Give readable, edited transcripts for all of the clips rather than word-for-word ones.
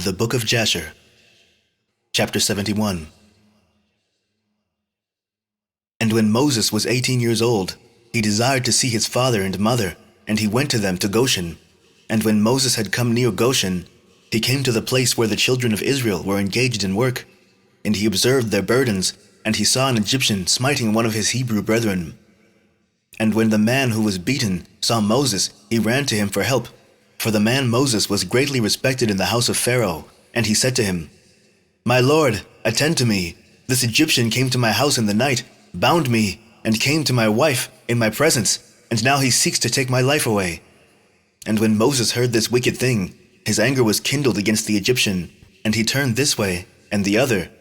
The Book of Jasher, Chapter 71. And when Moses was 18 years old, he desired to see his father and mother, and he went to them to Goshen. And when Moses had come near Goshen, he came to the place where the children of Israel were engaged in work. And he observed their burdens, and he saw an Egyptian smiting one of his Hebrew brethren. And when the man who was beaten saw Moses, he ran to him for help. For the man Moses was greatly respected in the house of Pharaoh. And he said to him, "My lord, attend to me. This Egyptian came to my house in the night, bound me, and came to my wife in my presence, and now he seeks to take my life away." And when Moses heard this wicked thing, his anger was kindled against the Egyptian, and he turned this way and the other.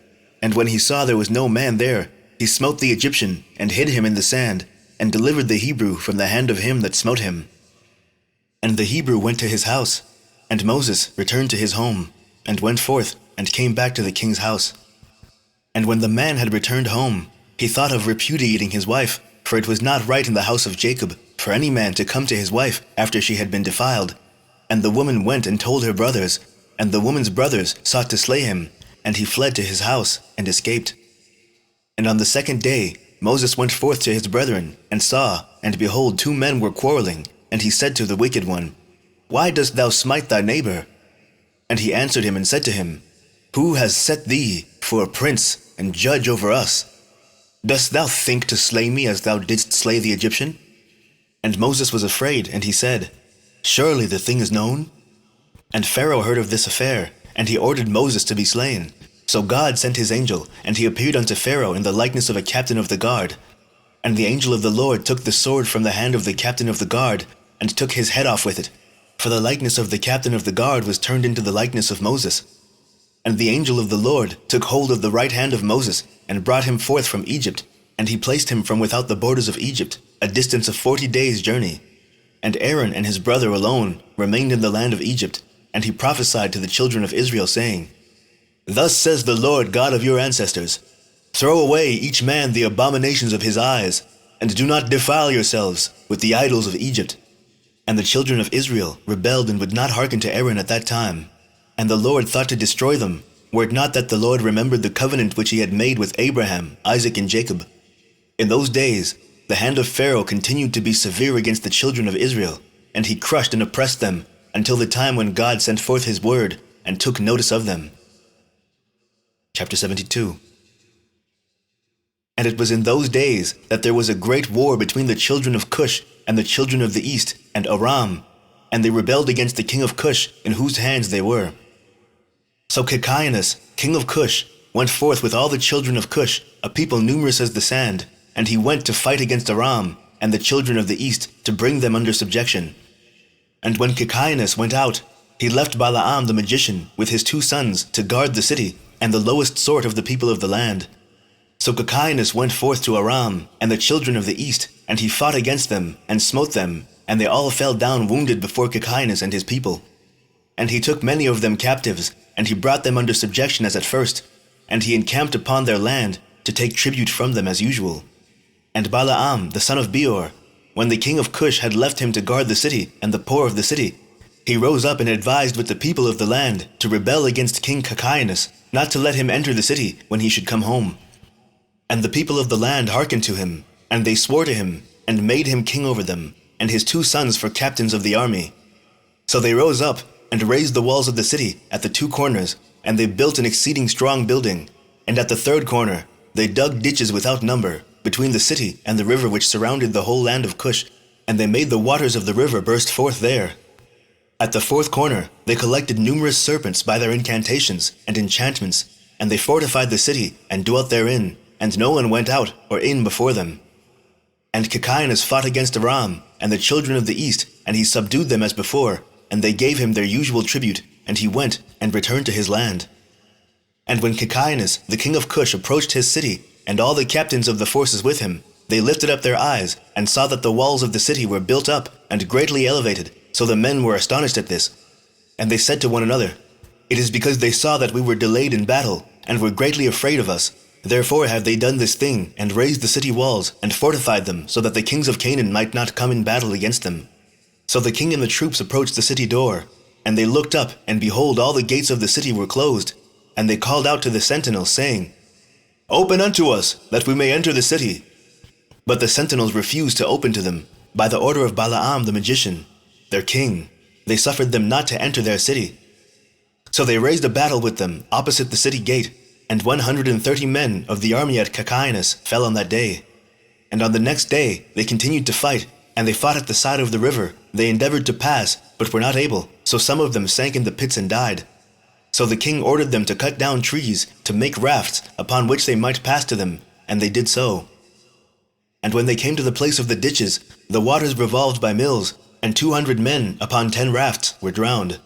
And when he saw there was no man there, he smote the Egyptian, and hid him in the sand, and delivered the Hebrew from the hand of him that smote him. And the Hebrew went to his house, and Moses returned to his home, and went forth, and came back to the king's house. And when the man had returned home, he thought of repudiating his wife, for it was not right in the house of Jacob for any man to come to his wife after she had been defiled. And the woman went and told her brothers, and the woman's brothers sought to slay him, and he fled to his house and escaped. And on the second day Moses went forth to his brethren, and saw, and behold, 2 men were quarreling. And he said to the wicked one, "Why dost thou smite thy neighbor?" And he answered him and said to him, "Who has set thee for a prince and judge over us? Dost thou think to slay me as thou didst slay the Egyptian?" And Moses was afraid, and he said, "Surely the thing is known?" And Pharaoh heard of this affair, and he ordered Moses to be slain. So God sent his angel, and he appeared unto Pharaoh in the likeness of a captain of the guard. And the angel of the Lord took the sword from the hand of the captain of the guard, and took his head off with it, for the likeness of the captain of the guard was turned into the likeness of Moses. And the angel of the Lord took hold of the right hand of Moses, and brought him forth from Egypt, and he placed him from without the borders of Egypt, a distance of 40 days' journey. And Aaron and his brother alone remained in the land of Egypt, and he prophesied to the children of Israel, saying, "Thus says the Lord God of your ancestors, throw away each man the abominations of his eyes, and do not defile yourselves with the idols of Egypt." And the children of Israel rebelled and would not hearken to Aaron at that time. And the Lord thought to destroy them, were it not that the Lord remembered the covenant which he had made with Abraham, Isaac, and Jacob. In those days the hand of Pharaoh continued to be severe against the children of Israel, and he crushed and oppressed them until the time when God sent forth his word and took notice of them. Chapter 72. And it was in those days that there was a great war between the children of Cush and the children of the east and Aram, and they rebelled against the king of Cush, in whose hands they were. So Cacainus, king of Cush, went forth with all the children of Cush, a people numerous as the sand, and he went to fight against Aram and the children of the east, to bring them under subjection. And when Cacainus went out, he left Balaam the magician with his 2 sons to guard the city, and the lowest sort of the people of the land. So Cacainus went forth to Aram and the children of the east, and he fought against them, and smote them, and they all fell down wounded before Cacainus and his people. And he took many of them captives, and he brought them under subjection as at first, and he encamped upon their land to take tribute from them as usual. And Balaam the son of Beor, when the king of Cush had left him to guard the city and the poor of the city, he rose up and advised with the people of the land to rebel against King Cacainus, not to let him enter the city when he should come home. And the people of the land hearkened to him, and they swore to him, and made him king over them, and his 2 sons for captains of the army. So they rose up, and raised the walls of the city at the 2 corners, and they built an exceeding strong building. And at the 3rd corner they dug ditches without number, between the city and the river which surrounded the whole land of Cush, and they made the waters of the river burst forth there. At the 4th corner they collected numerous serpents by their incantations and enchantments, and they fortified the city, and dwelt therein, and no one went out or in before them. And Cacainus fought against Aram and the children of the east, and he subdued them as before, and they gave him their usual tribute, and he went and returned to his land. And when Cacainus the king of Cush approached his city, and all the captains of the forces with him, they lifted up their eyes, and saw that the walls of the city were built up and greatly elevated, so the men were astonished at this. And they said to one another, "It is because they saw that we were delayed in battle, and were greatly afraid of us. Therefore have they done this thing, and raised the city walls, and fortified them, so that the kings of Canaan might not come in battle against them." So the king and the troops approached the city door, And they looked up, and behold, all the gates of the city were closed. And they called out to the sentinels, saying, Open unto us, that we may enter the city. But the sentinels refused to open to them, by the order of Balaam the magician, their king. They suffered them not to enter their city. So they raised a battle with them opposite the city gate, and 130 men of the army at Cacainus fell on that day. And on the next day they continued to fight, and they fought at the side of the river. They endeavored to pass, but were not able, so some of them sank in the pits and died. So the king ordered them to cut down trees, to make rafts, upon which they might pass to them, and they did so. And when they came to the place of the ditches, the waters revolved by mills, and 200 men upon 10 rafts were drowned.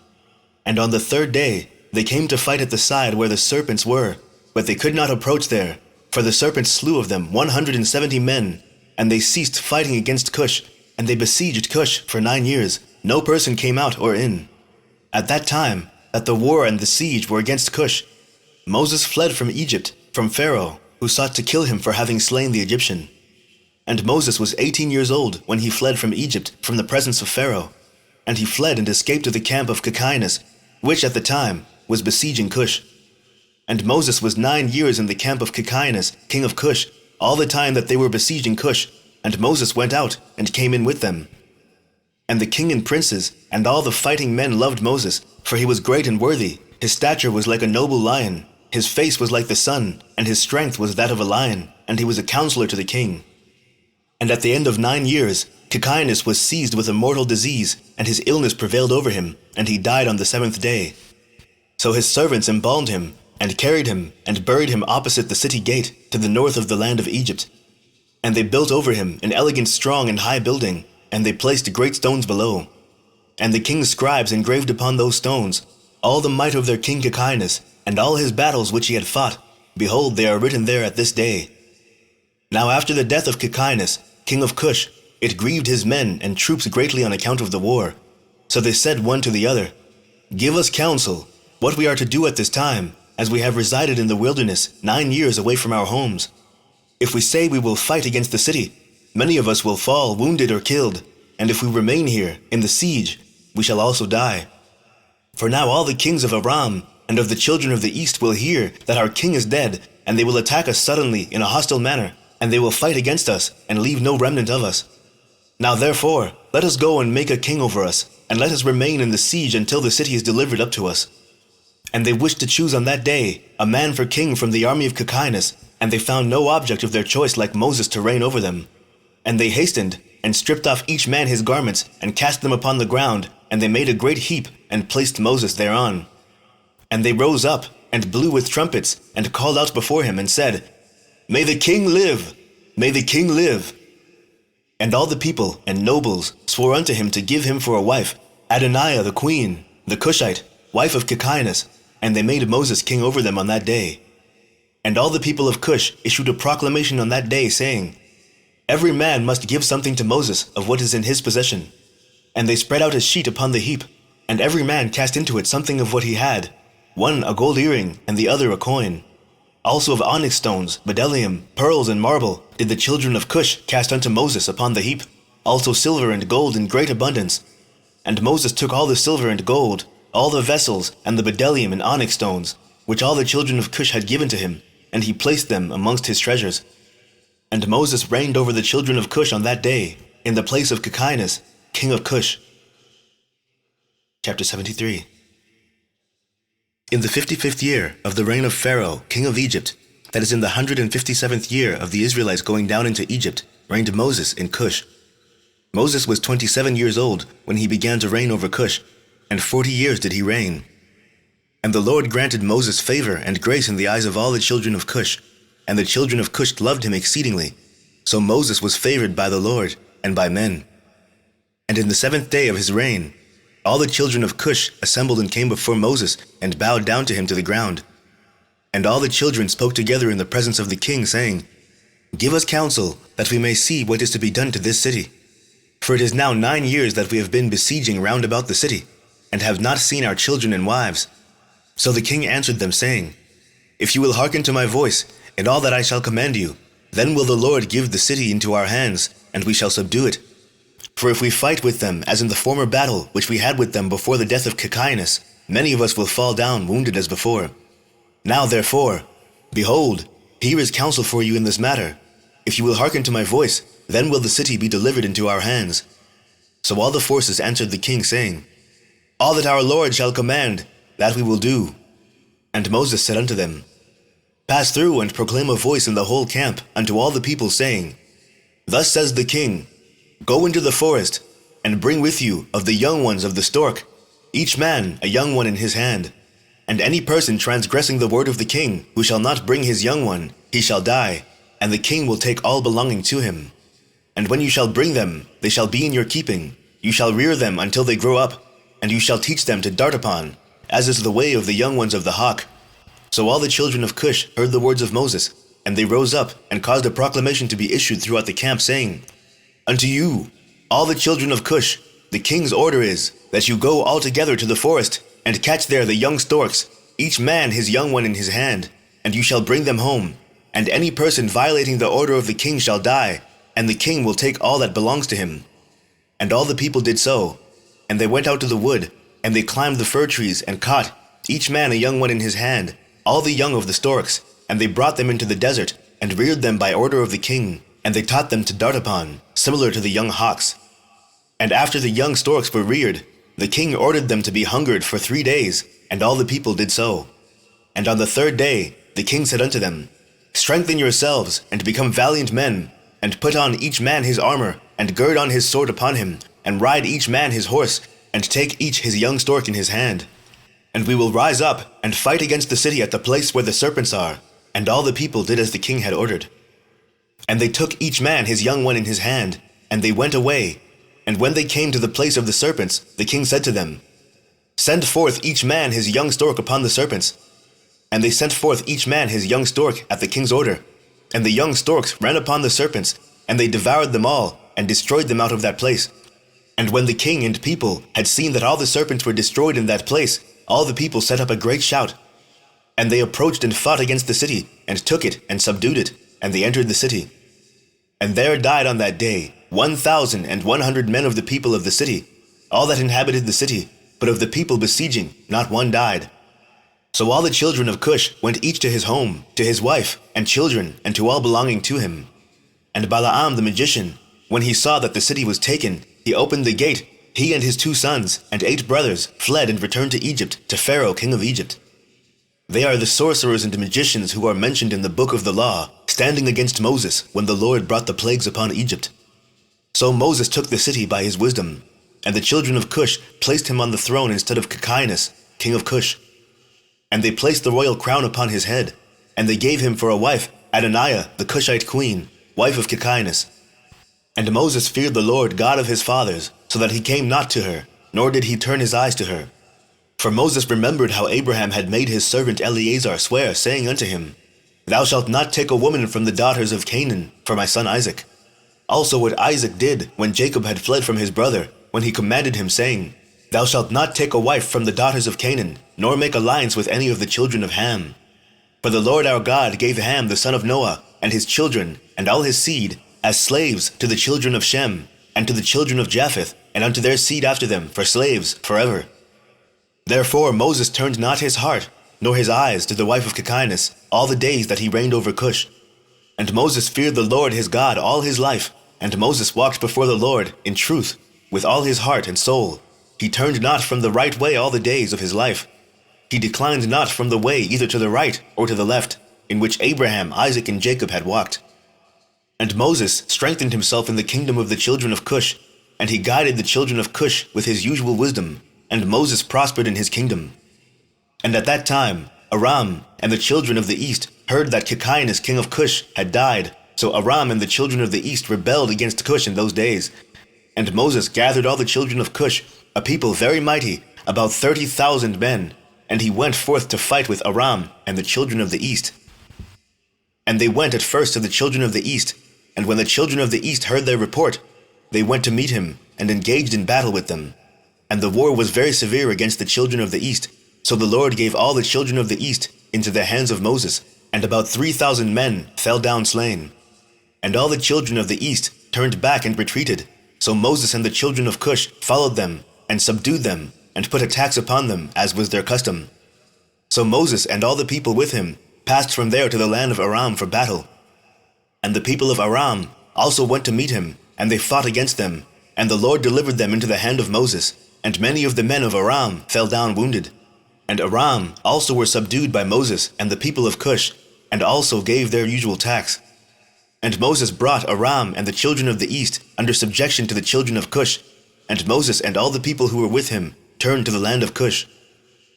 And on the third day they came to fight at the side where the serpents were, but they could not approach there, for the serpents slew of them 170 men, and they ceased fighting against Cush, and they besieged Cush for 9 years. No person came out or in. At that time, that the war and the siege were against Cush, Moses fled from Egypt, from Pharaoh, who sought to kill him for having slain the Egyptian. And Moses was 18 years old when he fled from Egypt, from the presence of Pharaoh. And he fled and escaped to the camp of Cacainus, which at the time was besieging Cush. And Moses was 9 years in the camp of Cacainus, king of Cush, all the time that they were besieging Cush. And Moses went out and came in with them. And the king and princes and all the fighting men loved Moses, for he was great and worthy. His stature was like a noble lion. His face was like the sun, and his strength was that of a lion, and he was a counselor to the king. And at the end of 9 years, Cacainus was seized with a mortal disease, and his illness prevailed over him, and he died on the 7th day. So his servants embalmed him, and carried him, and buried him opposite the city gate, to the north of the land of Egypt. And they built over him an elegant, strong, and high building, and they placed great stones below. And the king's scribes engraved upon those stones all the might of their king Cacainus, and all his battles which he had fought. Behold, they are written there at this day. Now after the death of Cacainus, king of Cush, it grieved his men and troops greatly on account of the war. So they said one to the other, Give us counsel, what we are to do at this time, as we have resided in the wilderness 9 years away from our homes. If we say we will fight against the city, many of us will fall wounded or killed, and if we remain here in the siege, we shall also die. For now all the kings of Aram and of the children of the east will hear that our king is dead, and they will attack us suddenly in a hostile manner, and they will fight against us, and leave no remnant of us. Now therefore, let us go and make a king over us, and let us remain in the siege until the city is delivered up to us. And they wished to choose on that day a man for king from the army of Cacainus, and they found no object of their choice like Moses to reign over them. And they hastened, and stripped off each man his garments, and cast them upon the ground, and they made a great heap, and placed Moses thereon. And they rose up, and blew with trumpets, and called out before him, and said, May the king live! May the king live! And all the people and nobles swore unto him to give him for a wife Adoniah the queen, the Cushite, wife of Cacainus, and they made Moses king over them on that day. And all the people of Cush issued a proclamation on that day, saying, Every man must give something to Moses of what is in his possession. And they spread out a sheet upon the heap, and every man cast into it something of what he had, one a gold earring, and the other a coin. Also of onyx stones, bdellium, pearls, and marble did the children of Cush cast unto Moses upon the heap, also silver and gold in great abundance. And Moses took all the silver and gold, all the vessels, and the bdellium and onyx stones, which all the children of Cush had given to him, and he placed them amongst his treasures. And Moses reigned over the children of Cush on that day, in the place of Cacainus, king of Cush. Chapter 73. In the 55th year of the reign of Pharaoh, king of Egypt, that is in the 157th year of the Israelites going down into Egypt, reigned Moses in Cush. Moses was 27 years old when he began to reign over Cush, and 40 years did he reign. And the Lord granted Moses favor and grace in the eyes of all the children of Cush, and the children of Cush loved him exceedingly. So Moses was favored by the Lord and by men. And in the 7th day of his reign, all the children of Cush assembled and came before Moses and bowed down to him to the ground. And all the children spoke together in the presence of the king, saying, Give us counsel, that we may see what is to be done to this city. For it is now 9 years that we have been besieging round about the city, and have not seen our children and wives. So the king answered them, saying, If you will hearken to my voice, in all that I shall command you, then will the Lord give the city into our hands, and we shall subdue it. For if we fight with them, as in the former battle which we had with them before the death of Cachinas, many of us will fall down wounded as before. Now therefore, behold, here is counsel for you in this matter. If you will hearken to my voice, then will the city be delivered into our hands. So all the forces answered the king, saying, All that our Lord shall command, that we will do. And Moses said unto them, Pass through and proclaim a voice in the whole camp unto all the people, saying, Thus says the king, Go into the forest, and bring with you of the young ones of the stork, each man a young one in his hand. And any person transgressing the word of the king, who shall not bring his young one, he shall die, and the king will take all belonging to him. And when you shall bring them, they shall be in your keeping. You shall rear them until they grow up, and you shall teach them to dart upon, as is the way of the young ones of the hawk. So all the children of Cush heard the words of Moses, and they rose up and caused a proclamation to be issued throughout the camp, saying, Unto you, all the children of Cush, the king's order is, that you go all together to the forest, and catch there the young storks, each man his young one in his hand, and you shall bring them home. And any person violating the order of the king shall die, and the king will take all that belongs to him. And all the people did so. And they went out to the wood, and they climbed the fir trees, and caught, each man a young one in his hand, all the young of the storks, and they brought them into the desert, and reared them by order of the king, and they taught them to dart upon, similar to the young hawks. And after the young storks were reared, the king ordered them to be hungered for 3 days, and all the people did so. And on the 3rd day the king said unto them, Strengthen yourselves, and become valiant men, and put on each man his armor, and gird on his sword upon him, and ride each man his horse, and take each his young stork in his hand. And we will rise up, and fight against the city at the place where the serpents are. And all the people did as the king had ordered. And they took each man his young one in his hand, and they went away. And when they came to the place of the serpents, the king said to them, Send forth each man his young stork upon the serpents. And they sent forth each man his young stork at the king's order. And the young storks ran upon the serpents, and they devoured them all, and destroyed them out of that place. And when the king and people had seen that all the serpents were destroyed in that place, all the people set up a great shout. And they approached and fought against the city, and took it, and subdued it, and they entered the city. And there died on that day 1,100 men of the people of the city, all that inhabited the city, but of the people besieging, not one died. So all the children of Cush went each to his home, to his wife, and children, and to all belonging to him. And Balaam the magician, when he saw that the city was taken, he opened the gate, he and his 2 sons, and 8 brothers, fled and returned to Egypt, to Pharaoh king of Egypt. They are the sorcerers and magicians who are mentioned in the book of the law, standing against Moses when the Lord brought the plagues upon Egypt. So Moses took the city by his wisdom, and the children of Cush placed him on the throne instead of Cachinas, king of Cush. And they placed the royal crown upon his head, and they gave him for a wife Adoniah, the Cushite queen, wife of Cachinas. And Moses feared the Lord God of his fathers, so that he came not to her, nor did he turn his eyes to her. For Moses remembered how Abraham had made his servant Eleazar swear, saying unto him, Thou shalt not take a woman from the daughters of Canaan for my son Isaac. Also what Isaac did when Jacob had fled from his brother, when he commanded him, saying, Thou shalt not take a wife from the daughters of Canaan, nor make alliance with any of the children of Ham. For the Lord our God gave Ham the son of Noah, and his children, and all his seed, as slaves to the children of Shem, and to the children of Japheth, and unto their seed after them, for slaves forever. Therefore Moses turned not his heart, nor his eyes to the wife of Cachinas, all the days that he reigned over Cush. And Moses feared the Lord his God all his life, and Moses walked before the Lord in truth, with all his heart and soul. He turned not from the right way all the days of his life. He declined not from the way either to the right or to the left, in which Abraham, Isaac, and Jacob had walked. And Moses strengthened himself in the kingdom of the children of Cush, and he guided the children of Cush with his usual wisdom, and Moses prospered in his kingdom. And at that time Aram and the children of the east heard that Cachinas king of Cush had died, so Aram and the children of the east rebelled against Cush in those days. And Moses gathered all the children of Cush, a people very mighty, about 30,000 men, and he went forth to fight with Aram and the children of the east. And they went at first to the children of the east, and when the children of the east heard their report, they went to meet him, and engaged in battle with them. And the war was very severe against the children of the east, so the Lord gave all the children of the east into the hands of Moses, and about 3,000 men fell down slain. And all the children of the east turned back and retreated, So Moses and the children of Cush followed them, and subdued them, and put a tax upon them, as was their custom. So Moses and all the people with him passed from there to the land of Aram for battle. And the people of Aram also went to meet him, and they fought against them. And the Lord delivered them into the hand of Moses, and many of the men of Aram fell down wounded. And Aram also were subdued by Moses and the people of Cush, and also gave their usual tax. And Moses brought Aram and the children of the east under subjection to the children of Cush, and Moses and all the people who were with him turned to the land of Cush.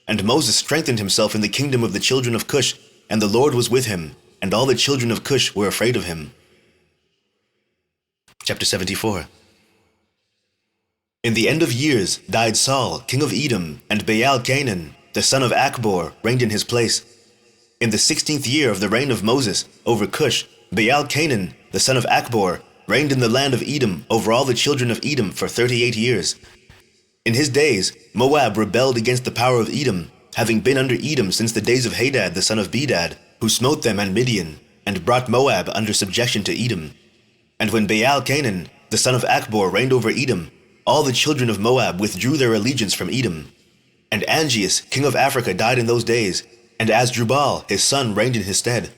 And Moses strengthened himself in the kingdom of the children of Cush, and the Lord was with him, and all the children of Cush were afraid of him. Chapter 74. In the end of years died Saul, king of Edom, and Baal-Canaan, the son of Achbor, reigned in his place. In the 16th year of the reign of Moses over Cush, Baal-Canaan, the son of Achbor, reigned in the land of Edom over all the children of Edom for 38 years. In his days, Moab rebelled against the power of Edom, having been under Edom since the days of Hadad the son of Bedad, who smote them and Midian, and brought Moab under subjection to Edom. And when Baal-Canaan, the son of Achbor, reigned over Edom, all the children of Moab withdrew their allegiance from Edom. And Angeas, king of Africa, died in those days, and Asdrubal, his son, reigned in his stead.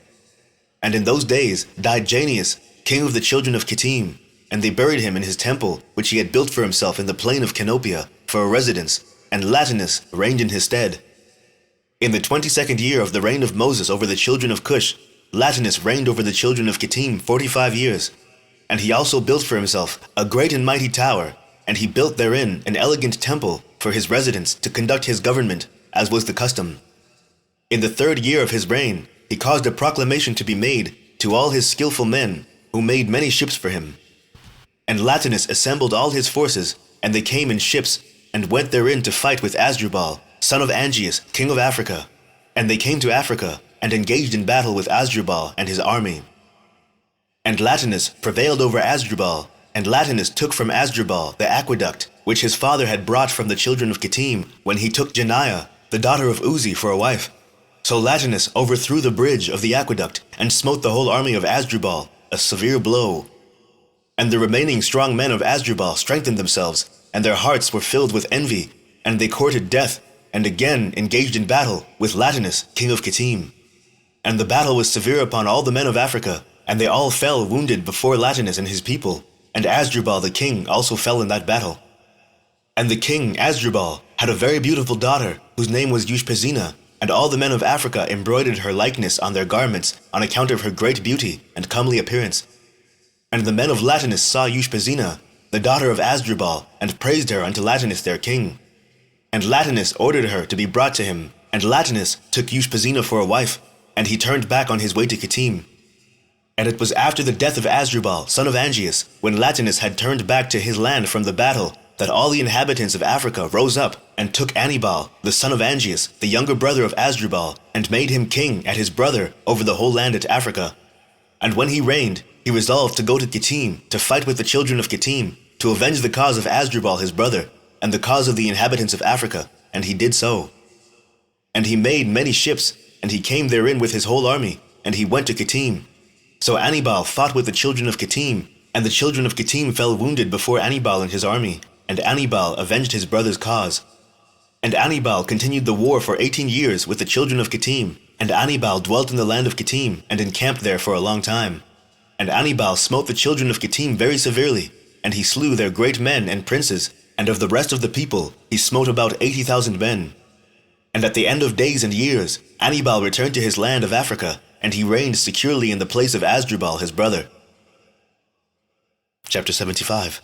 And in those days died Janeas, king of the children of Kittim, and they buried him in his temple, which he had built for himself in the plain of Canopia, for a residence, and Latinus reigned in his stead. In the 22nd year of the reign of Moses over the children of Cush, Latinus reigned over the children of Kittim 45 years. And he also built for himself a great and mighty tower, and he built therein an elegant temple for his residence to conduct his government, as was the custom. In the 3rd year of his reign, he caused a proclamation to be made to all his skillful men, who made many ships for him. And Latinus assembled all his forces, and they came in ships, and went therein to fight with Asdrubal, son of Angeas, king of Africa. And they came to Africa, and engaged in battle with Asdrubal and his army. And Latinus prevailed over Asdrubal, and Latinus took from Asdrubal the aqueduct, which his father had brought from the children of Kittim, when he took Janiah, the daughter of Uzi, for a wife. So Latinus overthrew the bridge of the aqueduct, and smote the whole army of Asdrubal, a severe blow. And the remaining strong men of Asdrubal strengthened themselves, and their hearts were filled with envy, and they courted death, and again engaged in battle with Latinus, king of Kittim. And the battle was severe upon all the men of Africa, and they all fell wounded before Latinus and his people, and Asdrubal the king also fell in that battle. And the king, Asdrubal, had a very beautiful daughter, whose name was Ushpezina, and all the men of Africa embroidered her likeness on their garments on account of her great beauty and comely appearance. And the men of Latinus saw Ushpezina, the daughter of Asdrubal, and praised her unto Latinus their king. And Latinus ordered her to be brought to him, and Latinus took Ushpezina for a wife, and he turned back on his way to Kittim. And it was after the death of Asdrubal, son of Angeas, when Latinus had turned back to his land from the battle, that all the inhabitants of Africa rose up and took Anibal, the son of Angeas, the younger brother of Asdrubal, and made him king at his brother over the whole land at Africa. And when he reigned, he resolved to go to Kittim, to fight with the children of Kittim, to avenge the cause of Asdrubal his brother, and the cause of the inhabitants of Africa, and he did so. And he made many ships, and he came therein with his whole army, and he went to Kittim. So Anibal fought with the children of Kittim, and the children of Kittim fell wounded before Anibal and his army, and Anibal avenged his brother's cause. And Anibal continued the war for 18 years with the children of Kittim, and Anibal dwelt in the land of Kittim, and encamped there for a long time. And Anibal smote the children of Kittim very severely, and he slew their great men and princes, and of the rest of the people he smote about 80,000 men. And at the end of days and years, Anibal returned to his land of Africa, and he reigned securely in the place of Asdrubal his brother. Chapter 75.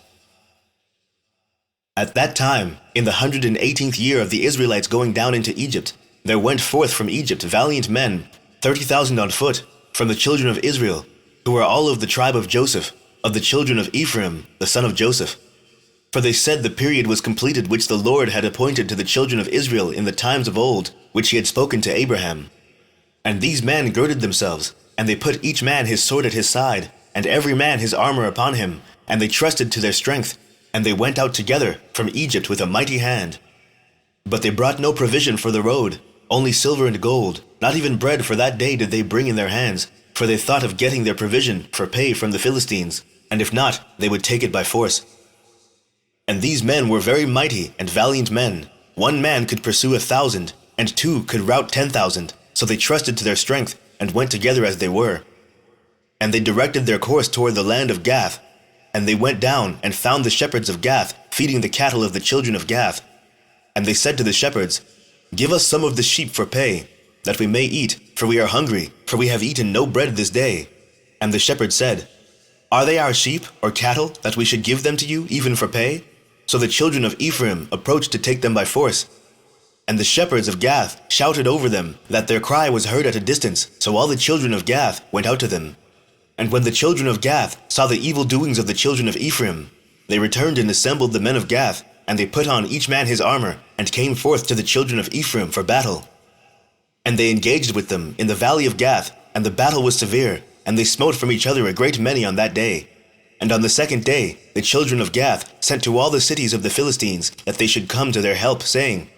At that time, in the 118th year of the Israelites going down into Egypt, there went forth from Egypt valiant men, 30,000 on foot, from the children of Israel, who were all of the tribe of Joseph, of the children of Ephraim, the son of Joseph. For they said the period was completed which the Lord had appointed to the children of Israel in the times of old, which he had spoken to Abraham. And these men girded themselves, and they put each man his sword at his side, and every man his armor upon him, and they trusted to their strength, and they went out together from Egypt with a mighty hand. But they brought no provision for the road, only silver and gold, not even bread for that day did they bring in their hands, for they thought of getting their provision for pay from the Philistines, and if not, they would take it by force. And these men were very mighty and valiant men. One man could pursue 1,000, and two could rout 10,000. So they trusted to their strength and went together as they were. And they directed their course toward the land of Gath. And they went down and found the shepherds of Gath feeding the cattle of the children of Gath. And they said to the shepherds, "Give us some of the sheep for pay, that we may eat, for we are hungry, for we have eaten no bread this day." And the shepherds said, "Are they our sheep or cattle, that we should give them to you, even for pay?" So the children of Ephraim approached to take them by force. And the shepherds of Gath shouted over them, that their cry was heard at a distance. So all the children of Gath went out to them. And when the children of Gath saw the evil doings of the children of Ephraim, they returned and assembled the men of Gath, and they put on each man his armor, and came forth to the children of Ephraim for battle. And they engaged with them in the valley of Gath, and the battle was severe, and they smote from each other a great many on that day. And on the second day, the children of Gath sent to all the cities of the Philistines, that they should come to their help, saying,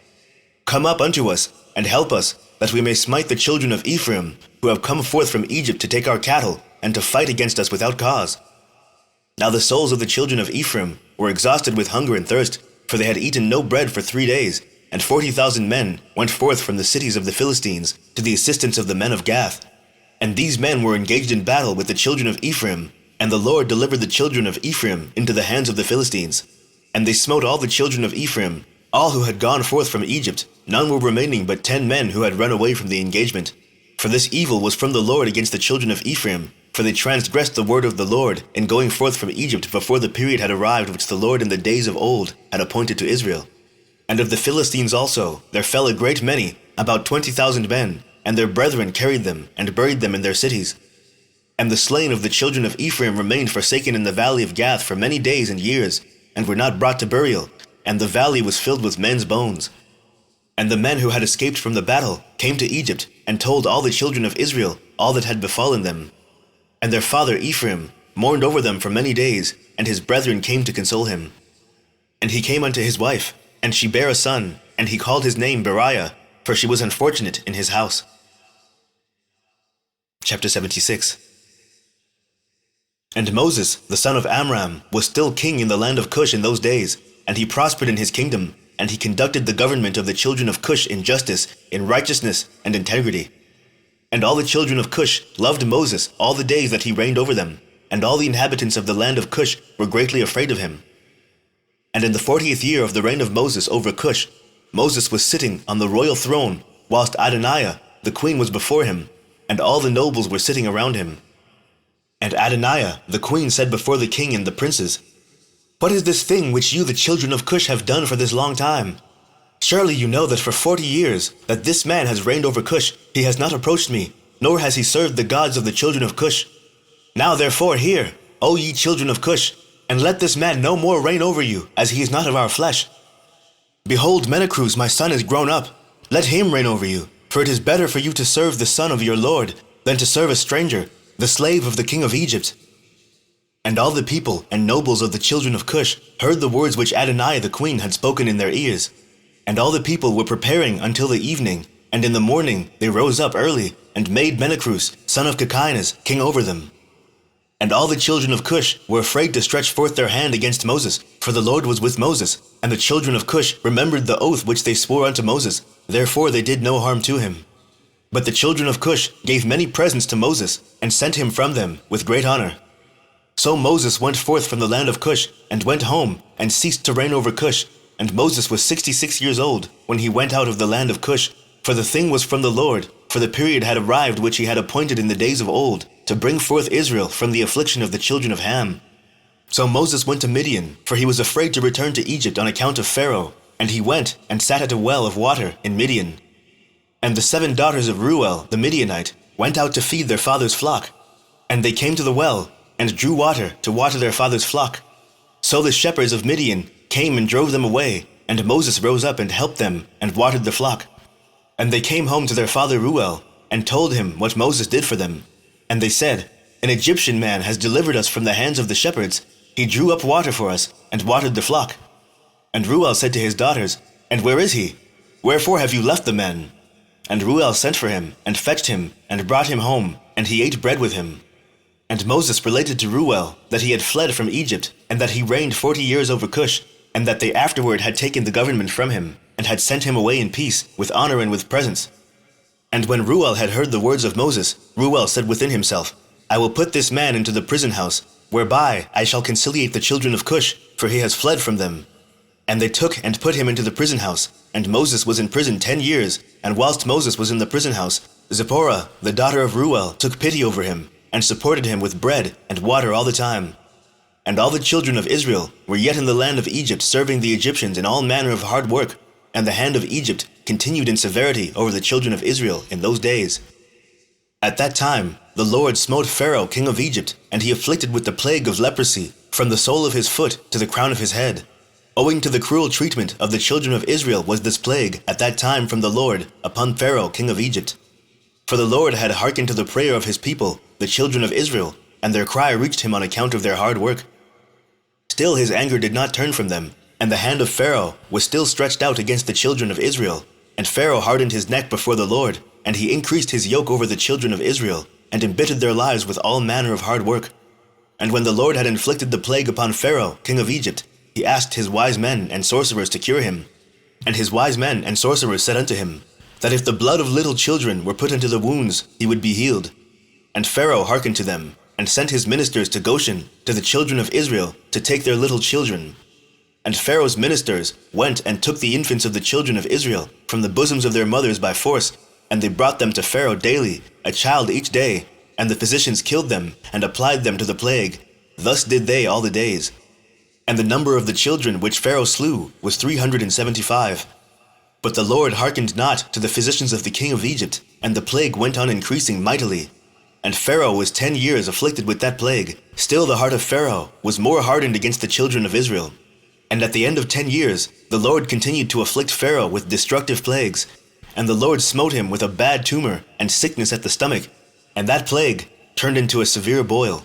"Come up unto us, and help us, that we may smite the children of Ephraim, who have come forth from Egypt to take our cattle, and to fight against us without cause." Now the souls of the children of Ephraim were exhausted with hunger and thirst, for they had eaten no bread for 3 days, and 40,000 men went forth from the cities of the Philistines to the assistance of the men of Gath. And these men were engaged in battle with the children of Ephraim, and the Lord delivered the children of Ephraim into the hands of the Philistines. And they smote all the children of Ephraim, all who had gone forth from Egypt. None were remaining but 10 men who had run away from the engagement. For this evil was from the Lord against the children of Ephraim, for they transgressed the word of the Lord in going forth from Egypt before the period had arrived which the Lord in the days of old had appointed to Israel. And of the Philistines also there fell a great many, about 20,000 men, and their brethren carried them and buried them in their cities. And the slain of the children of Ephraim remained forsaken in the valley of Gath for many days and years, and were not brought to burial, and the valley was filled with men's bones. And the men who had escaped from the battle came to Egypt, and told all the children of Israel all that had befallen them. And their father Ephraim mourned over them for many days, and his brethren came to console him. And he came unto his wife, and she bare a son, and he called his name Beriah, for she was unfortunate in his house. Chapter 76. And Moses, the son of Amram, was still king in the land of Cush in those days, and he prospered in his kingdom, and he conducted the government of the children of Cush in justice, in righteousness, and integrity. And all the children of Cush loved Moses all the days that he reigned over them, and all the inhabitants of the land of Cush were greatly afraid of him. And in the 40th year of the reign of Moses over Cush, Moses was sitting on the royal throne, whilst Adoniah, the queen, was before him, and all the nobles were sitting around him. And Adoniah, the queen, said before the king and the princes, "What is this thing which you, the children of Cush, have done for this long time? Surely you know that for 40 years that this man has reigned over Cush, he has not approached me, nor has he served the gods of the children of Cush. Now therefore hear, O ye children of Cush, and let this man no more reign over you, as he is not of our flesh. Behold, Menacruz, my son, is grown up. Let him reign over you, for it is better for you to serve the son of your Lord than to serve a stranger, the slave of the king of Egypt." And all the people and nobles of the children of Cush heard the words which Adoniah the queen had spoken in their ears. And all the people were preparing until the evening, and in the morning they rose up early, and made Menacruz, son of Cachinas, king over them. And all the children of Cush were afraid to stretch forth their hand against Moses, for the Lord was with Moses. And the children of Cush remembered the oath which they swore unto Moses, therefore they did no harm to him. But the children of Cush gave many presents to Moses, and sent him from them with great honor. So Moses went forth from the land of Cush, and went home, and ceased to reign over Cush. And Moses was 66 years old when he went out of the land of Cush, for the thing was from the Lord, for the period had arrived which he had appointed in the days of old, to bring forth Israel from the affliction of the children of Ham. So Moses went to Midian, for he was afraid to return to Egypt on account of Pharaoh, and he went and sat at a well of water in Midian. And the 7 daughters of Reuel the Midianite went out to feed their father's flock. And they came to the well, and drew water to water their father's flock. So the shepherds of Midian came and drove them away, and Moses rose up and helped them, and watered the flock. And they came home to their father Reuel, and told him what Moses did for them. And they said, "An Egyptian man has delivered us from the hands of the shepherds. He drew up water for us, and watered the flock." And Reuel said to his daughters, "And where is he? Wherefore have you left the man?" And Reuel sent for him, and fetched him, and brought him home, and he ate bread with him. And Moses related to Reuel that he had fled from Egypt, and that he reigned 40 years over Cush, and that they afterward had taken the government from him, and had sent him away in peace, with honor and with presents. And when Reuel had heard the words of Moses, Reuel said within himself, I will put this man into the prison house, whereby I shall conciliate the children of Cush, for he has fled from them. And they took and put him into the prison house, and Moses was in prison 10 years, and whilst Moses was in the prison house, Zipporah, the daughter of Reuel, took pity over him, and supported him with bread and water all the time. And all the children of Israel were yet in the land of Egypt, serving the Egyptians in all manner of hard work, and the hand of Egypt continued in severity over the children of Israel in those days. At that time, the Lord smote Pharaoh, king of Egypt, and he afflicted with the plague of leprosy, from the sole of his foot to the crown of his head. Owing to the cruel treatment of the children of Israel was this plague at that time from the Lord upon Pharaoh, king of Egypt. For the Lord had hearkened to the prayer of his people, the children of Israel, and their cry reached him on account of their hard work. Still his anger did not turn from them, and the hand of Pharaoh was still stretched out against the children of Israel. And Pharaoh hardened his neck before the Lord, and he increased his yoke over the children of Israel, and embittered their lives with all manner of hard work. And when the Lord had inflicted the plague upon Pharaoh, king of Egypt, he asked his wise men and sorcerers to cure him. And his wise men and sorcerers said unto him, that if the blood of little children were put into the wounds, he would be healed. And Pharaoh hearkened to them, and sent his ministers to Goshen, to the children of Israel, to take their little children. And Pharaoh's ministers went and took the infants of the children of Israel from the bosoms of their mothers by force, and they brought them to Pharaoh daily, a child each day, and the physicians killed them, and applied them to the plague. Thus did they all the days. And the number of the children which Pharaoh slew was 375. But the Lord hearkened not to the physicians of the king of Egypt, and the plague went on increasing mightily. And Pharaoh was 10 years afflicted with that plague. Still the heart of Pharaoh was more hardened against the children of Israel. And at the end of 10 years, the Lord continued to afflict Pharaoh with destructive plagues. And the Lord smote him with a bad tumor and sickness at the stomach, and that plague turned into a severe boil.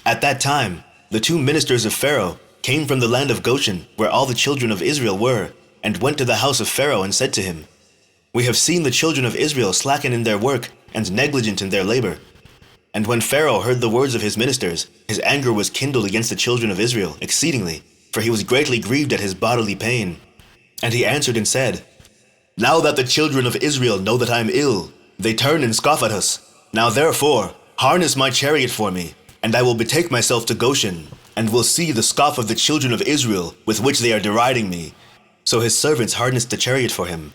At that time, the 2 ministers of Pharaoh came from the land of Goshen, where all the children of Israel were, and went to the house of Pharaoh and said to him, We have seen the children of Israel slacken in their work and negligent in their labor. And when Pharaoh heard the words of his ministers, his anger was kindled against the children of Israel exceedingly, for he was greatly grieved at his bodily pain. And he answered and said, Now that the children of Israel know that I am ill, they turn and scoff at us. Now therefore, harness my chariot for me, and I will betake myself to Goshen, and will see the scoff of the children of Israel with which they are deriding me. So his servants harnessed the chariot for him.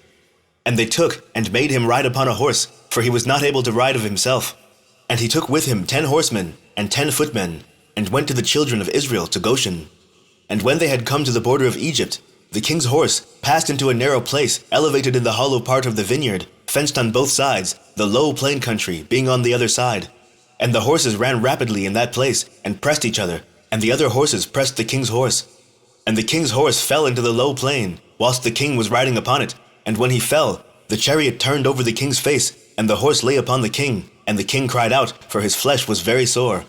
And they took and made him ride upon a horse, for he was not able to ride of himself. And he took with him 10 horsemen and 10 footmen, and went to the children of Israel to Goshen. And when they had come to the border of Egypt, the king's horse passed into a narrow place elevated in the hollow part of the vineyard, fenced on both sides, the low plain country being on the other side. And the horses ran rapidly in that place, and pressed each other, and the other horses pressed the king's horse. And the king's horse fell into the low plain, whilst the king was riding upon it. And when he fell, the chariot turned over the king's face, and the horse lay upon the king, and the king cried out, for his flesh was very sore.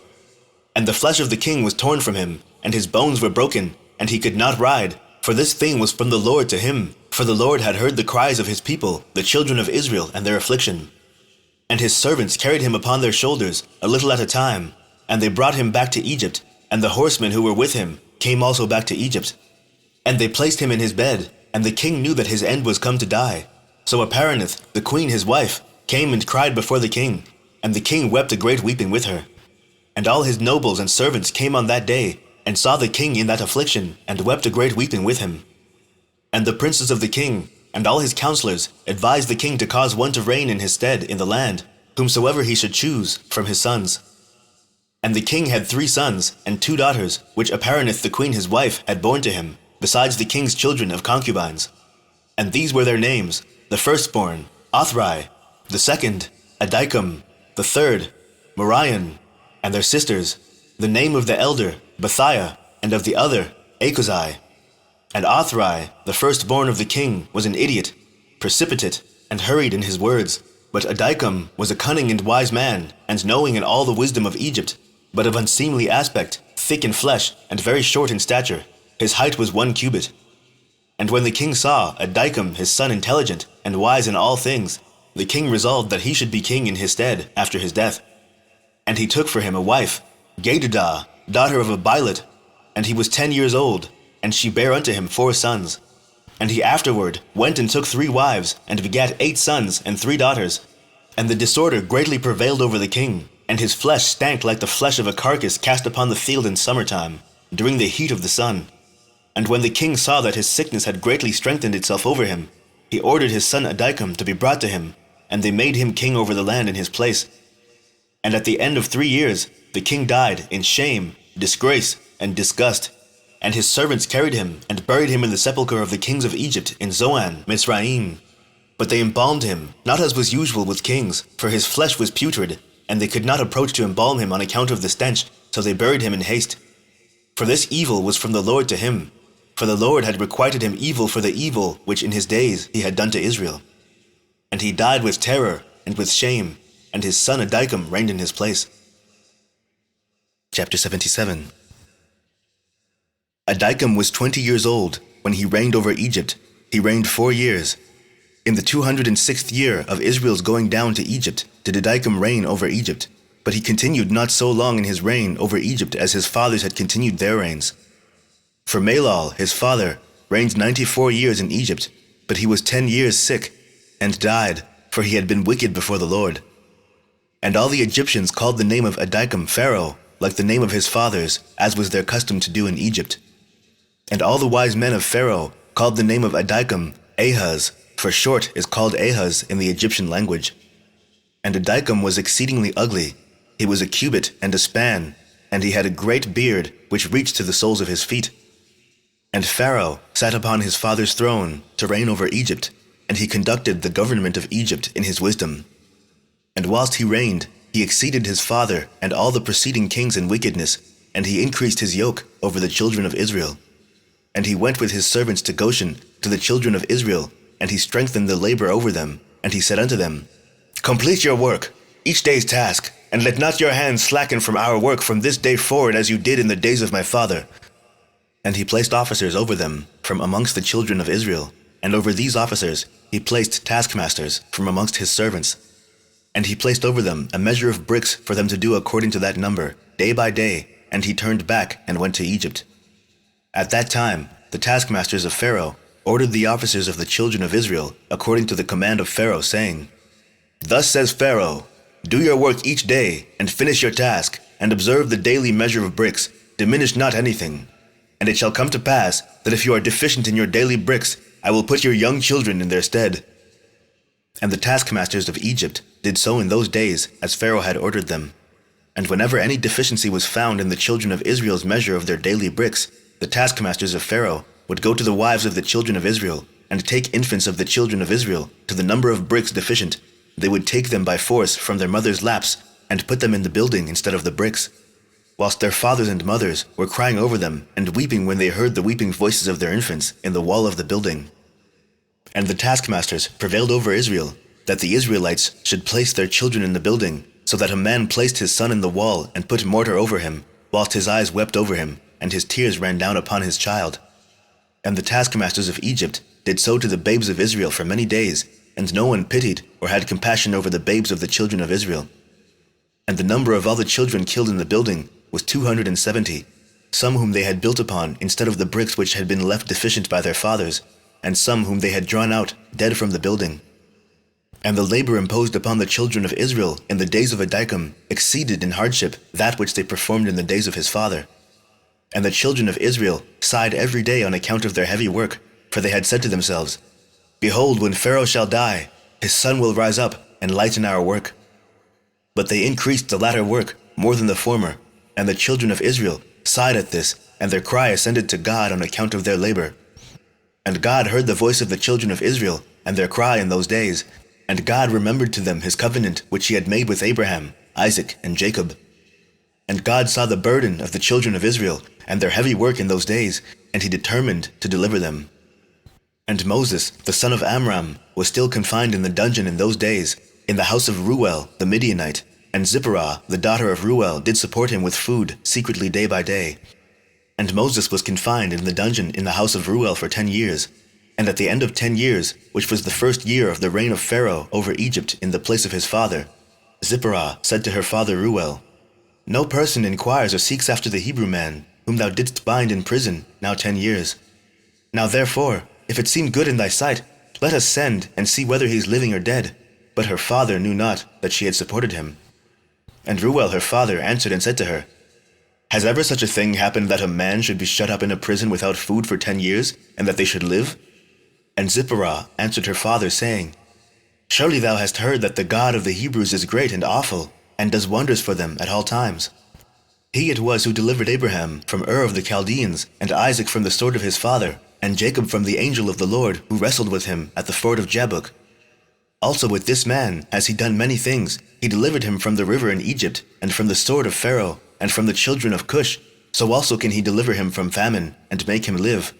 And the flesh of the king was torn from him, and his bones were broken, and he could not ride, for this thing was from the Lord to him, for the Lord had heard the cries of his people, the children of Israel, and their affliction. And his servants carried him upon their shoulders, a little at a time, and they brought him back to Egypt, and the horsemen who were with him came also back to Egypt. And they placed him in his bed, and the king knew that his end was come to die. So Aparanith, the queen his wife, came and cried before the king, and the king wept a great weeping with her. And all his nobles and servants came on that day, and saw the king in that affliction, and wept a great weeping with him. And the princes of the king, and all his counselors, advised the king to cause one to reign in his stead in the land, whomsoever he should choose from his sons. And the king had 3 sons and 2 daughters, which Aparanith the queen his wife had borne to him, besides the king's children of concubines. And these were their names: the firstborn, Othrai; the second, Adikam; the third, Morion; and their sisters, the name of the elder, Bethiah, and of the other, Achazai. And Othrai, the firstborn of the king, was an idiot, precipitate, and hurried in his words. But Adikam was a cunning and wise man, and knowing in all the wisdom of Egypt, but of unseemly aspect, thick in flesh, and very short in stature. His height was 1 cubit. And when the king saw Adikam his son intelligent, and wise in all things, the king resolved that he should be king in his stead after his death. And he took for him a wife, Gedidah, daughter of Abilat, and he was 10 years old, and she bare unto him 4 sons. And he afterward went and took 3 wives, and begat 8 sons and 3 daughters. And the disorder greatly prevailed over the king, and his flesh stank like the flesh of a carcass cast upon the field in summertime, during the heat of the sun. And when the king saw that his sickness had greatly strengthened itself over him, he ordered his son Adikam to be brought to him, and they made him king over the land in his place. And at the end of 3 years, the king died in shame, disgrace, and disgust. And his servants carried him, and buried him in the sepulchre of the kings of Egypt in Zoan, Mizraim. But they embalmed him, not as was usual with kings, for his flesh was putrid, and they could not approach to embalm him on account of the stench, so they buried him in haste. For this evil was from the Lord to him, for the Lord had requited him evil for the evil which in his days he had done to Israel. And he died with terror and with shame, and his son Adikam reigned in his place. Chapter 77. Adikam was 20 years old when he reigned over Egypt. He reigned 4 years. In the 206th year of Israel's going down to Egypt did Adikam reign over Egypt, but he continued not so long in his reign over Egypt as his fathers had continued their reigns. For Malal, his father, reigned 94 years in Egypt, but he was 10 years sick, and died, for he had been wicked before the Lord. And all the Egyptians called the name of Adikam Pharaoh, like the name of his fathers, as was their custom to do in Egypt. And all the wise men of Pharaoh called the name of Adikam Ahaz, for short is called Ahaz in the Egyptian language. And Adikam was exceedingly ugly. He was a cubit and a span, and he had a great beard which reached to the soles of his feet. And Pharaoh sat upon his father's throne to reign over Egypt, and he conducted the government of Egypt in his wisdom. And whilst he reigned, he exceeded his father and all the preceding kings in wickedness, and he increased his yoke over the children of Israel. And he went with his servants to Goshen, to the children of Israel, and he strengthened the labor over them. And he said unto them, Complete your work, each day's task, and let not your hands slacken from our work from this day forward as you did in the days of my father. And he placed officers over them from amongst the children of Israel, and over these officers he placed taskmasters from amongst his servants. And he placed over them a measure of bricks for them to do according to that number, day by day, and he turned back and went to Egypt. At that time, the taskmasters of Pharaoh ordered the officers of the children of Israel according to the command of Pharaoh, saying, Thus says Pharaoh, Do your work each day, and finish your task, and observe the daily measure of bricks, diminish not anything. And it shall come to pass that if you are deficient in your daily bricks, I will put your young children in their stead. And the taskmasters of Egypt did so in those days as Pharaoh had ordered them. And whenever any deficiency was found in the children of Israel's measure of their daily bricks, the taskmasters of Pharaoh would go to the wives of the children of Israel, and take infants of the children of Israel to the number of bricks deficient. They would take them by force from their mothers' laps, and put them in the building instead of the bricks, whilst their fathers and mothers were crying over them, and weeping when they heard the weeping voices of their infants in the wall of the building. And the taskmasters prevailed over Israel, that the Israelites should place their children in the building, so that a man placed his son in the wall and put mortar over him, whilst his eyes wept over him, and his tears ran down upon his child. And the taskmasters of Egypt did so to the babes of Israel for many days, and no one pitied or had compassion over the babes of the children of Israel. And the number of all the children killed in the building was 270, some whom they had built upon instead of the bricks which had been left deficient by their fathers, and some whom they had drawn out dead from the building. And the labor imposed upon the children of Israel in the days of Adikam exceeded in hardship that which they performed in the days of his father. And the children of Israel sighed every day on account of their heavy work, for they had said to themselves, Behold, when Pharaoh shall die, his son will rise up and lighten our work. But they increased the latter work more than the former, and the children of Israel sighed at this, and their cry ascended to God on account of their labor. And God heard the voice of the children of Israel and their cry in those days, and God remembered to them his covenant which he had made with Abraham, Isaac, and Jacob. And God saw the burden of the children of Israel and their heavy work in those days, and he determined to deliver them. And Moses, the son of Amram, was still confined in the dungeon in those days, in the house of Reuel the Midianite, and Zipporah, the daughter of Reuel, did support him with food secretly day by day. And Moses was confined in the dungeon in the house of Reuel for 10 years. And at the end of 10 years, which was the first year of the reign of Pharaoh over Egypt in the place of his father, Zipporah said to her father Reuel, No person inquires or seeks after the Hebrew man, whom thou didst bind in prison now 10 years. Now therefore, if it seem good in thy sight, let us send and see whether he is living or dead. But her father knew not that she had supported him. And Reuel her father answered and said to her, Has ever such a thing happened that a man should be shut up in a prison without food for 10 years, and that they should live? And Zipporah answered her father, saying, Surely thou hast heard that the God of the Hebrews is great and awful, and does wonders for them at all times. He it was who delivered Abraham from Ur of the Chaldeans, and Isaac from the sword of his father, and Jacob from the angel of the Lord, who wrestled with him at the ford of Jabbok. Also with this man has he done many things. He delivered him from the river in Egypt, and from the sword of Pharaoh, and from the children of Cush. So also can he deliver him from famine, and make him live.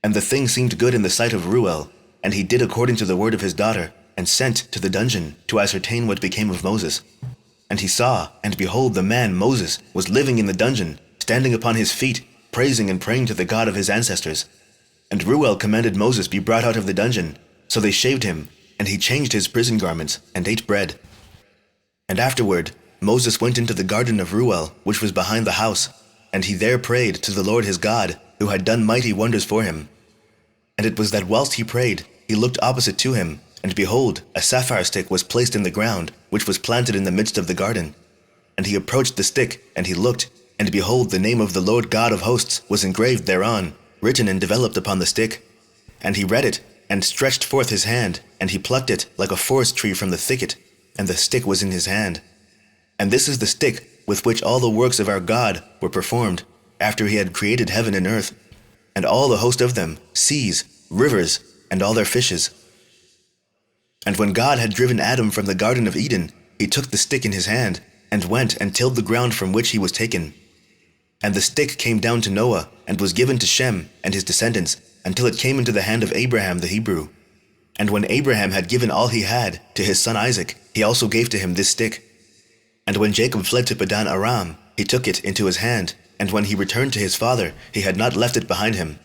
And the thing seemed good in the sight of Reuel, and he did according to the word of his daughter, and sent to the dungeon to ascertain what became of Moses. And he saw, and behold, the man Moses was living in the dungeon, standing upon his feet, praising and praying to the God of his ancestors. And Reuel commanded Moses be brought out of the dungeon. So they shaved him, and he changed his prison garments, and ate bread. And afterward Moses went into the garden of Reuel, which was behind the house, and he there prayed to the Lord his God, who had done mighty wonders for him. And it was that whilst he prayed, he looked opposite to him, and behold, a sapphire stick was placed in the ground, which was planted in the midst of the garden. And he approached the stick, and he looked, and behold, the name of the Lord God of hosts was engraved thereon, written and developed upon the stick. And he read it, and stretched forth his hand, and he plucked it like a forest tree from the thicket, and the stick was in his hand. And this is the stick with which all the works of our God were performed, after he had created heaven and earth, and all the host of them, seas, rivers, and all their fishes. And when God had driven Adam from the Garden of Eden, he took the stick in his hand, and went and tilled the ground from which he was taken. And the stick came down to Noah, and was given to Shem and his descendants, until it came into the hand of Abraham the Hebrew. And when Abraham had given all he had to his son Isaac, he also gave to him this stick. And when Jacob fled to Padan Aram, he took it into his hand, and when he returned to his father, he had not left it behind him.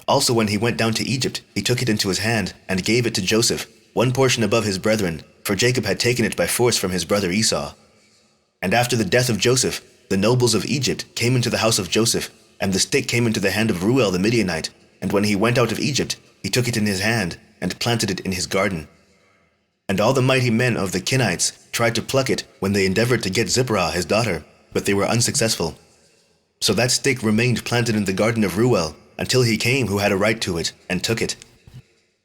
Also when he went down to Egypt, he took it into his hand, and gave it to Joseph, one portion above his brethren, for Jacob had taken it by force from his brother Esau. And after the death of Joseph, the nobles of Egypt came into the house of Joseph, and the stick came into the hand of Reuel the Midianite, and when he went out of Egypt, he took it in his hand, and planted it in his garden. And all the mighty men of the Kenites tried to pluck it when they endeavored to get Zipporah his daughter, but they were unsuccessful. So that stick remained planted in the garden of Reuel, until he came who had a right to it, and took it.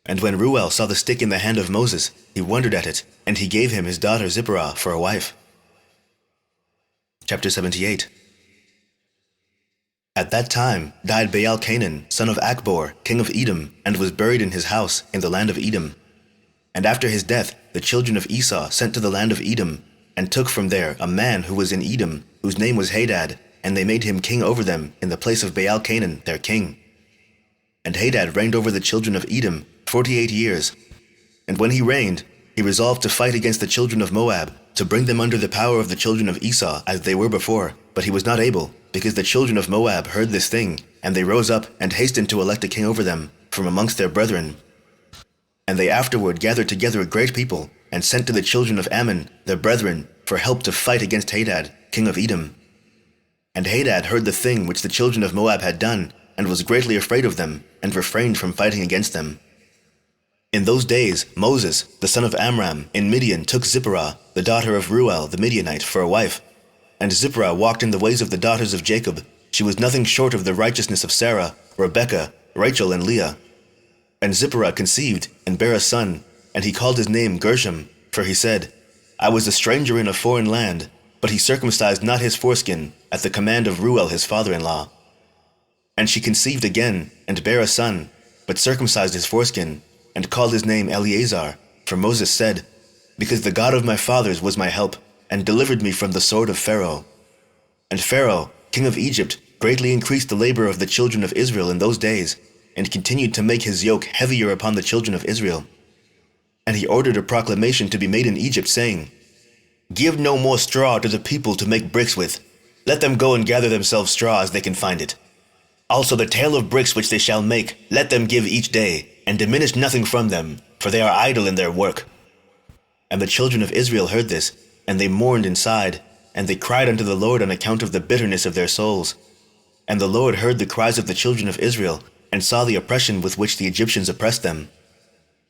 And when Reuel saw the stick in the hand of Moses, he wondered at it, and he gave him his daughter Zipporah for a wife. Chapter 78. At that time died Baal-Canaan, son of Achbor, king of Edom, and was buried in his house in the land of Edom. And after his death, the children of Esau sent to the land of Edom, and took from there a man who was in Edom, whose name was Hadad, and they made him king over them in the place of Baal-Canaan, their king. And Hadad reigned over the children of Edom 48 years. And when he reigned, he resolved to fight against the children of Moab, to bring them under the power of the children of Esau, as they were before. But he was not able, because the children of Moab heard this thing, and they rose up and hastened to elect a king over them from amongst their brethren. And they afterward gathered together a great people, and sent to the children of Ammon, their brethren, for help to fight against Hadad, king of Edom. And Hadad heard the thing which the children of Moab had done, and was greatly afraid of them, and refrained from fighting against them. In those days Moses, the son of Amram, in Midian took Zipporah, the daughter of Reuel the Midianite, for a wife. And Zipporah walked in the ways of the daughters of Jacob. She was nothing short of the righteousness of Sarah, Rebekah, Rachel, and Leah. And Zipporah conceived, and bare a son, and he called his name Gershom, for he said, I was a stranger in a foreign land, but he circumcised not his foreskin, at the command of Reuel his father-in-law. And she conceived again, and bare a son, but circumcised his foreskin, and called his name Eleazar, for Moses said, Because the God of my fathers was my help, and delivered me from the sword of Pharaoh. And Pharaoh, king of Egypt, greatly increased the labor of the children of Israel in those days, and continued to make his yoke heavier upon the children of Israel. And he ordered a proclamation to be made in Egypt, saying, Give no more straw to the people to make bricks with. Let them go and gather themselves straw as they can find it. Also the tale of bricks which they shall make, let them give each day, and diminish nothing from them, for they are idle in their work. And the children of Israel heard this, and they mourned and sighed, and they cried unto the Lord on account of the bitterness of their souls. And the Lord heard the cries of the children of Israel, and saw the oppression with which the Egyptians oppressed them.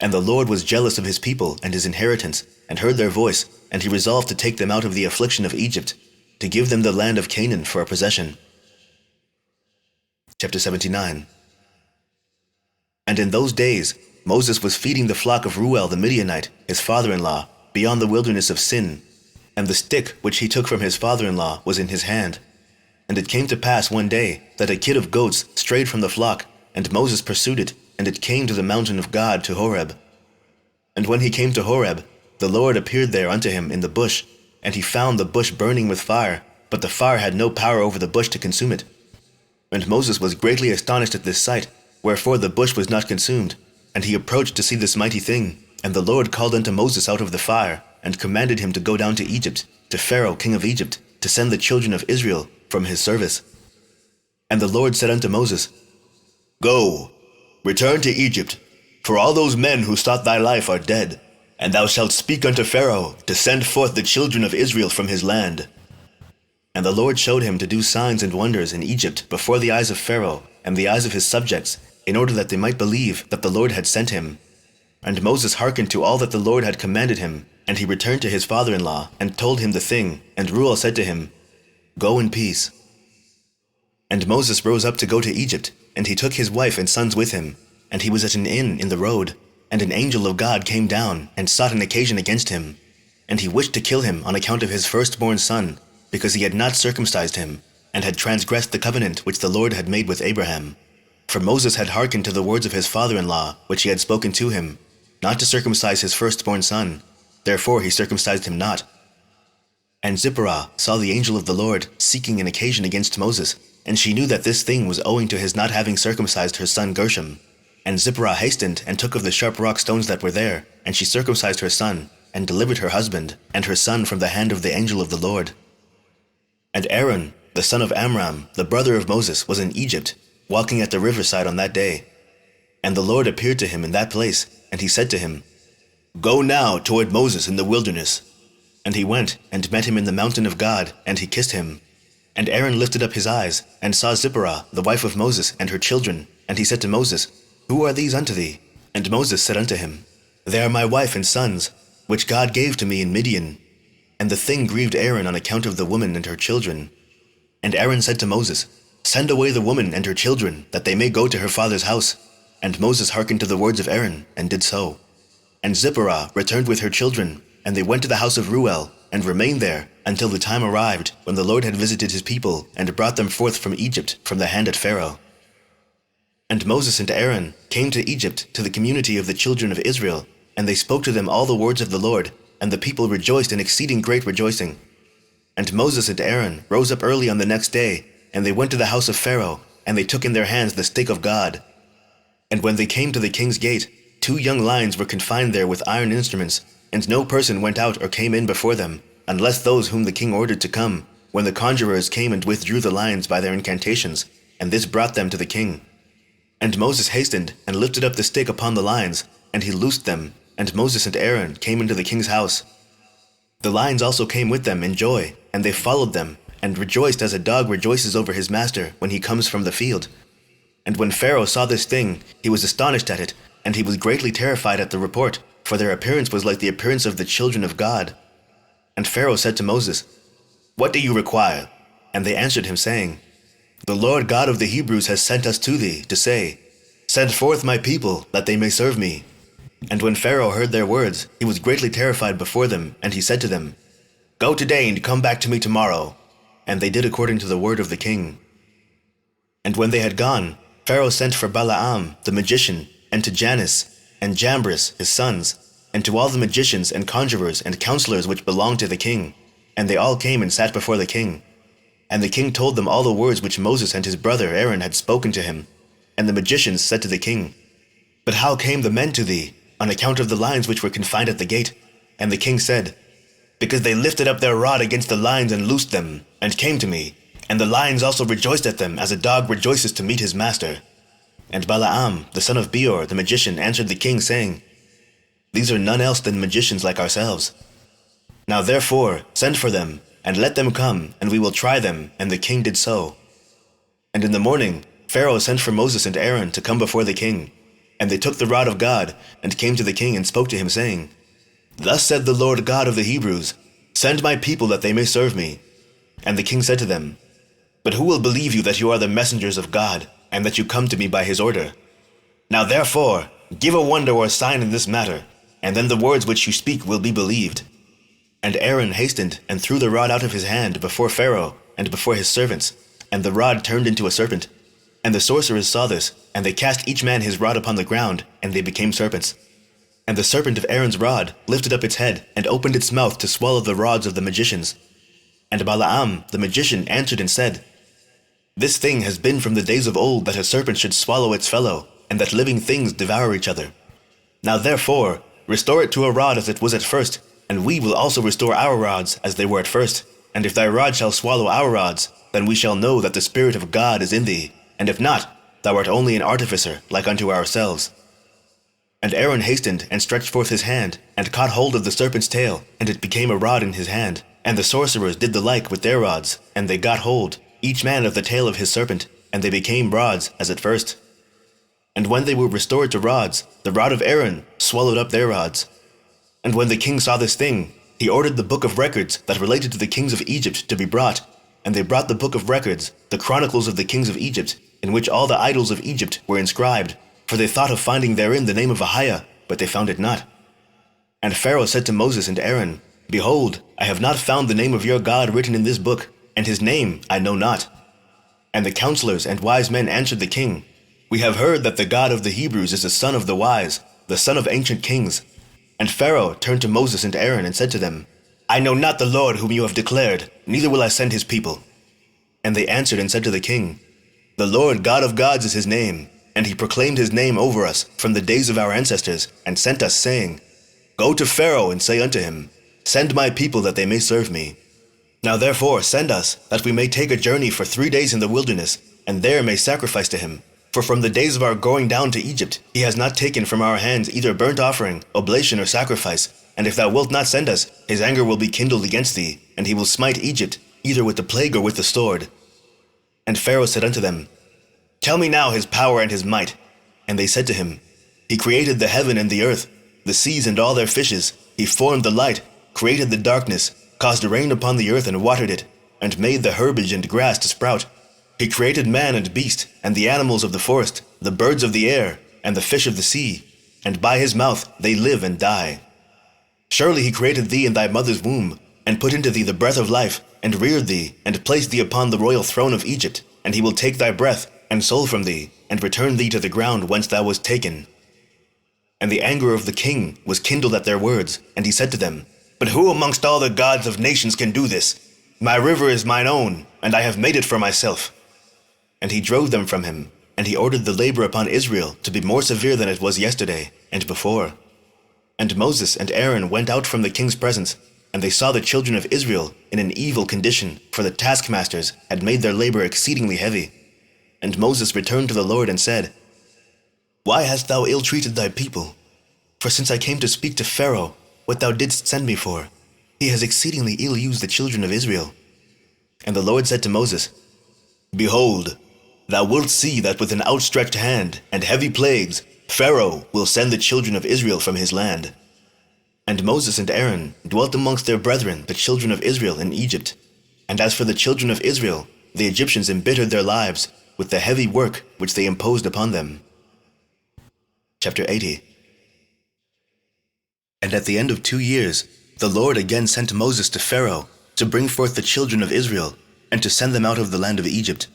And the Lord was jealous of his people and his inheritance, and heard their voice, and he resolved to take them out of the affliction of Egypt, to give them the land of Canaan for a possession. Chapter 79. And in those days Moses was feeding the flock of Reuel the Midianite, his father-in-law, beyond the wilderness of Sin. And the stick which he took from his father-in-law was in his hand. And it came to pass one day that a kid of goats strayed from the flock, and Moses pursued it, and it came to the mountain of God to Horeb. And when he came to Horeb, the Lord appeared there unto him in the bush, and he found the bush burning with fire, but the fire had no power over the bush to consume it. And Moses was greatly astonished at this sight, wherefore the bush was not consumed. And he approached to see this mighty thing. And the Lord called unto Moses out of the fire, and commanded him to go down to Egypt, to Pharaoh king of Egypt, to send the children of Israel from his service. And the Lord said unto Moses, Go, return to Egypt, for all those men who sought thy life are dead. And thou shalt speak unto Pharaoh to send forth the children of Israel from his land. And the Lord showed him to do signs and wonders in Egypt before the eyes of Pharaoh and the eyes of his subjects, in order that they might believe that the Lord had sent him. And Moses hearkened to all that the Lord had commanded him, and he returned to his father-in-law, and told him the thing. And Reuel said to him, Go in peace. And Moses rose up to go to Egypt, and he took his wife and sons with him. And he was at an inn in the road, and an angel of God came down, and sought an occasion against him. And he wished to kill him on account of his firstborn son, because he had not circumcised him, and had transgressed the covenant which the Lord had made with Abraham. For Moses had hearkened to the words of his father-in-law, which he had spoken to him, not to circumcise his firstborn son. Therefore he circumcised him not. And Zipporah saw the angel of the Lord seeking an occasion against Moses, and she knew that this thing was owing to his not having circumcised her son Gershom. And Zipporah hastened and took of the sharp rock stones that were there, and she circumcised her son, and delivered her husband and her son from the hand of the angel of the Lord. And Aaron, the son of Amram, the brother of Moses, was in Egypt, walking at the riverside on that day. And the Lord appeared to him in that place, and he said to him, Go now toward Moses in the wilderness. And he went, and met him in the mountain of God, and he kissed him. And Aaron lifted up his eyes, and saw Zipporah, the wife of Moses, and her children. And he said to Moses, Who are these unto thee? And Moses said unto him, They are my wife and sons, which God gave to me in Midian. And the thing grieved Aaron on account of the woman and her children. And Aaron said to Moses, Send away the woman and her children, that they may go to her father's house. And Moses hearkened to the words of Aaron, and did so. And Zipporah returned with her children, and they went to the house of Reuel, and remained there until the time arrived when the Lord had visited his people, and brought them forth from Egypt from the hand of Pharaoh. And Moses and Aaron came to Egypt to the community of the children of Israel, and they spoke to them all the words of the Lord, and the people rejoiced in exceeding great rejoicing. And Moses and Aaron rose up early on the next day, and they went to the house of Pharaoh, and they took in their hands the stick of God. And when they came to the king's gate, 2 young lions were confined there with iron instruments, and no person went out or came in before them, unless those whom the king ordered to come, when the conjurers came and withdrew the lions by their incantations, and this brought them to the king. And Moses hastened, and lifted up the stick upon the lions, and he loosed them, and Moses and Aaron came into the king's house. The lions also came with them in joy, and they followed them, and rejoiced as a dog rejoices over his master when he comes from the field. And when Pharaoh saw this thing, he was astonished at it, and he was greatly terrified at the report, for their appearance was like the appearance of the children of God. And Pharaoh said to Moses, What do you require? And they answered him, saying, The Lord God of the Hebrews has sent us to thee, to say, Send forth my people, that they may serve me. And when Pharaoh heard their words, he was greatly terrified before them, and he said to them, Go today and come back to me tomorrow. And they did according to the word of the king. And when they had gone, Pharaoh sent for Balaam the magician, and to Jannes, and Jambres his sons, and to all the magicians and conjurers and counselors which belonged to the king. And they all came and sat before the king. And the king told them all the words which Moses and his brother Aaron had spoken to him. And the magicians said to the king, But how came the men to thee, on account of the lions which were confined at the gate? And the king said, Because they lifted up their rod against the lions and loosed them, and came to me. And the lions also rejoiced at them, as a dog rejoices to meet his master. And Balaam, the son of Beor, the magician, answered the king, saying, These are none else than magicians like ourselves. Now therefore send for them, and let them come, and we will try them. And the king did so. And in the morning Pharaoh sent for Moses and Aaron to come before the king. And they took the rod of God, and came to the king and spoke to him, saying, Thus said the Lord God of the Hebrews, Send my people that they may serve me. And the king said to them, But who will believe you that you are the messengers of God, and that you come to me by his order? Now therefore, give a wonder or a sign in this matter, and then the words which you speak will be believed. And Aaron hastened and threw the rod out of his hand before Pharaoh and before his servants, and the rod turned into a serpent. And the sorcerers saw this, and they cast each man his rod upon the ground, and they became serpents. And the serpent of Aaron's rod lifted up its head, and opened its mouth to swallow the rods of the magicians. And Balaam the magician answered and said, This thing has been from the days of old, that a serpent should swallow its fellow, and that living things devour each other. Now therefore, restore it to a rod as it was at first, and we will also restore our rods as they were at first. And if thy rod shall swallow our rods, then we shall know that the Spirit of God is in thee. And if not, thou art only an artificer, like unto ourselves. And Aaron hastened and stretched forth his hand, and caught hold of the serpent's tail, and it became a rod in his hand. And the sorcerers did the like with their rods, and they got hold, each man of the tail of his serpent, and they became rods as at first. And when they were restored to rods, the rod of Aaron swallowed up their rods. And when the king saw this thing, he ordered the book of records that related to the kings of Egypt to be brought. And they brought the book of records, the chronicles of the kings of Egypt, in which all the idols of Egypt were inscribed, for they thought of finding therein the name of Ahiah, but they found it not. And Pharaoh said to Moses and Aaron, Behold, I have not found the name of your God written in this book, and his name I know not. And the counselors and wise men answered the king, We have heard that the God of the Hebrews is the son of the wise, the son of ancient kings. And Pharaoh turned to Moses and Aaron and said to them, I know not the Lord whom you have declared, neither will I send his people. And they answered and said to the king, The Lord God of gods is his name, and he proclaimed his name over us from the days of our ancestors, and sent us, saying, Go to Pharaoh and say unto him, Send my people that they may serve me. Now therefore send us, that we may take a journey for 3 days in the wilderness, and there may sacrifice to him. For from the days of our going down to Egypt, he has not taken from our hands either burnt offering, oblation, or sacrifice. And if thou wilt not send us, his anger will be kindled against thee, and he will smite Egypt, either with the plague or with the sword. And Pharaoh said unto them, Tell me now his power and his might. And they said to him, He created the heaven and the earth, the seas and all their fishes. He formed the light, created the darkness, caused rain upon the earth and watered it, and made the herbage and grass to sprout. He created man and beast, and the animals of the forest, the birds of the air, and the fish of the sea, and by his mouth they live and die. Surely he created thee in thy mother's womb, and put into thee the breath of life, and reared thee, and placed thee upon the royal throne of Egypt. And he will take thy breath and soul from thee, and return thee to the ground whence thou wast taken. And the anger of the king was kindled at their words, and he said to them, But who amongst all the gods of nations can do this? My river is mine own, and I have made it for myself. And he drove them from him, and he ordered the labor upon Israel to be more severe than it was yesterday and before. And Moses and Aaron went out from the king's presence, and they saw the children of Israel in an evil condition, for the taskmasters had made their labor exceedingly heavy. And Moses returned to the Lord and said, Why hast thou ill-treated thy people? For since I came to speak to Pharaoh, what thou didst send me for, he has exceedingly ill-used the children of Israel. And the Lord said to Moses, Behold, thou wilt see that with an outstretched hand and heavy plagues, Pharaoh will send the children of Israel from his land. And Moses and Aaron dwelt amongst their brethren, the children of Israel, in Egypt. And as for the children of Israel, the Egyptians embittered their lives with the heavy work which they imposed upon them. Chapter 80. And at the end of 2 years, the Lord again sent Moses to Pharaoh to bring forth the children of Israel, and to send them out of the land of Egypt.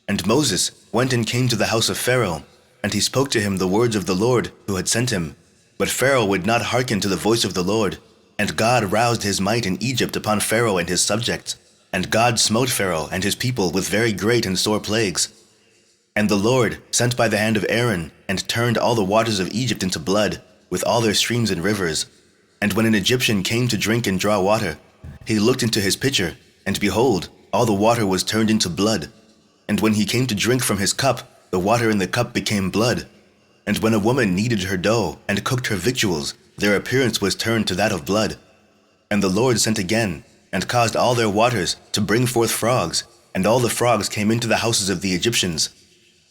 And Moses went and came to the house of Pharaoh, and he spoke to him the words of the Lord who had sent him. But Pharaoh would not hearken to the voice of the Lord, and God roused his might in Egypt upon Pharaoh and his subjects. And God smote Pharaoh and his people with very great and sore plagues. And the Lord sent by the hand of Aaron, and turned all the waters of Egypt into blood, with all their streams and rivers. And when an Egyptian came to drink and draw water, he looked into his pitcher, and behold, all the water was turned into blood. And when he came to drink from his cup, the water in the cup became blood. And when a woman kneaded her dough and cooked her victuals, their appearance was turned to that of blood. And the Lord sent again, and caused all their waters to bring forth frogs, and all the frogs came into the houses of the Egyptians.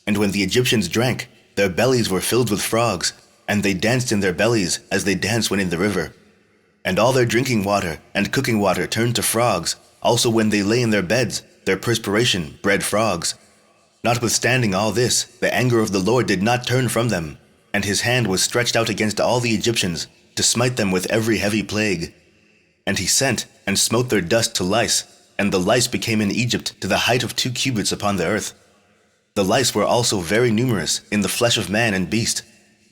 And when the Egyptians drank, their bellies were filled with frogs, and they danced in their bellies as they dance when in the river. And all their drinking water and cooking water turned to frogs. Also when they lay in their beds, their perspiration bred frogs. Notwithstanding all this, the anger of the Lord did not turn from them, and his hand was stretched out against all the Egyptians, to smite them with every heavy plague. And he sent and smote their dust to lice, and the lice became in Egypt to the height of 2 cubits upon the earth. The lice were also very numerous in the flesh of man and beast.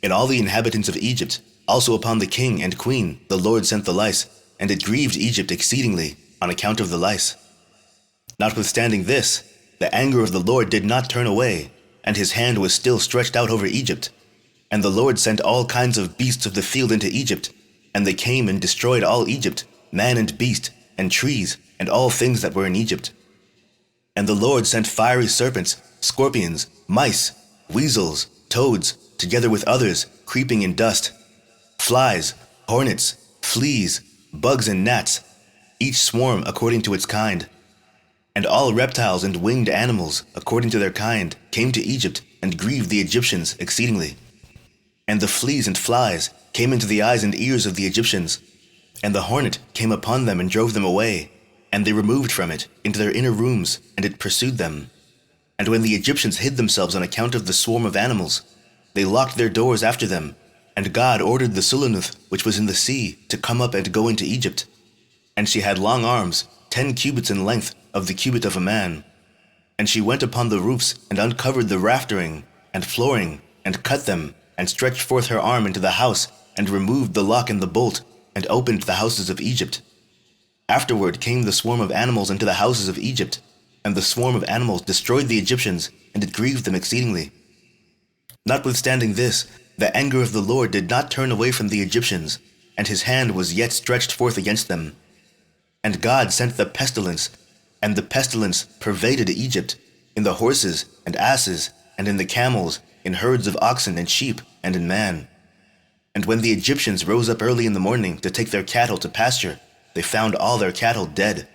In all the inhabitants of Egypt, also upon the king and queen, the Lord sent the lice, and it grieved Egypt exceedingly on account of the lice. Notwithstanding this, the anger of the Lord did not turn away, and his hand was still stretched out over Egypt. And the Lord sent all kinds of beasts of the field into Egypt, and they came and destroyed all Egypt, man and beast, and trees, and all things that were in Egypt. And the Lord sent fiery serpents, scorpions, mice, weasels, toads, together with others, creeping in dust, flies, hornets, fleas, bugs and gnats, each swarm according to its kind. And all reptiles and winged animals, according to their kind, came to Egypt and grieved the Egyptians exceedingly. And the fleas and flies came into the eyes and ears of the Egyptians, and the hornet came upon them and drove them away, and they removed from it into their inner rooms, and it pursued them. And when the Egyptians hid themselves on account of the swarm of animals, they locked their doors after them, and God ordered the Sulunuth, which was in the sea, to come up and go into Egypt. And she had long arms, 10 cubits in length of the cubit of a man. And she went upon the roofs, and uncovered the raftering, and flooring, and cut them, and stretched forth her arm into the house, and removed the lock and the bolt, and opened the houses of Egypt. Afterward came the swarm of animals into the houses of Egypt, and the swarm of animals destroyed the Egyptians, and it grieved them exceedingly. Notwithstanding this, the anger of the Lord did not turn away from the Egyptians, and his hand was yet stretched forth against them. And God sent the pestilence, and the pestilence pervaded Egypt, in the horses and asses, and in the camels, in herds of oxen and sheep, and in man. And when the Egyptians rose up early in the morning to take their cattle to pasture, they found all their cattle dead.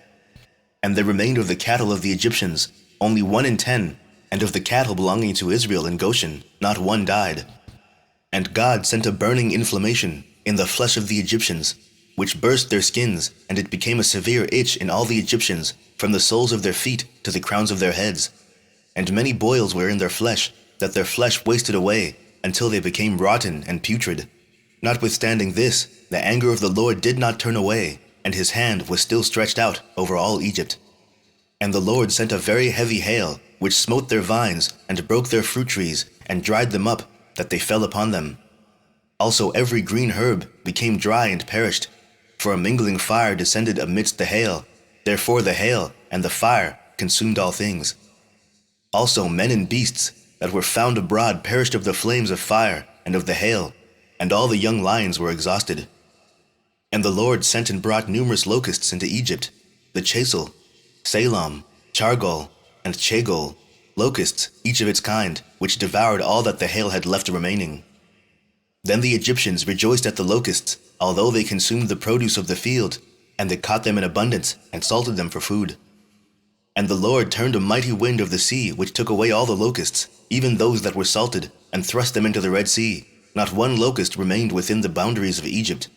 And there remained of the cattle of the Egyptians only 1 in 10, and of the cattle belonging to Israel in Goshen not one died. And God sent a burning inflammation in the flesh of the Egyptians, which burst their skins, and it became a severe itch in all the Egyptians, from the soles of their feet to the crowns of their heads. And many boils were in their flesh, that their flesh wasted away, until they became rotten and putrid. Notwithstanding this, the anger of the Lord did not turn away, and his hand was still stretched out over all Egypt. And the Lord sent a very heavy hail, which smote their vines, and broke their fruit trees, and dried them up, that they fell upon them. Also every green herb became dry and perished, for a mingling fire descended amidst the hail. Therefore the hail and the fire consumed all things. Also men and beasts that were found abroad perished of the flames of fire and of the hail, and all the young lions were exhausted. And the Lord sent and brought numerous locusts into Egypt, the chasel, Salom, Chargol, and Chagol, locusts, each of its kind, which devoured all that the hail had left remaining. Then the Egyptians rejoiced at the locusts, although they consumed the produce of the field, and they caught them in abundance, and salted them for food. And the Lord turned a mighty wind of the sea, which took away all the locusts, even those that were salted, and thrust them into the Red Sea. Not one locust remained within the boundaries of Egypt.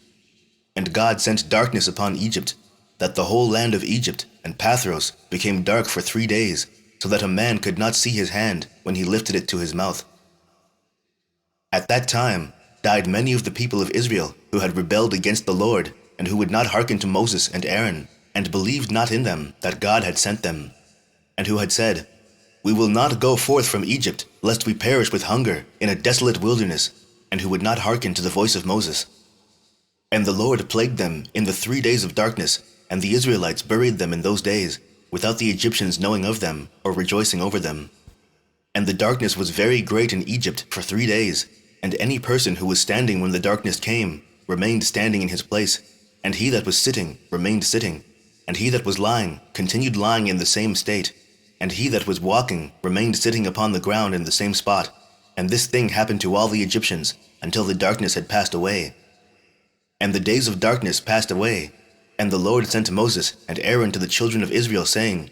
And God sent darkness upon Egypt, that the whole land of Egypt and Pathros became dark for 3 days, so that a man could not see his hand when he lifted it to his mouth. At that time died many of the people of Israel who had rebelled against the Lord, and who would not hearken to Moses and Aaron, and believed not in them that God had sent them, and who had said, "We will not go forth from Egypt, lest we perish with hunger in a desolate wilderness," and who would not hearken to the voice of Moses. And the Lord plagued them in the 3 days of darkness, and the Israelites buried them in those days, without the Egyptians knowing of them or rejoicing over them. And the darkness was very great in Egypt for 3 days, and any person who was standing when the darkness came remained standing in his place, and he that was sitting remained sitting, and he that was lying continued lying in the same state, and he that was walking remained sitting upon the ground in the same spot. And this thing happened to all the Egyptians, until the darkness had passed away. And the days of darkness passed away, and the Lord sent Moses and Aaron to the children of Israel, saying,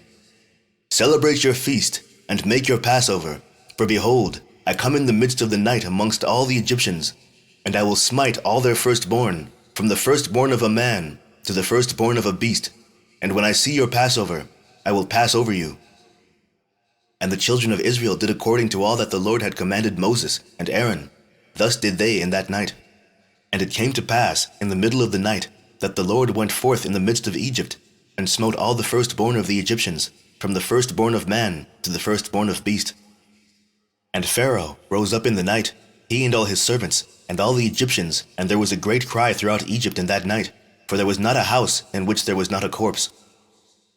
Celebrate your feast, and make your Passover. For behold, I come in the midst of the night amongst all the Egyptians, and I will smite all their firstborn, from the firstborn of a man to the firstborn of a beast. And when I see your Passover, I will pass over you. And the children of Israel did according to all that the Lord had commanded Moses and Aaron. Thus did they in that night. And it came to pass in the middle of the night that the Lord went forth in the midst of Egypt, and smote all the firstborn of the Egyptians, from the firstborn of man to the firstborn of beast. And Pharaoh rose up in the night, he and all his servants, and all the Egyptians, and there was a great cry throughout Egypt in that night, for there was not a house in which there was not a corpse.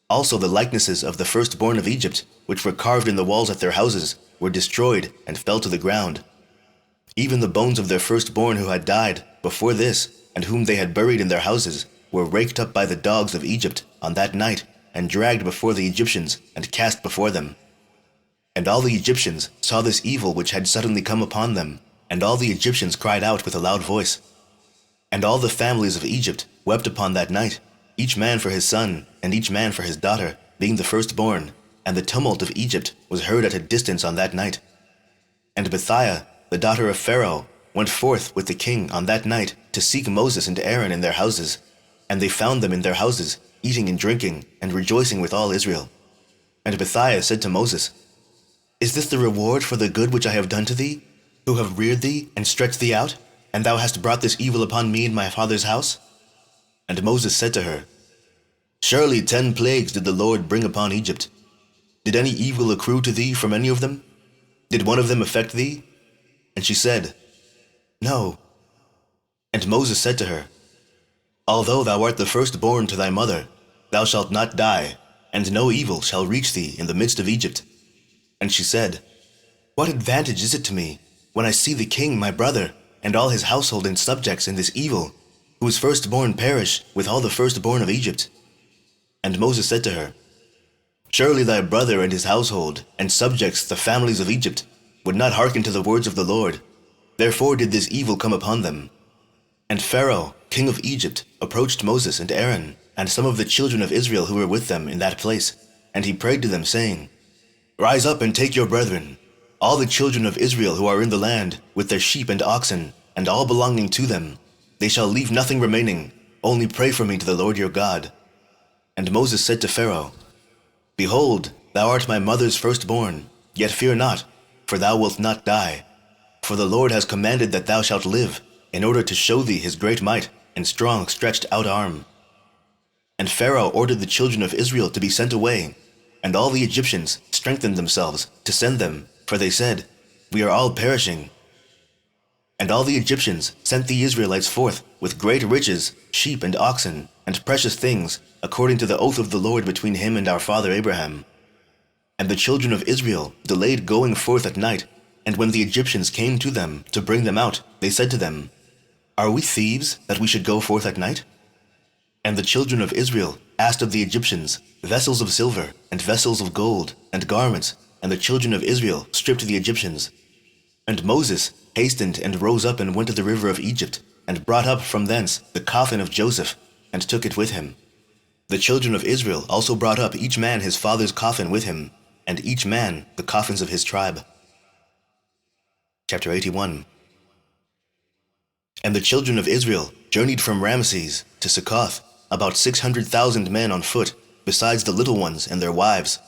Also the likenesses of the firstborn of Egypt, which were carved in the walls at their houses, were destroyed and fell to the ground. Even the bones of their firstborn who had died before this, and whom they had buried in their houses, were raked up by the dogs of Egypt on that night, and dragged before the Egyptians, and cast before them. And all the Egyptians saw this evil which had suddenly come upon them, and all the Egyptians cried out with a loud voice. And all the families of Egypt wept upon that night, each man for his son, and each man for his daughter, being the firstborn, and the tumult of Egypt was heard at a distance on that night. And Bethiah, the daughter of Pharaoh, went forth with the king on that night to seek Moses and Aaron in their houses, and they found them in their houses, eating and drinking, and rejoicing with all Israel. And Bethiah said to Moses, Is this the reward for the good which I have done to thee, who have reared thee and stretched thee out, and thou hast brought this evil upon me and my father's house? And Moses said to her, Surely 10 plagues did the Lord bring upon Egypt. Did any evil accrue to thee from any of them? Did one of them affect thee? And she said, No. And Moses said to her, Although thou art the firstborn to thy mother, thou shalt not die, and no evil shall reach thee in the midst of Egypt. And she said, What advantage is it to me, when I see the king my brother, and all his household and subjects in this evil, whose firstborn perish with all the firstborn of Egypt? And Moses said to her, Surely thy brother and his household, and subjects the families of Egypt, would not hearken to the words of the Lord. Therefore did this evil come upon them. And Pharaoh, king of Egypt, approached Moses and Aaron, and some of the children of Israel who were with them in that place, and he prayed to them, saying, Rise up and take your brethren, all the children of Israel who are in the land, with their sheep and oxen, and all belonging to them. They shall leave nothing remaining, only pray for me to the Lord your God. And Moses said to Pharaoh, Behold, thou art my mother's firstborn, yet fear not, for thou wilt not die. For the Lord has commanded that thou shalt live, in order to show thee his great might and strong stretched out arm. And Pharaoh ordered the children of Israel to be sent away, and all the Egyptians strengthened themselves to send them, for they said, We are all perishing. And all the Egyptians sent the Israelites forth with great riches, sheep and oxen, and precious things, according to the oath of the Lord between him and our father Abraham. And the children of Israel delayed going forth at night, and when the Egyptians came to them to bring them out, they said to them, Are we thieves, that we should go forth at night? And the children of Israel asked of the Egyptians vessels of silver, and vessels of gold, and garments, and the children of Israel stripped the Egyptians. And Moses hastened and rose up and went to the river of Egypt, and brought up from thence the coffin of Joseph, and took it with him. The children of Israel also brought up each man his father's coffin with him, and each man the coffins of his tribe. Chapter 81. And the children of Israel journeyed from Ramesses to Succoth, about 600,000 men on foot, besides the little ones and their wives.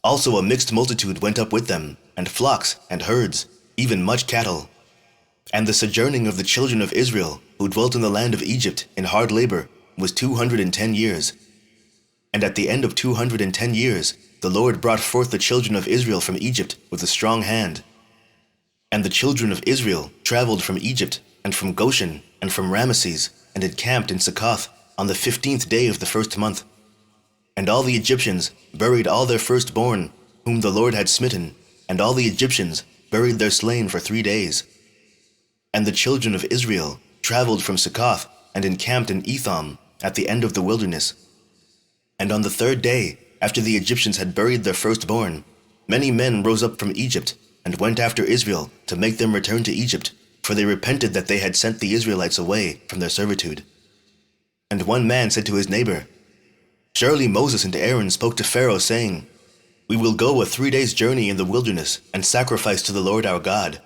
Also a mixed multitude went up with them, and flocks and herds, even much cattle. And the sojourning of the children of Israel, who dwelt in the land of Egypt in hard labor, was 210 years. And at the end of 210 years, the Lord brought forth the children of Israel from Egypt with a strong hand. And the children of Israel traveled from Egypt, and from Goshen, and from Ramesses, and encamped in Succoth on the 15th day of the first month. And all the Egyptians buried all their firstborn, whom the Lord had smitten, and all the Egyptians buried their slain for 3 days. And the children of Israel traveled from Succoth, and encamped in Etham, at the end of the wilderness. And on the 3rd day, after the Egyptians had buried their firstborn, many men rose up from Egypt, and went after Israel to make them return to Egypt, for they repented that they had sent the Israelites away from their servitude. And one man said to his neighbor, Surely Moses and Aaron spoke to Pharaoh, saying, We will go a 3 days' journey in the wilderness and sacrifice to the Lord our God.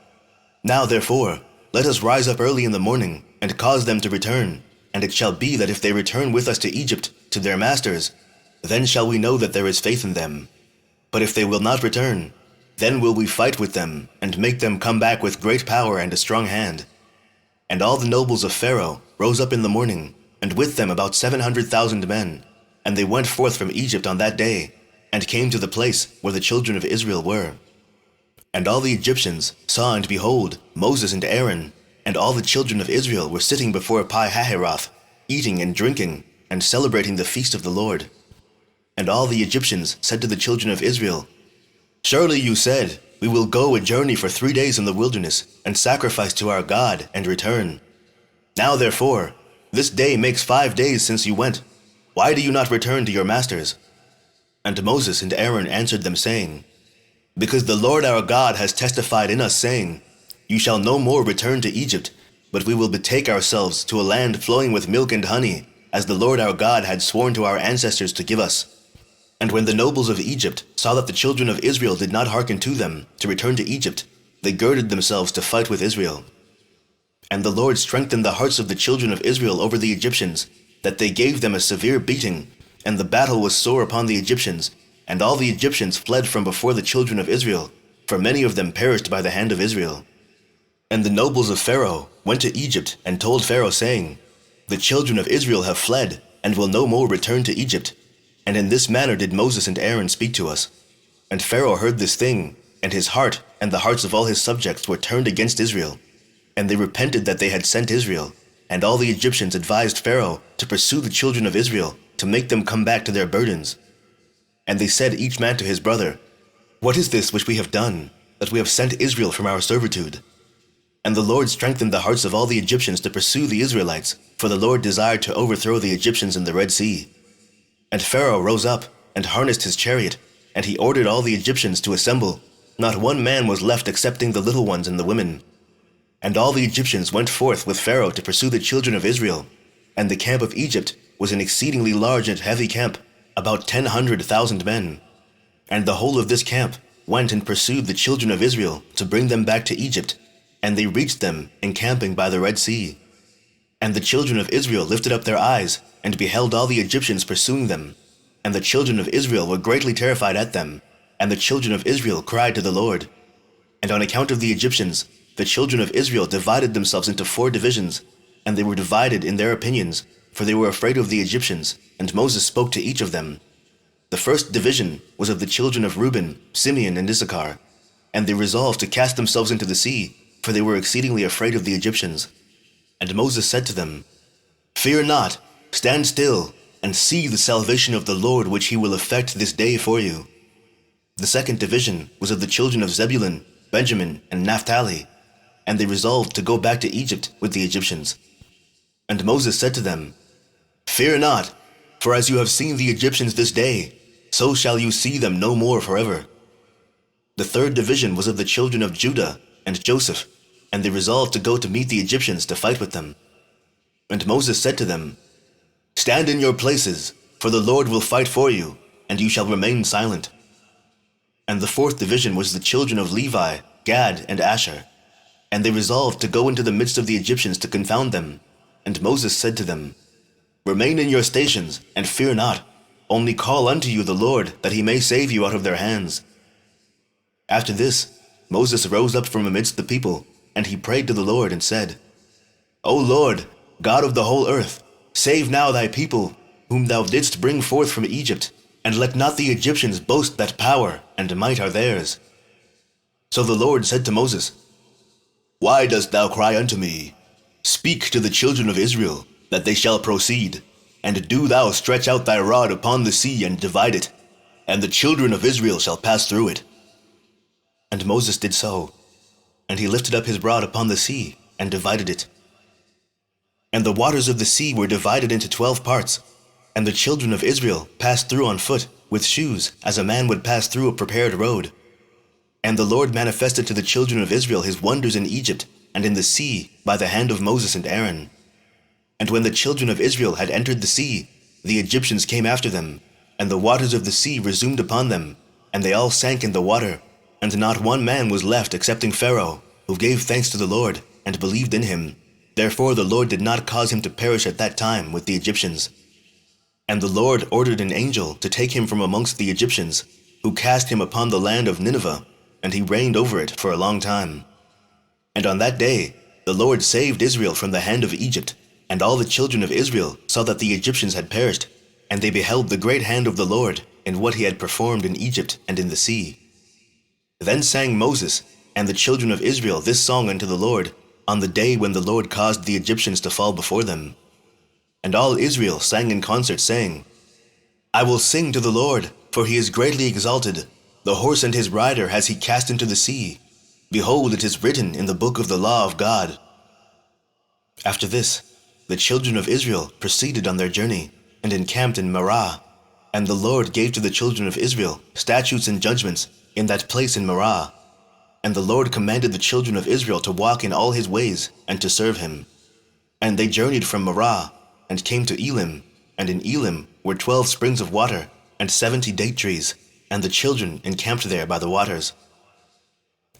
Now therefore, let us rise up early in the morning and cause them to return. And it shall be that if they return with us to Egypt, to their masters, then shall we know that there is faith in them. But if they will not return, then will we fight with them, and make them come back with great power and a strong hand. And all the nobles of Pharaoh rose up in the morning, and with them about 700,000 men. And they went forth from Egypt on that day, and came to the place where the children of Israel were. And all the Egyptians saw, and behold, Moses and Aaron, and all the children of Israel were sitting before Pi-hahiroth, eating and drinking, and celebrating the feast of the Lord. And all the Egyptians said to the children of Israel, Surely you said, We will go a journey for 3 days in the wilderness, and sacrifice to our God, and return. Now therefore, this day makes 5 days since you went. Why do you not return to your masters? And Moses and Aaron answered them, saying, Because the Lord our God has testified in us, saying, You shall no more return to Egypt, but we will betake ourselves to a land flowing with milk and honey, as the Lord our God had sworn to our ancestors to give us. And when the nobles of Egypt saw that the children of Israel did not hearken to them to return to Egypt, they girded themselves to fight with Israel. And the Lord strengthened the hearts of the children of Israel over the Egyptians, that they gave them a severe beating, and the battle was sore upon the Egyptians, and all the Egyptians fled from before the children of Israel, for many of them perished by the hand of Israel. And the nobles of Pharaoh went to Egypt and told Pharaoh, saying, The children of Israel have fled, and will no more return to Egypt. And in this manner did Moses and Aaron speak to us. And Pharaoh heard this thing, and his heart and the hearts of all his subjects were turned against Israel. And they repented that they had sent Israel. And all the Egyptians advised Pharaoh to pursue the children of Israel, to make them come back to their burdens. And they said each man to his brother, What is this which we have done, that we have sent Israel from our servitude? And the Lord strengthened the hearts of all the Egyptians to pursue the Israelites, for the Lord desired to overthrow the Egyptians in the Red Sea. And Pharaoh rose up and harnessed his chariot, and he ordered all the Egyptians to assemble. Not one man was left excepting the little ones and the women. And all the Egyptians went forth with Pharaoh to pursue the children of Israel. And the camp of Egypt was an exceedingly large and heavy camp, about 100,000 men. And the whole of this camp went and pursued the children of Israel to bring them back to Egypt. And they reached them, encamping by the Red Sea. And the children of Israel lifted up their eyes, and beheld all the Egyptians pursuing them. And the children of Israel were greatly terrified at them. And the children of Israel cried to the Lord. And on account of the Egyptians, the children of Israel divided themselves into 4 divisions, and they were divided in their opinions, for they were afraid of the Egyptians, and Moses spoke to each of them. The first division was of the children of Reuben, Simeon, and Issachar, and they resolved to cast themselves into the sea, for they were exceedingly afraid of the Egyptians. And Moses said to them, Fear not, stand still, and see the salvation of the Lord which he will effect this day for you. The second division was of the children of Zebulun, Benjamin, and Naphtali, and they resolved to go back to Egypt with the Egyptians. And Moses said to them, Fear not, for as you have seen the Egyptians this day, so shall you see them no more forever. The third division was of the children of Judah and Joseph, and they resolved to go to meet the Egyptians to fight with them. And Moses said to them, Stand in your places, for the Lord will fight for you, and you shall remain silent. And the fourth division was the children of Levi, Gad, and Asher, and they resolved to go into the midst of the Egyptians to confound them. And Moses said to them, Remain in your stations, and fear not, only call unto you the Lord, that he may save you out of their hands. After this, Moses rose up from amidst the people, and he prayed to the Lord and said, O Lord, God of the whole earth, save now thy people, whom thou didst bring forth from Egypt, and let not the Egyptians boast that power and might are theirs. So the Lord said to Moses, Why dost thou cry unto me? Speak to the children of Israel, that they shall proceed, and do thou stretch out thy rod upon the sea and divide it, and the children of Israel shall pass through it. And Moses did so, and he lifted up his rod upon the sea, and divided it. And the waters of the sea were divided into 12 parts, and the children of Israel passed through on foot, with shoes, as a man would pass through a prepared road. And the Lord manifested to the children of Israel his wonders in Egypt, and in the sea, by the hand of Moses and Aaron. And when the children of Israel had entered the sea, the Egyptians came after them, and the waters of the sea resumed upon them, and they all sank in the water, and not one man was left excepting Pharaoh, who gave thanks to the Lord and believed in him. Therefore the Lord did not cause him to perish at that time with the Egyptians. And the Lord ordered an angel to take him from amongst the Egyptians, who cast him upon the land of Nineveh, and he reigned over it for a long time. And on that day the Lord saved Israel from the hand of Egypt, and all the children of Israel saw that the Egyptians had perished, and they beheld the great hand of the Lord in what he had performed in Egypt and in the sea. Then sang Moses and the children of Israel this song unto the Lord on the day when the Lord caused the Egyptians to fall before them. And all Israel sang in concert, saying, I will sing to the Lord, for he is greatly exalted. The horse and his rider has he cast into the sea. Behold, it is written in the book of the law of God. After this, the children of Israel proceeded on their journey, and encamped in Marah. And the Lord gave to the children of Israel statutes and judgments in that place in Marah. And the Lord commanded the children of Israel to walk in all his ways, and to serve him. And they journeyed from Marah, and came to Elim, and in Elim were 12 springs of water, and 70 date trees, and the children encamped there by the waters.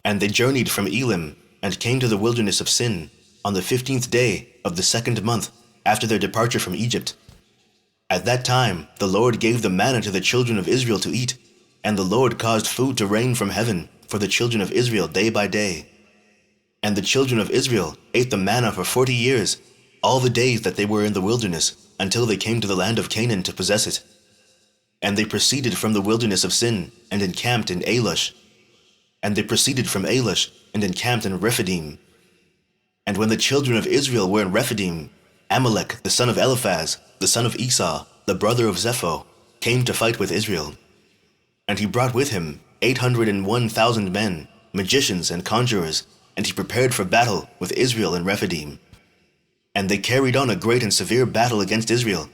And they journeyed from Elim, and came to the wilderness of Sin, on the 15th day of the 2nd month after their departure from Egypt. At that time the Lord gave the manna to the children of Israel to eat, and the Lord caused food to rain from heaven for the children of Israel day by day. And the children of Israel ate the manna for 40 years, all the days that they were in the wilderness, until they came to the land of Canaan to possess it. And they proceeded from the wilderness of Sin, and encamped in Alush. And they proceeded from Alush, and encamped in Rephidim. And when the children of Israel were in Rephidim, Amalek the son of Eliphaz, the son of Esau, the brother of Zepho, came to fight with Israel. And he brought with him 801,000 men, magicians and conjurers, and he prepared for battle with Israel in Rephidim. And they carried on a great and severe battle against Israel.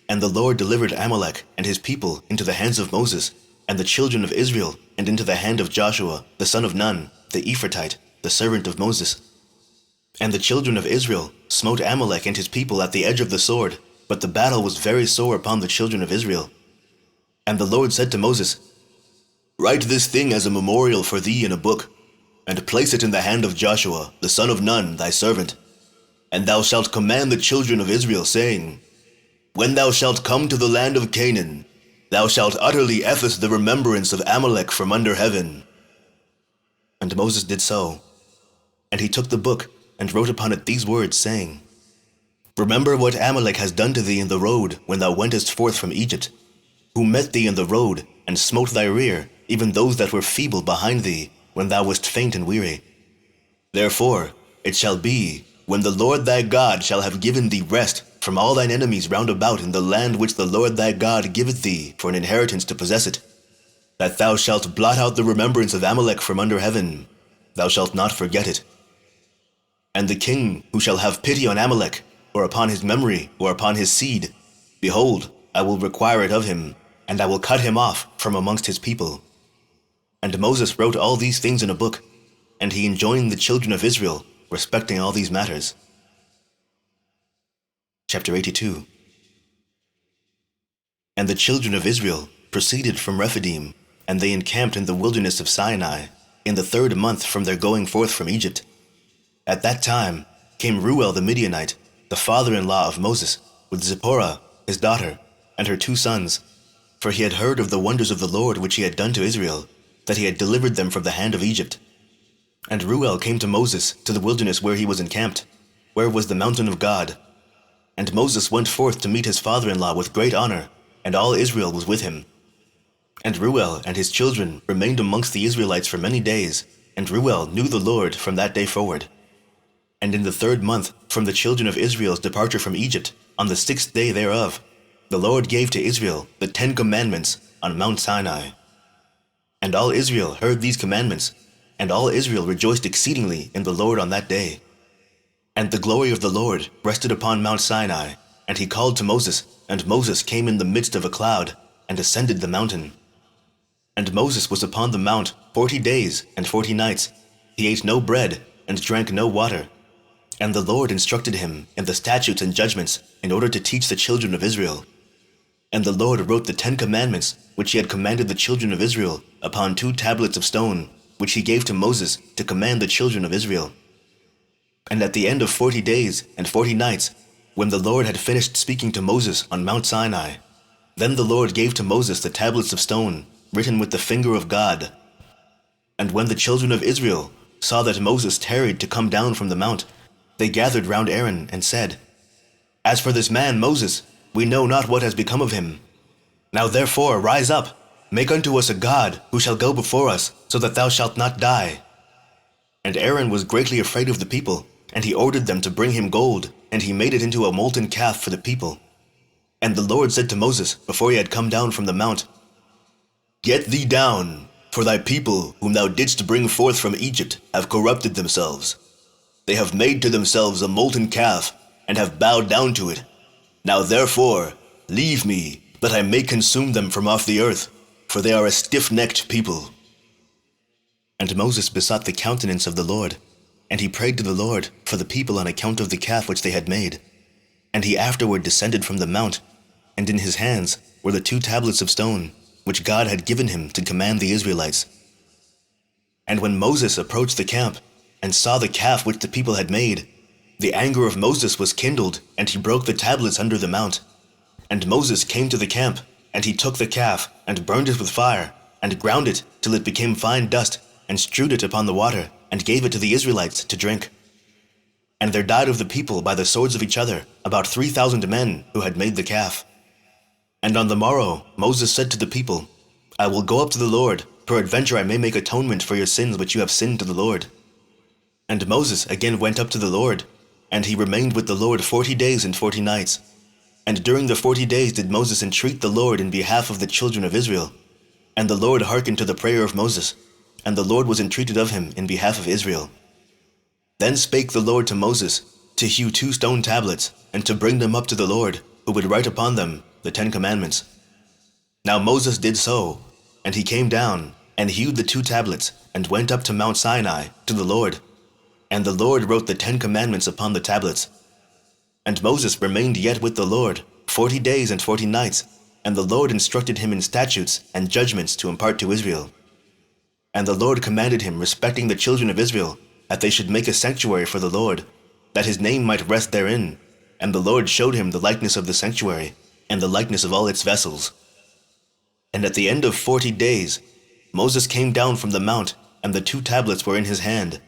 And the Lord delivered Amalek and his people into the hands of Moses and the children of Israel, and into the hand of Joshua the son of Nun, the Ephratite, the servant of Moses. And the children of Israel smote Amalek and his people at the edge of the sword, but the battle was very sore upon the children of Israel. And the Lord said to Moses, Write this thing as a memorial for thee in a book, and place it in the hand of Joshua the son of Nun, thy servant. And thou shalt command the children of Israel, saying, When thou shalt come to the land of Canaan, thou shalt utterly efface the remembrance of Amalek from under heaven. And Moses did so. And he took the book, and wrote upon it these words, saying, Remember what Amalek has done to thee in the road when thou wentest forth from Egypt, who met thee in the road, and smote thy rear, even those that were feeble behind thee, when thou wast faint and weary. Therefore it shall be, when the Lord thy God shall have given thee rest from all thine enemies round about in the land which the Lord thy God giveth thee for an inheritance to possess it, that thou shalt blot out the remembrance of Amalek from under heaven, thou shalt not forget it. And the king who shall have pity on Amalek, or upon his memory, or upon his seed, behold, I will require it of him, and I will cut him off from amongst his people. And Moses wrote all these things in a book, and he enjoined the children of Israel respecting all these matters. Chapter 82. And the children of Israel proceeded from Rephidim, and they encamped in the wilderness of Sinai, in the 3rd month from their going forth from Egypt. At that time came Reuel the Midianite, the father-in-law of Moses, with Zipporah, his daughter, and her 2 sons, for he had heard of the wonders of the Lord which he had done to Israel, that he had delivered them from the hand of Egypt. And Reuel came to Moses to the wilderness where he was encamped, where was the mountain of God. And Moses went forth to meet his father-in-law with great honor, and all Israel was with him. And Reuel and his children remained amongst the Israelites for many days, and Reuel knew the Lord from that day forward. And in the 3rd month from the children of Israel's departure from Egypt, on the 6th day thereof, the Lord gave to Israel the 10 commandments on Mount Sinai. And all Israel heard these commandments, and all Israel rejoiced exceedingly in the Lord on that day. And the glory of the Lord rested upon Mount Sinai, and he called to Moses, and Moses came in the midst of a cloud, and ascended the mountain. And Moses was upon the mount 40 days and 40 nights. He ate no bread, and drank no water. And the Lord instructed him in the statutes and judgments, in order to teach the children of Israel. And the Lord wrote the 10 Commandments, which he had commanded the children of Israel, upon 2 tablets of stone, which he gave to Moses to command the children of Israel. And at the end of 40 days and 40 nights, when the Lord had finished speaking to Moses on Mount Sinai, then the Lord gave to Moses the tablets of stone, written with the finger of God. And when the children of Israel saw that Moses tarried to come down from the mount, they gathered round Aaron and said, As for this man Moses, we know not what has become of him. Now therefore rise up, make unto us a god, who shall go before us, so that thou shalt not die. And Aaron was greatly afraid of the people, and he ordered them to bring him gold, and he made it into a molten calf for the people. And the Lord said to Moses, before he had come down from the mount, Get thee down, for thy people, whom thou didst bring forth from Egypt, have corrupted themselves. They have made to themselves a molten calf, and have bowed down to it. Now therefore, leave me, that I may consume them from off the earth, for they are a stiff-necked people. And Moses besought the countenance of the Lord, and he prayed to the Lord for the people on account of the calf which they had made. And he afterward descended from the mount, and in his hands were the 2 tablets of stone, which God had given him to command the Israelites. And when Moses approached the camp, and saw the calf which the people had made, the anger of Moses was kindled, and he broke the tablets under the mount. And Moses came to the camp, and he took the calf, and burned it with fire, and ground it till it became fine dust, and strewed it upon the water, and gave it to the Israelites to drink. And there died of the people by the swords of each other about 3,000 men who had made the calf. And on the morrow Moses said to the people, I will go up to the Lord, peradventure I may make atonement for your sins which you have sinned to the Lord. And Moses again went up to the Lord, and he remained with the Lord 40 days and 40 nights. And during the 40 days did Moses entreat the Lord in behalf of the children of Israel. And the Lord hearkened to the prayer of Moses, and the Lord was entreated of him in behalf of Israel. Then spake the Lord to Moses to hew 2 stone tablets, and to bring them up to the Lord, who would write upon them the 10 Commandments. Now Moses did so, and he came down, and hewed the 2 tablets, and went up to Mount Sinai to the Lord. And the Lord wrote the 10 Commandments upon the tablets. And Moses remained yet with the Lord 40 days and 40 nights, and the Lord instructed him in statutes and judgments to impart to Israel. And the Lord commanded him respecting the children of Israel, that they should make a sanctuary for the Lord, that his name might rest therein. And the Lord showed him the likeness of the sanctuary, and the likeness of all its vessels. And at the end of 40 days, Moses came down from the mount, and the 2 tablets were in his hand.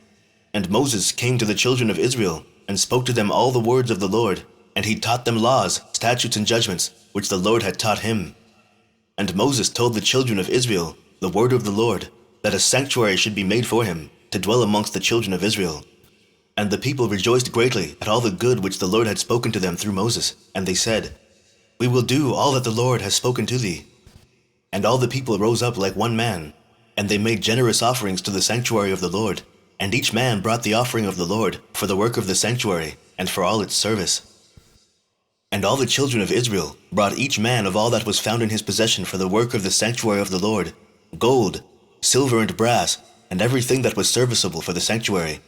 And Moses came to the children of Israel, and spoke to them all the words of the Lord, and he taught them laws, statutes, and judgments, which the Lord had taught him. And Moses told the children of Israel the word of the Lord, that a sanctuary should be made for him, to dwell amongst the children of Israel. And the people rejoiced greatly at all the good which the Lord had spoken to them through Moses, and they said, We will do all that the Lord has spoken to thee. And all the people rose up like one man, and they made generous offerings to the sanctuary of the Lord, and each man brought the offering of the Lord for the work of the sanctuary, and for all its service. And all the children of Israel brought each man of all that was found in his possession for the work of the sanctuary of the Lord, gold, silver, and brass, and everything that was serviceable for the sanctuary.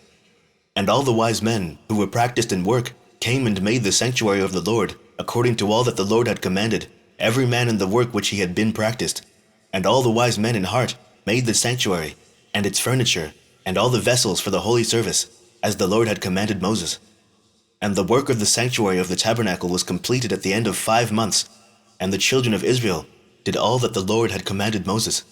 And all the wise men who were practiced in work came and made the sanctuary of the Lord, according to all that the Lord had commanded, every man in the work which he had been practiced. And all the wise men in heart made the sanctuary, and its furniture, and all the vessels for the holy service, as the Lord had commanded Moses. And the work of the sanctuary of the tabernacle was completed at the end of 5 months, and the children of Israel did all that the Lord had commanded Moses.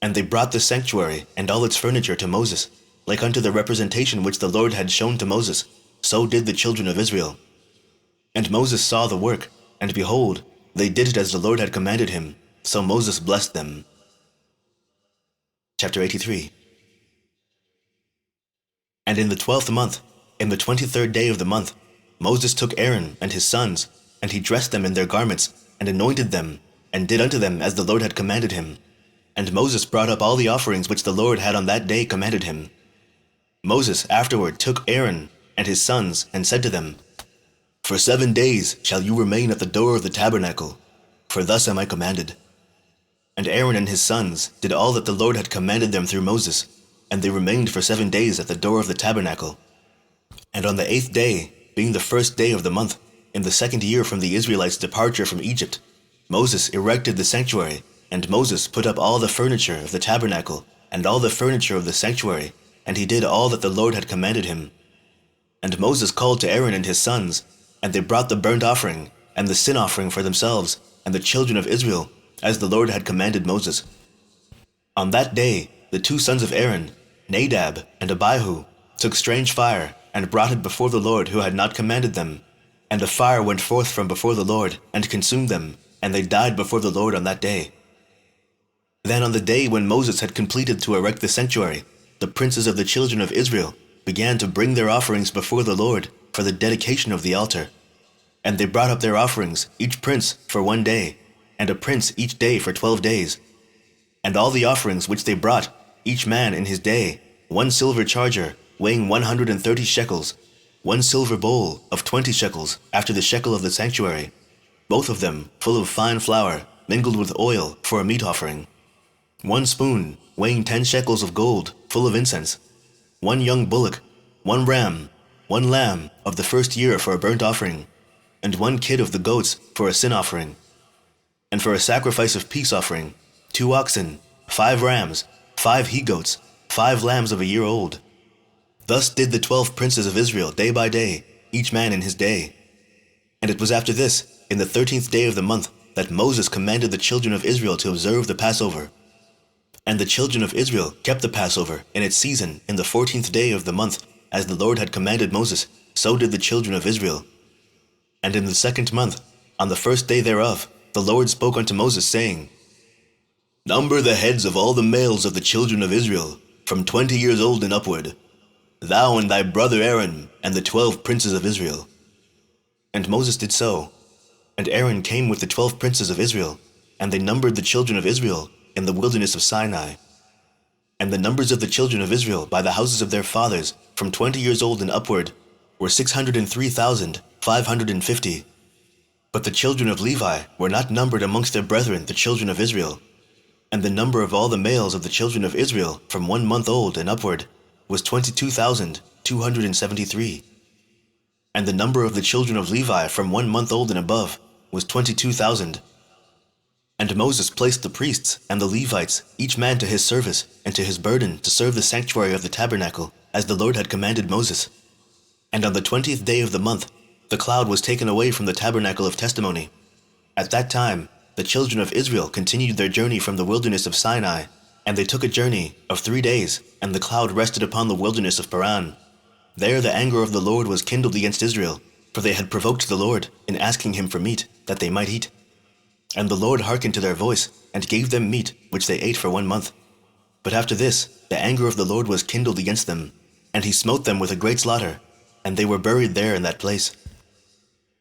And they brought the sanctuary and all its furniture to Moses, like unto the representation which the Lord had shown to Moses, so did the children of Israel. And Moses saw the work, and behold, they did it as the Lord had commanded him, so Moses blessed them. Chapter 83. And in the 12th month, in the 23rd day of the month, Moses took Aaron and his sons, and he dressed them in their garments, and anointed them, and did unto them as the Lord had commanded him. And Moses brought up all the offerings which the Lord had on that day commanded him. Moses afterward took Aaron and his sons, and said to them, For 7 days shall you remain at the door of the tabernacle, for thus am I commanded. And Aaron and his sons did all that the Lord had commanded them through Moses, and they remained for 7 days at the door of the tabernacle. And on the 8th day, being the 1st day of the month, in the 2nd year from the Israelites' departure from Egypt, Moses erected the sanctuary, and Moses put up all the furniture of the tabernacle, and all the furniture of the sanctuary, and he did all that the Lord had commanded him. And Moses called to Aaron and his sons, and they brought the burnt offering, and the sin offering for themselves, and the children of Israel, as the Lord had commanded Moses. On that day, the two sons of Aaron, Nadab and Abihu, took strange fire, and brought it before the Lord who had not commanded them. And the fire went forth from before the Lord, and consumed them, and they died before the Lord on that day. Then on the day when Moses had completed to erect the sanctuary, the princes of the children of Israel began to bring their offerings before the Lord for the dedication of the altar. And they brought up their offerings, each prince for 1 day, and a prince each day for 12 days. And all the offerings which they brought, each man in his day, 1 silver charger, weighing 130 shekels, 1 silver bowl of 20 shekels, after the shekel of the sanctuary, both of them full of fine flour, mingled with oil, for a meat offering. 1 spoon, weighing 10 shekels of gold, full of incense. 1 young bullock, 1 ram, 1 lamb of the first year for a burnt offering, and 1 kid of the goats for a sin offering. And for a sacrifice of peace offering, 2 oxen, 5 rams, 5 he-goats, 5 lambs of a year old. Thus did the 12 princes of Israel day by day, each man in his day. And it was after this, in the 13th day of the month, that Moses commanded the children of Israel to observe the Passover. And the children of Israel kept the Passover in its season in the 14th day of the month, as the Lord had commanded Moses, so did the children of Israel. And in the 2nd month, on the 1st day thereof, the Lord spoke unto Moses, saying, Number the heads of all the males of the children of Israel, from 20 years old and upward, thou and thy brother Aaron, and the 12 princes of Israel. And Moses did so. And Aaron came with the 12 princes of Israel, and they numbered the children of Israel in the wilderness of Sinai. And the numbers of the children of Israel by the houses of their fathers, from 20 years old and upward, were 603,550. But the children of Levi were not numbered amongst their brethren, the children of Israel. And the number of all the males of the children of Israel from 1 month old and upward was 22,273. And the number of the children of Levi from 1 month old and above was 22,000. And Moses placed the priests and the Levites, each man to his service and to his burden, to serve the sanctuary of the tabernacle, as the Lord had commanded Moses. And on the 20th day of the month, the cloud was taken away from the tabernacle of testimony. At that time, the children of Israel continued their journey from the wilderness of Sinai, and they took a journey of 3 days, and the cloud rested upon the wilderness of Paran. There the anger of the Lord was kindled against Israel, for they had provoked the Lord in asking him for meat, that they might eat. And the Lord hearkened to their voice, and gave them meat, which they ate for 1 month. But after this, the anger of the Lord was kindled against them, and he smote them with a great slaughter, and they were buried there in that place.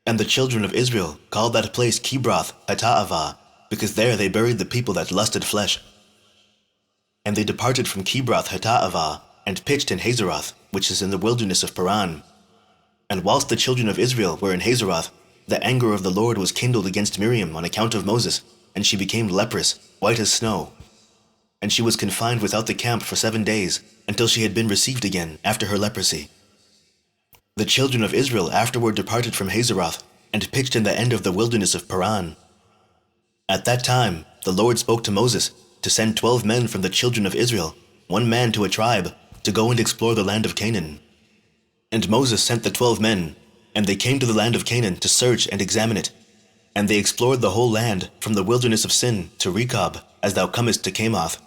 And the children of Israel called that place Kibroth Hattaavah, because there they buried the people that lusted flesh. And they departed from Kibroth Hattaavah, and pitched in Hazeroth, which is in the wilderness of Paran. And whilst the children of Israel were in Hazeroth, the anger of the Lord was kindled against Miriam on account of Moses, and she became leprous, white as snow. And she was confined without the camp for 7 days, until she had been received again after her leprosy. The children of Israel afterward departed from Hazeroth, and pitched in the end of the wilderness of Paran. At that time the Lord spoke to Moses to send 12 men from the children of Israel, 1 man to a tribe, to go and explore the land of Canaan. And Moses sent the 12 men, and they came to the land of Canaan to search and examine it. And they explored the whole land, from the wilderness of Sin to Rechob, as thou comest to Kamoth.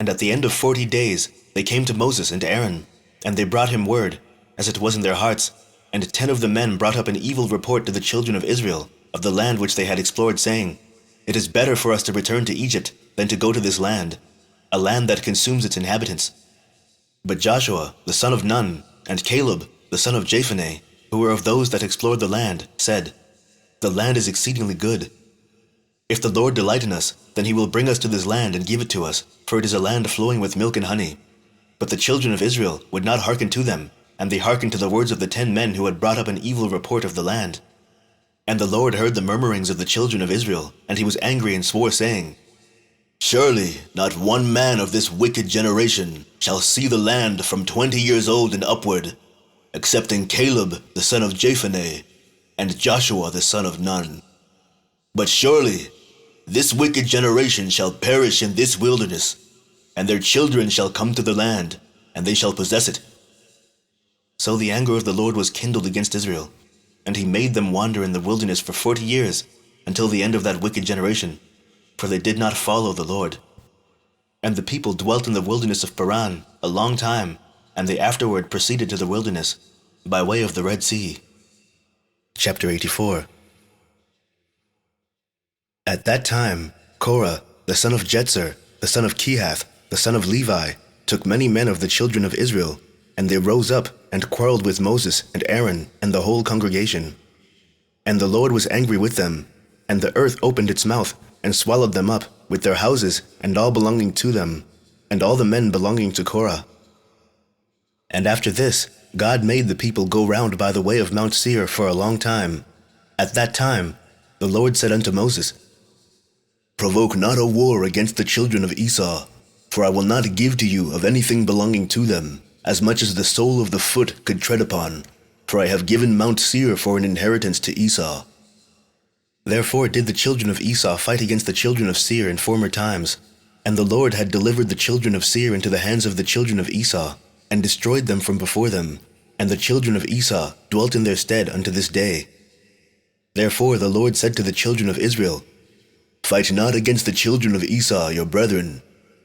And at the end of 40 days they came to Moses and Aaron, and they brought him word, as it was in their hearts. And 10 of the men brought up an evil report to the children of Israel, of the land which they had explored, saying, It is better for us to return to Egypt than to go to this land, a land that consumes its inhabitants. But Joshua, the son of Nun, and Caleb, the son of Jephunneh, who were of those that explored the land, said, The land is exceedingly good. If the Lord delight in us, then he will bring us to this land and give it to us, for it is a land flowing with milk and honey. But the children of Israel would not hearken to them, and they hearkened to the words of the 10 men who had brought up an evil report of the land. And the Lord heard the murmurings of the children of Israel, and he was angry and swore, saying, Surely not 1 man of this wicked generation shall see the land from 20 years old and upward, excepting Caleb the son of Jephunneh, and Joshua the son of Nun. But surely this wicked generation shall perish in this wilderness, and their children shall come to the land, and they shall possess it. So the anger of the Lord was kindled against Israel, and he made them wander in the wilderness for 40 years, until the end of that wicked generation, for they did not follow the Lord. And the people dwelt in the wilderness of Paran a long time, and they afterward proceeded to the wilderness, by way of the Red Sea. Chapter 84. At that time, Korah, the son of Jasher, the son of Kehath, the son of Levi, took many men of the children of Israel, and they rose up and quarreled with Moses and Aaron and the whole congregation. And the Lord was angry with them, and the earth opened its mouth and swallowed them up, with their houses and all belonging to them, and all the men belonging to Korah. And after this, God made the people go round by the way of Mount Seir for a long time. At that time, the Lord said unto Moses, Provoke not a war against the children of Esau, for I will not give to you of anything belonging to them, as much as the sole of the foot could tread upon, for I have given Mount Seir for an inheritance to Esau. Therefore did the children of Esau fight against the children of Seir in former times, and the Lord had delivered the children of Seir into the hands of the children of Esau, and destroyed them from before them, and the children of Esau dwelt in their stead unto this day. Therefore the Lord said to the children of Israel, Fight not against the children of Esau your brethren,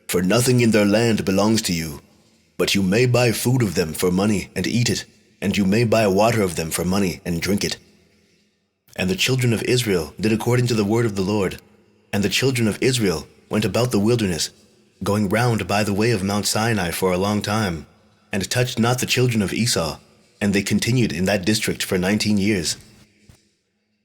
for nothing in their land belongs to you, but you may buy food of them for money and eat it, and you may buy water of them for money and drink it. And the children of Israel did according to the word of the Lord, and the children of Israel went about the wilderness, going round by the way of Mount Sinai for a long time, and touched not the children of Esau, and they continued in that district for 19 years.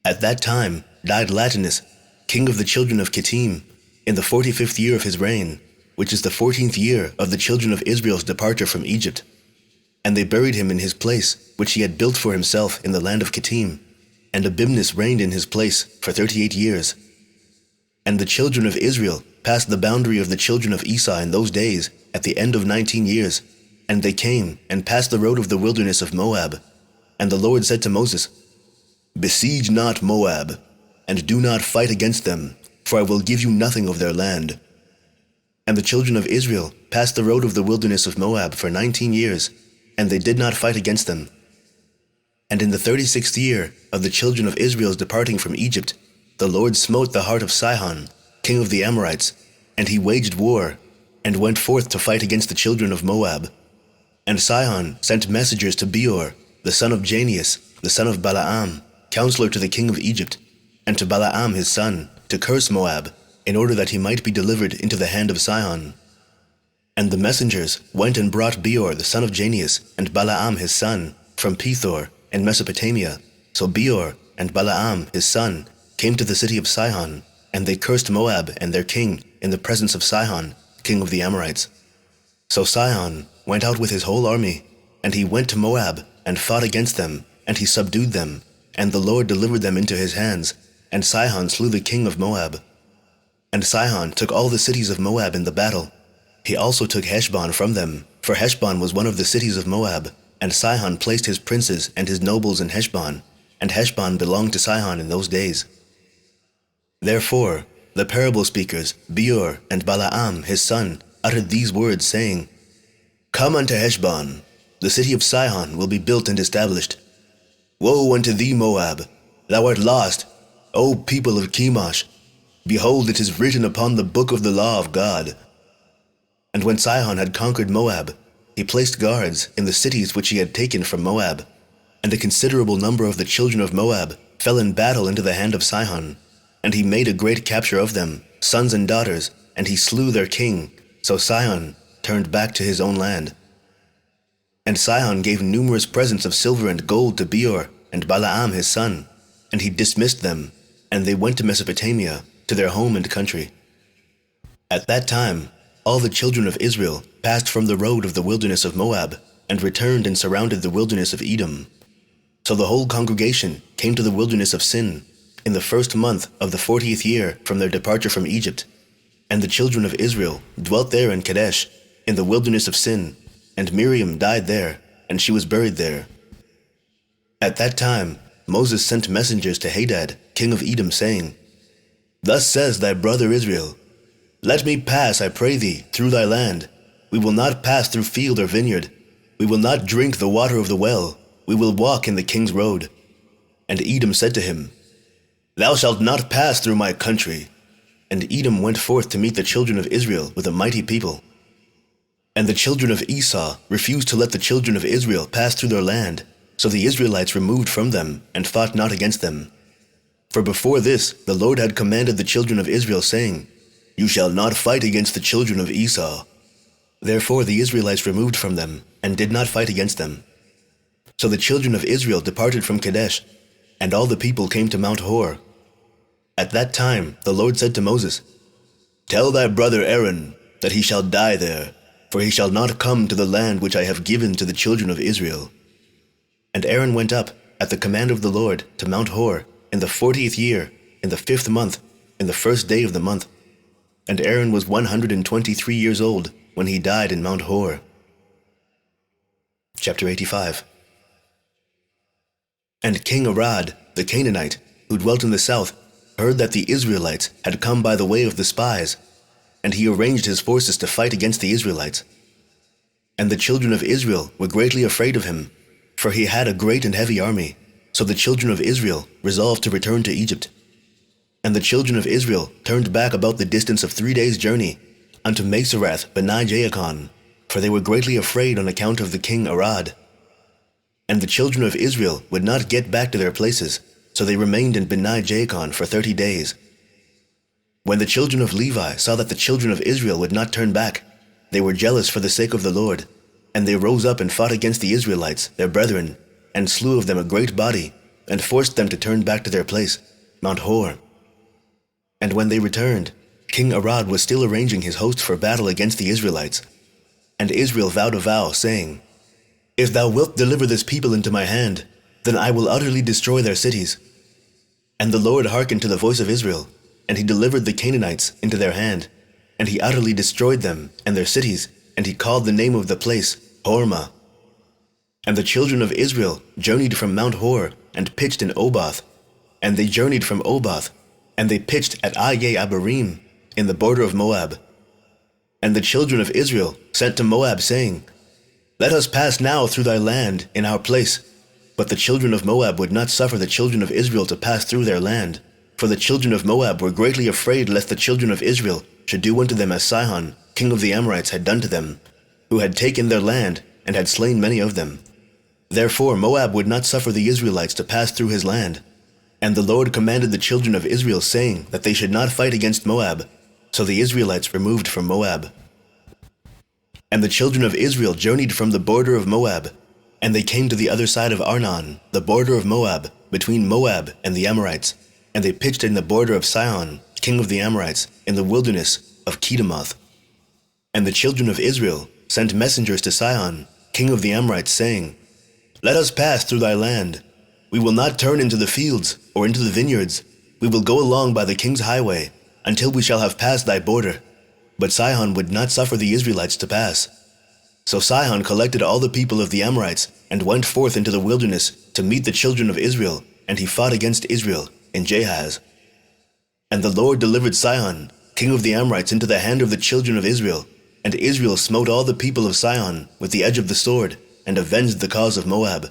At that time died Latinus, king of the children of Kittim, in the 45th year of his reign, which is the 14th year of the children of Israel's departure from Egypt. And they buried him in his place, which he had built for himself in the land of Kittim, and Abimnus reigned in his place for 38 years. And the children of Israel passed the boundary of the children of Esau in those days at the end of 19 years, and they came and passed the road of the wilderness of Moab. And the Lord said to Moses, Besiege not Moab, and do not fight against them, for I will give you nothing of their land. And the children of Israel passed the road of the wilderness of Moab for 19 years, and they did not fight against them. And in the 36th year of the children of Israel's departing from Egypt, the Lord smote the heart of Sihon, king of the Amorites, and he waged war, and went forth to fight against the children of Moab. And Sihon sent messengers to Beor, the son of Janeas, the son of Balaam, counselor to the king of Egypt, and to Balaam his son, to curse Moab, in order that he might be delivered into the hand of Sihon. And the messengers went and brought Beor the son of Janeas, and Balaam his son, from Pethor in Mesopotamia. So Beor and Balaam his son came to the city of Sihon, and they cursed Moab and their king in the presence of Sihon, king of the Amorites. So Sihon went out with his whole army, and he went to Moab, and fought against them, and he subdued them, and the Lord delivered them into his hands, and Sihon slew the king of Moab. And Sihon took all the cities of Moab in the battle. He also took Heshbon from them, for Heshbon was one of the cities of Moab, and Sihon placed his princes and his nobles in Heshbon, and Heshbon belonged to Sihon in those days. Therefore the parable speakers, Beor and Balaam his son, uttered these words, saying, Come unto Heshbon, the city of Sihon will be built and established. Woe unto thee, Moab! Thou art lost, O people of Chemosh! Behold, it is written upon the book of the law of God. And when Sihon had conquered Moab, he placed guards in the cities which he had taken from Moab, and a considerable number of the children of Moab fell in battle into the hand of Sihon, and he made a great capture of them, sons and daughters, and he slew their king. So Sihon turned back to his own land. And Sihon gave numerous presents of silver and gold to Beor and Balaam his son, and he dismissed them, and they went to Mesopotamia, to their home and country. At that time, all the children of Israel passed from the road of the wilderness of Moab, and returned and surrounded the wilderness of Edom. So the whole congregation came to the wilderness of Sin, in the first month of the 40th year from their departure from Egypt. And the children of Israel dwelt there in Kadesh, in the wilderness of Sin, and Miriam died there, and she was buried there. At that time Moses sent messengers to Hadad, king of Edom, saying, Thus says thy brother Israel, Let me pass, I pray thee, through thy land. We will not pass through field or vineyard. We will not drink the water of the well. We will walk in the king's road. And Edom said to him, Thou shalt not pass through my country. And Edom went forth to meet the children of Israel with a mighty people. And the children of Esau refused to let the children of Israel pass through their land, so the Israelites removed from them and fought not against them. For before this the Lord had commanded the children of Israel, saying, You shall not fight against the children of Esau. Therefore the Israelites removed from them, and did not fight against them. So the children of Israel departed from Kadesh, and all the people came to Mount Hor. At that time the Lord said to Moses, Tell thy brother Aaron that he shall die there, for he shall not come to the land which I have given to the children of Israel. And Aaron went up, at the command of the Lord, to Mount Hor, in the 40th year, in the 5th month, in the 1st day of the month. And Aaron was 123 years old when he died in Mount Hor. Chapter 85. And King Arad, the Canaanite, who dwelt in the south, heard that the Israelites had come by the way of the spies, and he arranged his forces to fight against the Israelites. And the children of Israel were greatly afraid of him, for he had a great and heavy army. So the children of Israel resolved to return to Egypt. And the children of Israel turned back about the distance of 3 days' journey unto Meserath Beni Jaakon, for they were greatly afraid on account of the king Arad. And the children of Israel would not get back to their places, so they remained in Beni Jaakon for 30 days. When the children of Levi saw that the children of Israel would not turn back, they were jealous for the sake of the Lord, and they rose up and fought against the Israelites, their brethren, and slew of them a great body, and forced them to turn back to their place, Mount Hor. And when they returned, King Arad was still arranging his host for battle against the Israelites. And Israel vowed a vow, saying, If thou wilt deliver this people into my hand, then I will utterly destroy their cities. And the Lord hearkened to the voice of Israel, and he delivered the Canaanites into their hand, and he utterly destroyed them and their cities, and he called the name of the place Hormah. And the children of Israel journeyed from Mount Hor, and pitched in Oboth. And they journeyed from Oboth, and they pitched at Aye Abarim, in the border of Moab. And the children of Israel sent to Moab, saying, Let us pass now through thy land in our place. But the children of Moab would not suffer the children of Israel to pass through their land. For the children of Moab were greatly afraid lest the children of Israel should do unto them as Sihon, king of the Amorites, had done to them, who had taken their land, and had slain many of them. Therefore Moab would not suffer the Israelites to pass through his land. And the Lord commanded the children of Israel, saying that they should not fight against Moab. So the Israelites removed from Moab. And the children of Israel journeyed from the border of Moab, and they came to the other side of Arnon, the border of Moab, between Moab and the Amorites. And they pitched in the border of Sihon, king of the Amorites, in the wilderness of Kedemoth. And the children of Israel sent messengers to Sihon, king of the Amorites, saying, Let us pass through thy land. We will not turn into the fields or into the vineyards. We will go along by the king's highway, until we shall have passed thy border. But Sihon would not suffer the Israelites to pass. So Sihon collected all the people of the Amorites, and went forth into the wilderness to meet the children of Israel, and he fought against Israel in Jahaz. And the Lord delivered Sihon, king of the Amorites, into the hand of the children of Israel, and Israel smote all the people of Sihon with the edge of the sword, and avenged the cause of Moab.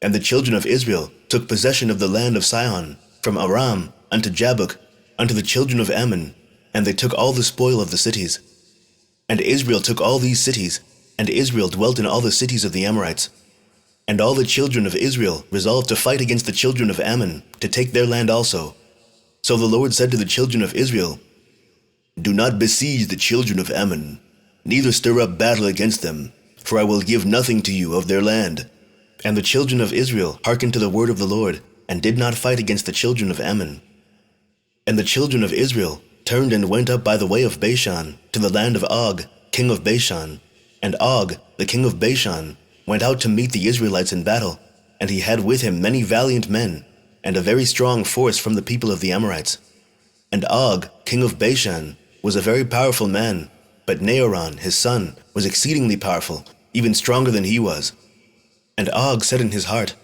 And the children of Israel took possession of the land of Sihon, from Aram unto Jabbok, unto the children of Ammon, and they took all the spoil of the cities. And Israel took all these cities, and Israel dwelt in all the cities of the Amorites. And all the children of Israel resolved to fight against the children of Ammon, to take their land also. So the Lord said to the children of Israel, Do not besiege the children of Ammon, neither stir up battle against them, for I will give nothing to you of their land. And the children of Israel hearkened to the word of the Lord, and did not fight against the children of Ammon. And the children of Israel turned and went up by the way of Bashan to the land of Og, king of Bashan. And Og, the king of Bashan, went out to meet the Israelites in battle, and he had with him many valiant men, and a very strong force from the people of the Amorites. And Og, king of Bashan, was a very powerful man, but Naoran, his son, was exceedingly powerful, even stronger than he was. And Og said in his heart,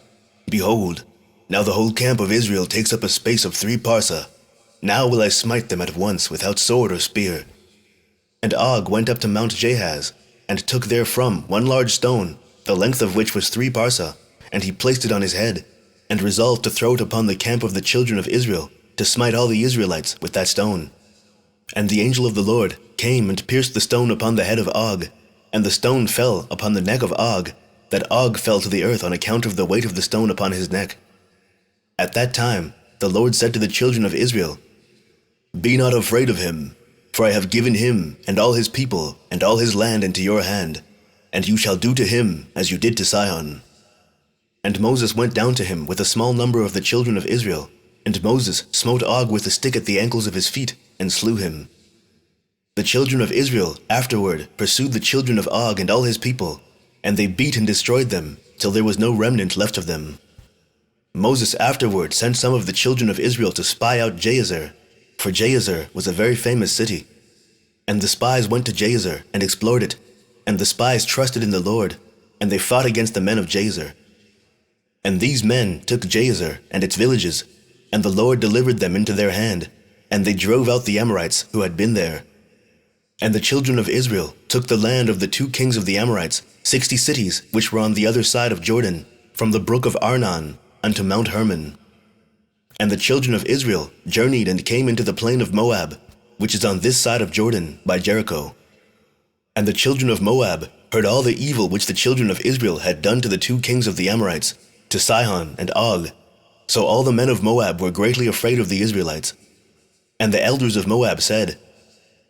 Behold, now the whole camp of Israel takes up a space of 3 parsa. Now will I smite them at once without sword or spear. And Og went up to Mount Jahaz, and took therefrom one large stone, the length of which was 3 parsa, and he placed it on his head, and resolved to throw it upon the camp of the children of Israel, to smite all the Israelites with that stone. And the angel of the Lord came and pierced the stone upon the head of Og, and the stone fell upon the neck of Og, that Og fell to the earth on account of the weight of the stone upon his neck. At that time the Lord said to the children of Israel, Be not afraid of him, for I have given him and all his people and all his land into your hand, and you shall do to him as you did to Sihon. And Moses went down to him with a small number of the children of Israel, and Moses smote Og with a stick at the ankles of his feet, and slew him. The children of Israel afterward pursued the children of Og and all his people, and they beat and destroyed them, till there was no remnant left of them. Moses afterward sent some of the children of Israel to spy out Jasher, for Jasher was a very famous city. And the spies went to Jasher and explored it, and the spies trusted in the Lord, and they fought against the men of Jasher. And these men took Jasher and its villages, and the Lord delivered them into their hand, and they drove out the Amorites who had been there. And the children of Israel took the land of the 2 kings of the Amorites, 60 cities which were on the other side of Jordan, from the brook of Arnon unto Mount Hermon. And the children of Israel journeyed and came into the plain of Moab, which is on this side of Jordan by Jericho. And the children of Moab heard all the evil which the children of Israel had done to the 2 kings of the Amorites, to Sihon and Og. So all the men of Moab were greatly afraid of the Israelites. And the elders of Moab said,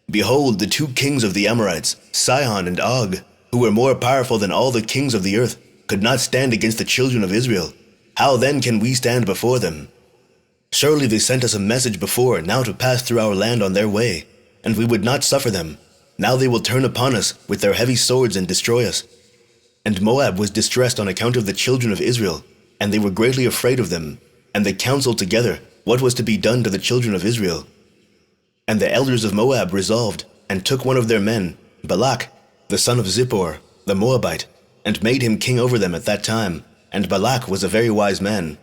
Behold, the 2 kings of the Amorites, Sihon and Og, who were more powerful than all the kings of the earth, could not stand against the children of Israel. How then can we stand before them? Surely they sent us a message before now to pass through our land on their way, and we would not suffer them. Now they will turn upon us with their heavy swords and destroy us. And Moab was distressed on account of the children of Israel, and they were greatly afraid of them, and they counseled together what was to be done to the children of Israel. And the elders of Moab resolved, and took one of their men, Balak, the son of Zippor, the Moabite, and made him king over them at that time, and Balak was a very wise man.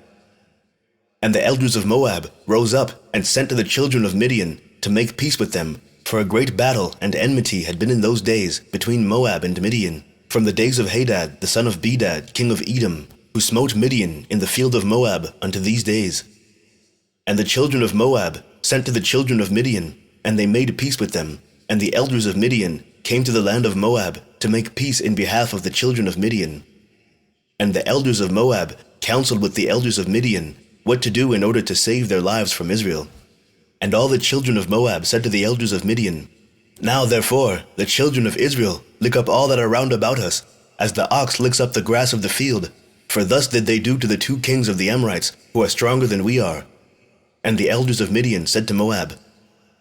And the elders of Moab rose up and sent to the children of Midian to make peace with them, for a great battle and enmity had been in those days between Moab and Midian, from the days of Hadad the son of Bedad, king of Edom, who smote Midian in the field of Moab unto these days. And the children of Moab sent to the children of Midian, and they made peace with them, and the elders of Midian came to the land of Moab to make peace in behalf of the children of Midian. And the elders of Moab counseled with the elders of Midian what to do in order to save their lives from Israel. And all the children of Moab said to the elders of Midian, Now therefore the children of Israel lick up all that are round about us, as the ox licks up the grass of the field, for thus did they do to the 2 kings of the Amorites, who are stronger than we are. And the elders of Midian said to Moab,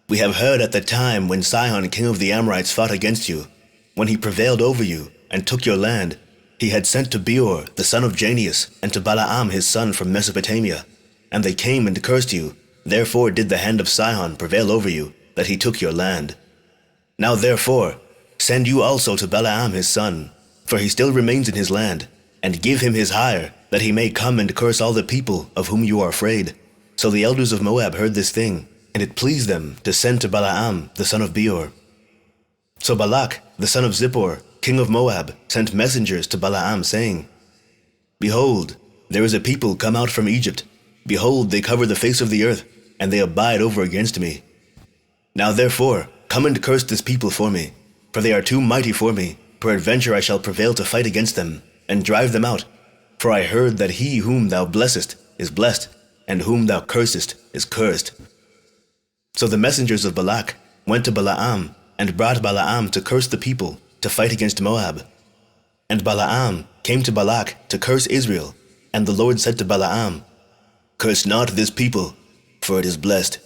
We have heard at the time when Sihon king of the Amorites fought against you, when he prevailed over you, and took your land, he had sent to Beor the son of Janeas, and to Balaam his son from Mesopotamia, and they came and cursed you. Therefore did the hand of Sihon prevail over you, that he took your land. Now therefore send you also to Balaam his son, for he still remains in his land, and give him his hire, that he may come and curse all the people of whom you are afraid. So the elders of Moab heard this thing, and it pleased them to send to Balaam the son of Beor. So Balak the son of Zippor, king of Moab, sent messengers to Balaam, saying, Behold, there is a people come out from Egypt. Behold, they cover the face of the earth, and they abide over against me. Now therefore come and curse this people for me, for they are too mighty for me. Peradventure I shall prevail to fight against them, and drive them out. For I heard that he whom thou blessest is blessed, and whom thou cursest is cursed. So the messengers of Balak went to Balaam, and brought Balaam to curse the people, to fight against Moab. And Balaam came to Balak to curse Israel, and the Lord said to Balaam, Curse not this people, for it is blessed.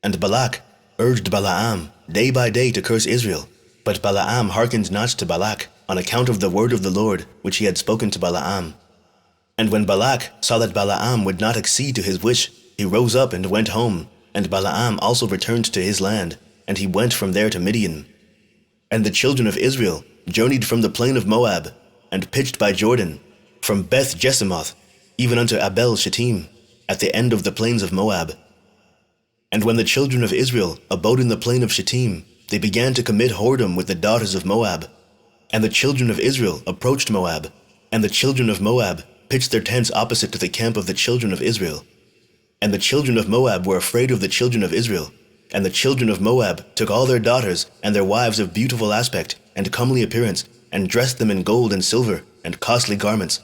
And Balak urged Balaam day by day to curse Israel, but Balaam hearkened not to Balak, on account of the word of the Lord which he had spoken to Balaam. And when Balak saw that Balaam would not accede to his wish, he rose up and went home, and Balaam also returned to his land, and he went from there to Midian. And the children of Israel journeyed from the plain of Moab, and pitched by Jordan, from Beth Jesimoth, even unto Abel Shittim, at the end of the plains of Moab. And when the children of Israel abode in the plain of Shittim, they began to commit whoredom with the daughters of Moab. And the children of Israel approached Moab, and the children of Moab pitched their tents opposite to the camp of the children of Israel. And the children of Moab were afraid of the children of Israel, and the children of Moab took all their daughters and their wives of beautiful aspect and comely appearance, and dressed them in gold and silver and costly garments.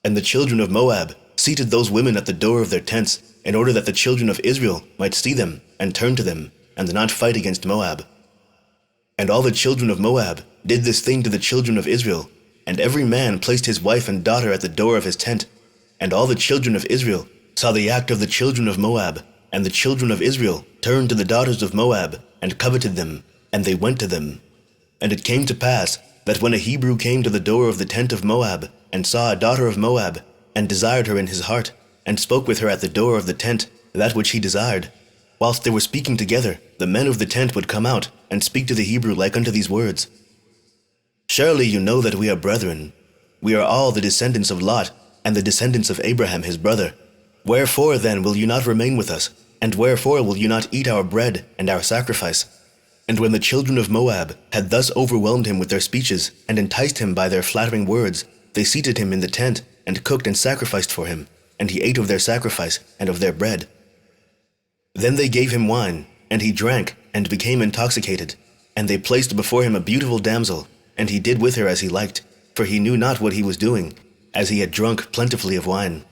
And the children of Moab seated those women at the door of their tents, in order that the children of Israel might see them and turn to them, and not fight against Moab. And all the children of Moab did this thing to the children of Israel, and every man placed his wife and daughter at the door of his tent. And all the children of Israel saw the act of the children of Moab, and the children of Israel turned to the daughters of Moab, and coveted them, and they went to them. And it came to pass that when a Hebrew came to the door of the tent of Moab, and saw a daughter of Moab, and desired her in his heart, and spoke with her at the door of the tent that which he desired, whilst they were speaking together, the men of the tent would come out, and speak to the Hebrew like unto these words: Surely you know that we are brethren. We are all the descendants of Lot, and the descendants of Abraham his brother. Wherefore then will you not remain with us? And wherefore will you not eat our bread and our sacrifice? And when the children of Moab had thus overwhelmed him with their speeches, and enticed him by their flattering words, they seated him in the tent, and cooked and sacrificed for him, and he ate of their sacrifice and of their bread. Then they gave him wine, and he drank, and became intoxicated. And they placed before him a beautiful damsel, and he did with her as he liked, for he knew not what he was doing, as he had drunk plentifully of wine.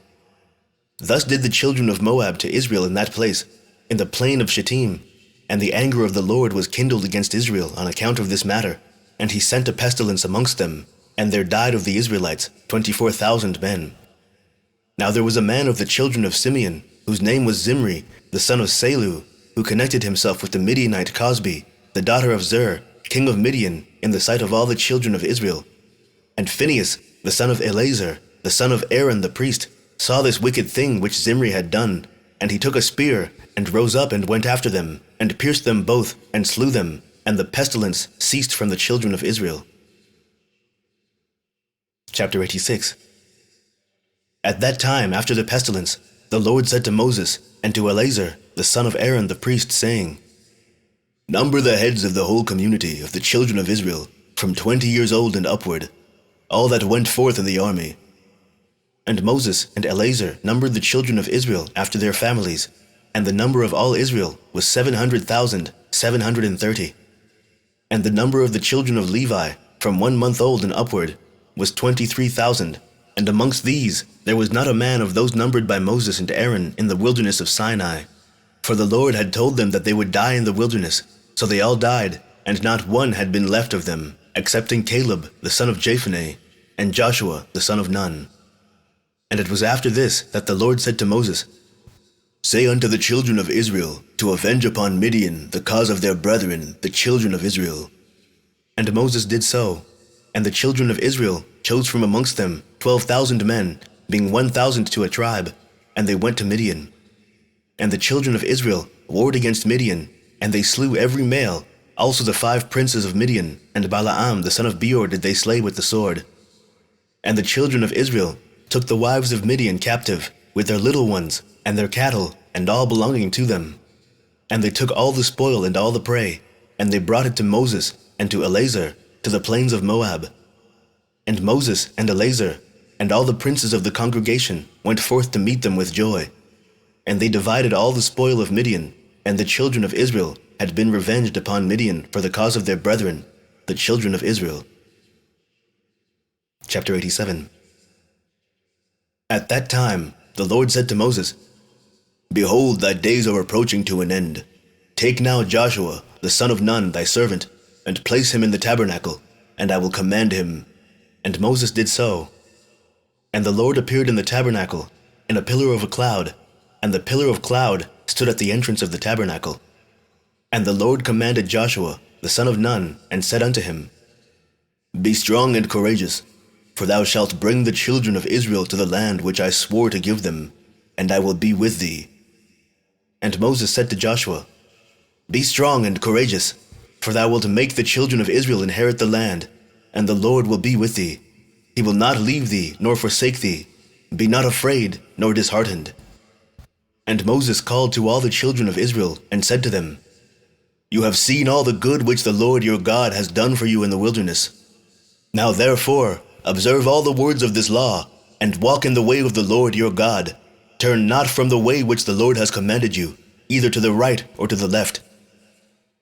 Thus did the children of Moab to Israel in that place, in the plain of Shittim. And the anger of the Lord was kindled against Israel on account of this matter, and he sent a pestilence amongst them, and there died of the Israelites 24,000 men. Now there was a man of the children of Simeon, whose name was Zimri, the son of Salu, who connected himself with the Midianite Cosbi, the daughter of Zur, king of Midian, in the sight of all the children of Israel. And Phinehas, the son of Eleazar, the son of Aaron the priest, saw this wicked thing which Zimri had done, and he took a spear, and rose up and went after them, and pierced them both, and slew them, and the pestilence ceased from the children of Israel. Chapter 86. At that time, after the pestilence, the Lord said to Moses, and to Eleazar, the son of Aaron the priest, saying, Number the heads of the whole community of the children of Israel, from 20 years old and upward, all that went forth in the army. And Moses and Eleazar numbered the children of Israel after their families, and the number of all Israel was 700,730. And the number of the children of Levi, from 1 month old and upward, was 23,000. And amongst these there was not a man of those numbered by Moses and Aaron in the wilderness of Sinai. For the Lord had told them that they would die in the wilderness, so they all died, and not one had been left of them, excepting Caleb the son of Jephunneh, and Joshua the son of Nun. And it was after this that the Lord said to Moses, Say unto the children of Israel, to avenge upon Midian the cause of their brethren, the children of Israel. And Moses did so, and the children of Israel chose from amongst them 12,000 men, being 1,000 to a tribe, and they went to Midian. And the children of Israel warred against Midian, and they slew every male, also the 5 princes of Midian, and Balaam the son of Beor did they slay with the sword. And the children of Israel took the wives of Midian captive, with their little ones, and their cattle, and all belonging to them. And they took all the spoil and all the prey, and they brought it to Moses and to Eleazar, to the plains of Moab. And Moses and Eleazar, and all the princes of the congregation, went forth to meet them with joy. And they divided all the spoil of Midian, and the children of Israel had been revenged upon Midian for the cause of their brethren, the children of Israel. Chapter 87. At that time the Lord said to Moses, Behold, thy days are approaching to an end. Take now Joshua, the son of Nun, thy servant, and place him in the tabernacle, and I will command him. And Moses did so. And the Lord appeared in the tabernacle, in a pillar of a cloud, and the pillar of cloud stood at the entrance of the tabernacle. And the Lord commanded Joshua, the son of Nun, and said unto him, Be strong and courageous, for thou shalt bring the children of Israel to the land which I swore to give them, and I will be with thee. And Moses said to Joshua, Be strong and courageous, for thou wilt make the children of Israel inherit the land, and the Lord will be with thee. He will not leave thee, nor forsake thee. Be not afraid, nor disheartened. And Moses called to all the children of Israel, and said to them, You have seen all the good which the Lord your God has done for you in the wilderness. Now therefore, observe all the words of this law, and walk in the way of the Lord your God. Turn not from the way which the Lord has commanded you, either to the right or to the left.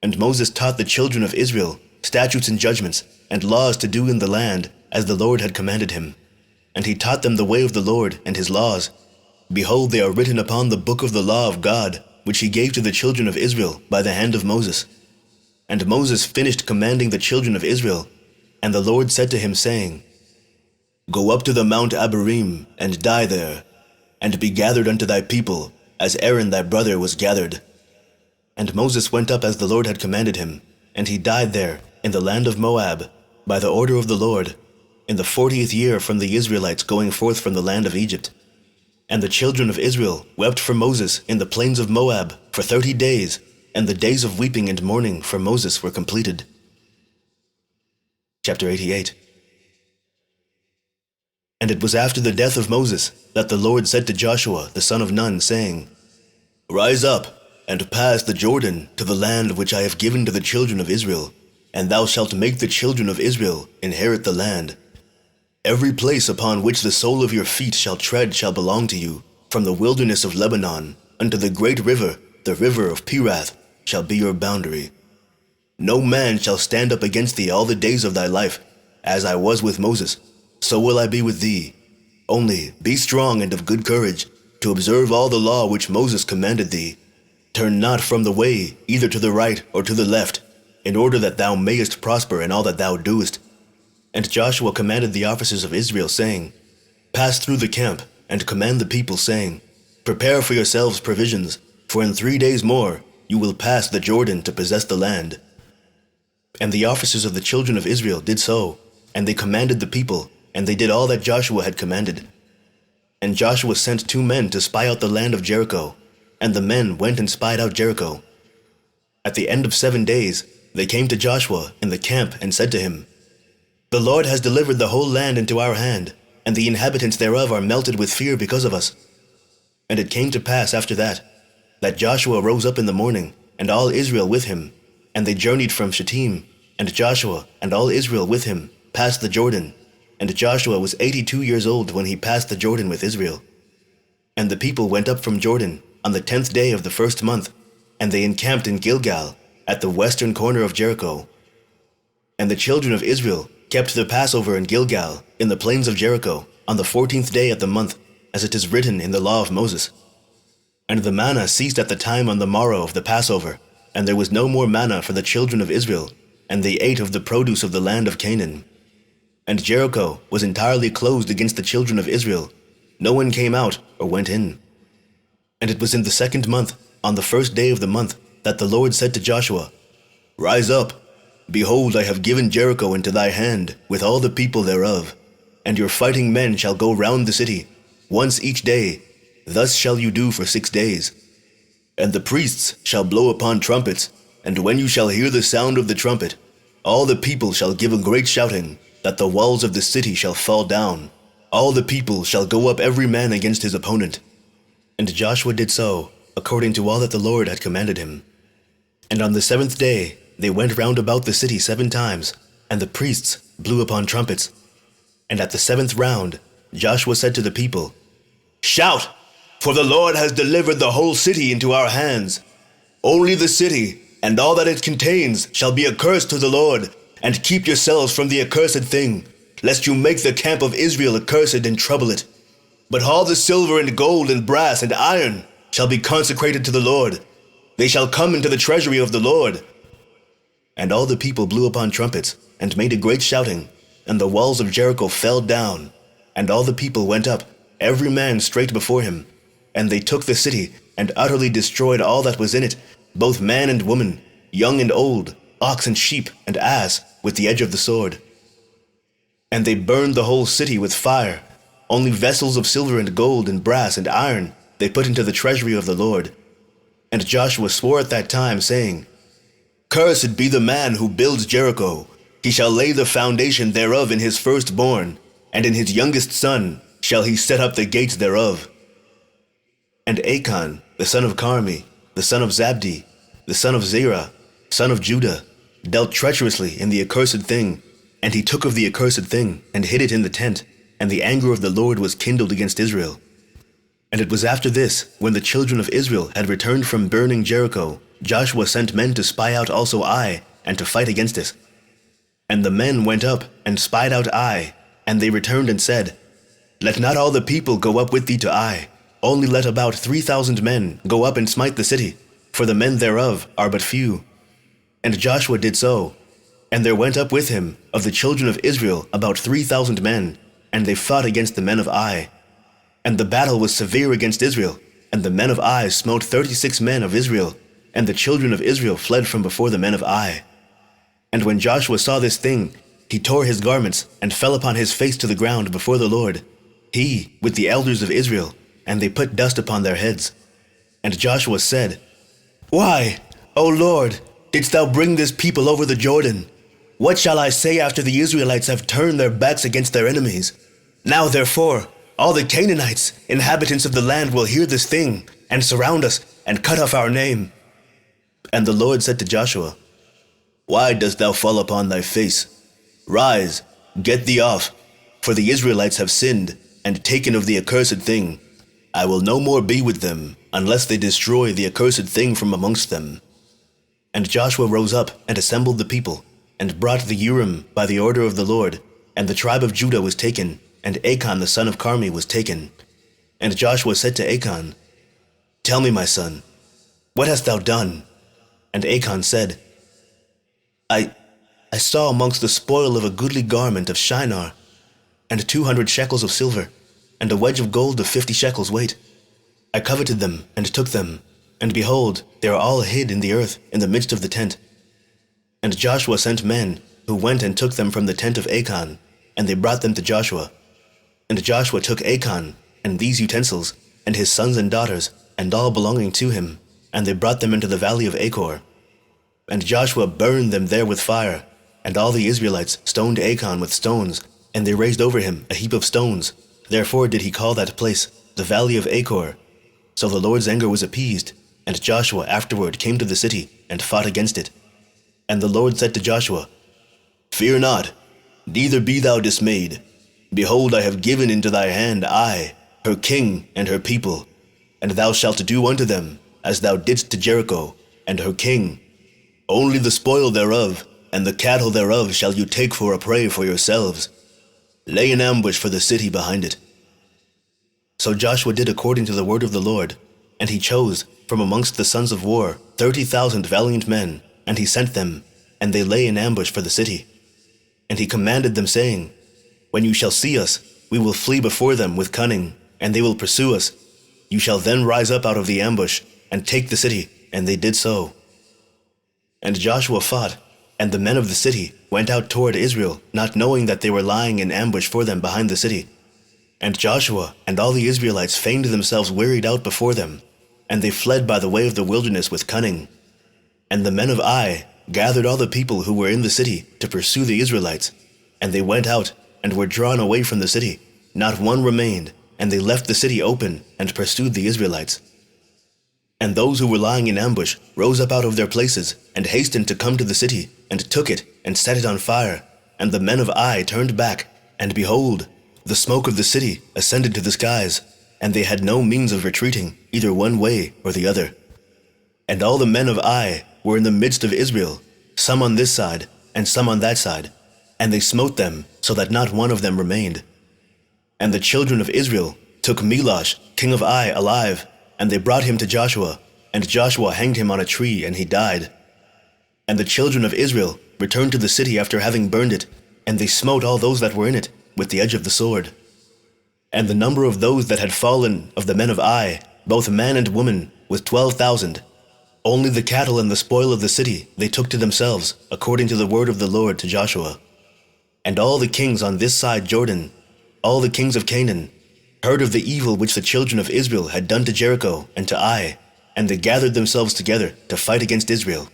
And Moses taught the children of Israel statutes and judgments, and laws to do in the land, as the Lord had commanded him. And he taught them the way of the Lord and his laws. Behold, they are written upon the book of the law of God, which he gave to the children of Israel by the hand of Moses. And Moses finished commanding the children of Israel, and the Lord said to him, saying, Go up to the Mount Abarim, and die there, and be gathered unto thy people, as Aaron thy brother was gathered. And Moses went up as the Lord had commanded him, and he died there, in the land of Moab, by the order of the Lord, in the 40th year from the Israelites going forth from the land of Egypt. And the children of Israel wept for Moses in the plains of Moab for 30 days, and the days of weeping and mourning for Moses were completed. Chapter 88. And it was after the death of Moses that the Lord said to Joshua the son of Nun, saying, Rise up, and pass the Jordan to the land which I have given to the children of Israel, and thou shalt make the children of Israel inherit the land. Every place upon which the sole of your feet shall tread shall belong to you, from the wilderness of Lebanon unto the great river, the river of Pirath, shall be your boundary. No man shall stand up against thee all the days of thy life. As I was with Moses, so will I be with thee. Only be strong and of good courage, to observe all the law which Moses commanded thee. Turn not from the way, either to the right or to the left, in order that thou mayest prosper in all that thou doest. And Joshua commanded the officers of Israel, saying, Pass through the camp, and command the people, saying, Prepare for yourselves provisions, for in 3 days more you will pass the Jordan to possess the land. And the officers of the children of Israel did so, and they commanded the people, and they did all that Joshua had commanded. And Joshua sent 2 men to spy out the land of Jericho, and the men went and spied out Jericho. At the end of 7 days they came to Joshua in the camp and said to him, The Lord has delivered the whole land into our hand, and the inhabitants thereof are melted with fear because of us. And it came to pass after that Joshua rose up in the morning, and all Israel with him, and they journeyed from Shittim, and Joshua and all Israel with him passed the Jordan. And Joshua was 82 years old when he passed the Jordan with Israel. And the people went up from Jordan on the 10th day of the 1st month, and they encamped in Gilgal, at the western corner of Jericho. And the children of Israel kept the Passover in Gilgal, in the plains of Jericho, on the 14th day of the month, as it is written in the law of Moses. And the manna ceased at the time on the morrow of the Passover, and there was no more manna for the children of Israel, and they ate of the produce of the land of Canaan. And Jericho was entirely closed against the children of Israel. No one came out or went in. And it was in the 2nd month, on the 1st day of the month, that the Lord said to Joshua, Rise up, behold, I have given Jericho into thy hand, with all the people thereof. And your fighting men shall go round the city, once each day. Thus shall you do for 6 days. And the priests shall blow upon trumpets, and when you shall hear the sound of the trumpet, all the people shall give a great shouting, that the walls of the city shall fall down. All the people shall go up every man against his opponent. And Joshua did so, according to all that the Lord had commanded him. And on the 7th day they went round about the city 7 times, and the priests blew upon trumpets. And at the 7th round Joshua said to the people, Shout, for the Lord has delivered the whole city into our hands. Only the city and all that it contains shall be accursed to the Lord, and keep yourselves from the accursed thing, lest you make the camp of Israel accursed and trouble it. But all the silver and gold and brass and iron shall be consecrated to the Lord. They shall come into the treasury of the Lord. And all the people blew upon trumpets, and made a great shouting, and the walls of Jericho fell down, and all the people went up, every man straight before him. And they took the city, and utterly destroyed all that was in it, both man and woman, young and old, ox and sheep and ass, with the edge of the sword. And they burned the whole city with fire. Only vessels of silver and gold and brass and iron they put into the treasury of the Lord. And Joshua swore at that time, saying, Cursed be the man who builds Jericho. He shall lay the foundation thereof in his firstborn, and in his youngest son shall he set up the gates thereof. And Achan, the son of Carmi, the son of Zabdi, the son of Zerah, son of Judah, dealt treacherously in the accursed thing, and he took of the accursed thing, and hid it in the tent, and the anger of the Lord was kindled against Israel. And it was after this, when the children of Israel had returned from burning Jericho, Joshua sent men to spy out also Ai, and to fight against it. And the men went up, and spied out Ai, and they returned and said, Let not all the people go up with thee to Ai, only let about 3,000 men go up and smite the city, for the men thereof are but few. And Joshua did so, and there went up with him of the children of Israel about 3,000 men, and they fought against the men of Ai. And the battle was severe against Israel, and the men of Ai smote 36 men of Israel, and the children of Israel fled from before the men of Ai. And when Joshua saw this thing, he tore his garments, and fell upon his face to the ground before the Lord, he with the elders of Israel, and they put dust upon their heads. And Joshua said, Why, O Lord, didst thou bring this people over the Jordan? What shall I say after the Israelites have turned their backs against their enemies? Now therefore, all the Canaanites, inhabitants of the land, will hear this thing, and surround us, and cut off our name. And the Lord said to Joshua, Why dost thou fall upon thy face? Rise, get thee off, for the Israelites have sinned, and taken of the accursed thing. I will no more be with them, unless they destroy the accursed thing from amongst them. And Joshua rose up, and assembled the people, and brought the Urim by the order of the Lord, and the tribe of Judah was taken, and Achan the son of Carmi was taken. And Joshua said to Achan, Tell me, my son, what hast thou done? And Achan said, I saw amongst the spoil of a goodly garment of Shinar, and 200 shekels of silver, and a wedge of gold of 50 shekels weight. I coveted them, and took them, and behold, they are all hid in the earth in the midst of the tent. And Joshua sent men, who went and took them from the tent of Achan, and they brought them to Joshua. And Joshua took Achan, and these utensils, and his sons and daughters, and all belonging to him, and they brought them into the valley of Achor. And Joshua burned them there with fire, and all the Israelites stoned Achan with stones, and they raised over him a heap of stones. Therefore did he call that place the valley of Achor. So the Lord's anger was appeased, and Joshua afterward came to the city, and fought against it. And the Lord said to Joshua, Fear not, neither be thou dismayed. Behold, I have given into thy hand Ai, her king and her people, and thou shalt do unto them as thou didst to Jericho and her king. Only the spoil thereof and the cattle thereof shall you take for a prey for yourselves. Lay an ambush for the city behind it. So Joshua did according to the word of the Lord, and he chose from amongst the sons of war 30,000 valiant men, and he sent them, and they lay in ambush for the city. And he commanded them, saying, When you shall see us, we will flee before them with cunning, and they will pursue us. You shall then rise up out of the ambush, and take the city. And they did so. And Joshua fought, and the men of the city went out toward Israel, not knowing that they were lying in ambush for them behind the city. And Joshua and all the Israelites feigned themselves wearied out before them, and they fled by the way of the wilderness with cunning. And the men of Ai gathered all the people who were in the city to pursue the Israelites, and they went out and were drawn away from the city. Not one remained, and they left the city open and pursued the Israelites. And those who were lying in ambush rose up out of their places and hastened to come to the city, and took it and set it on fire. And the men of Ai turned back, and behold, the smoke of the city ascended to the skies, and they had no means of retreating, either one way or the other. And all the men of Ai were in the midst of Israel, some on this side and some on that side, and they smote them, so that not one of them remained. And the children of Israel took Milosh, king of Ai, alive, and they brought him to Joshua, and Joshua hanged him on a tree, and he died. And the children of Israel returned to the city after having burned it, and they smote all those that were in it with the edge of the sword. And the number of those that had fallen of the men of Ai, both man and woman, was 12,000. Only the cattle and the spoil of the city they took to themselves, according to the word of the Lord to Joshua. And all the kings on this side Jordan, all the kings of Canaan, heard of the evil which the children of Israel had done to Jericho and to Ai, and they gathered themselves together to fight against Israel.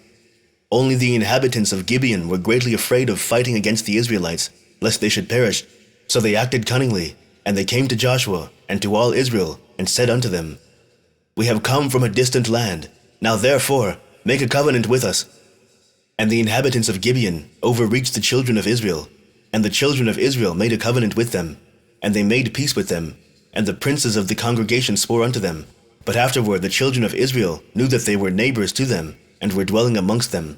Only the inhabitants of Gibeon were greatly afraid of fighting against the Israelites, lest they should perish. So they acted cunningly, and they came to Joshua and to all Israel, and said unto them, We have come from a distant land. Now therefore, make a covenant with us. And the inhabitants of Gibeon overreached the children of Israel. And the children of Israel made a covenant with them. And they made peace with them. And the princes of the congregation swore unto them. But afterward the children of Israel knew that they were neighbors to them, and were dwelling amongst them.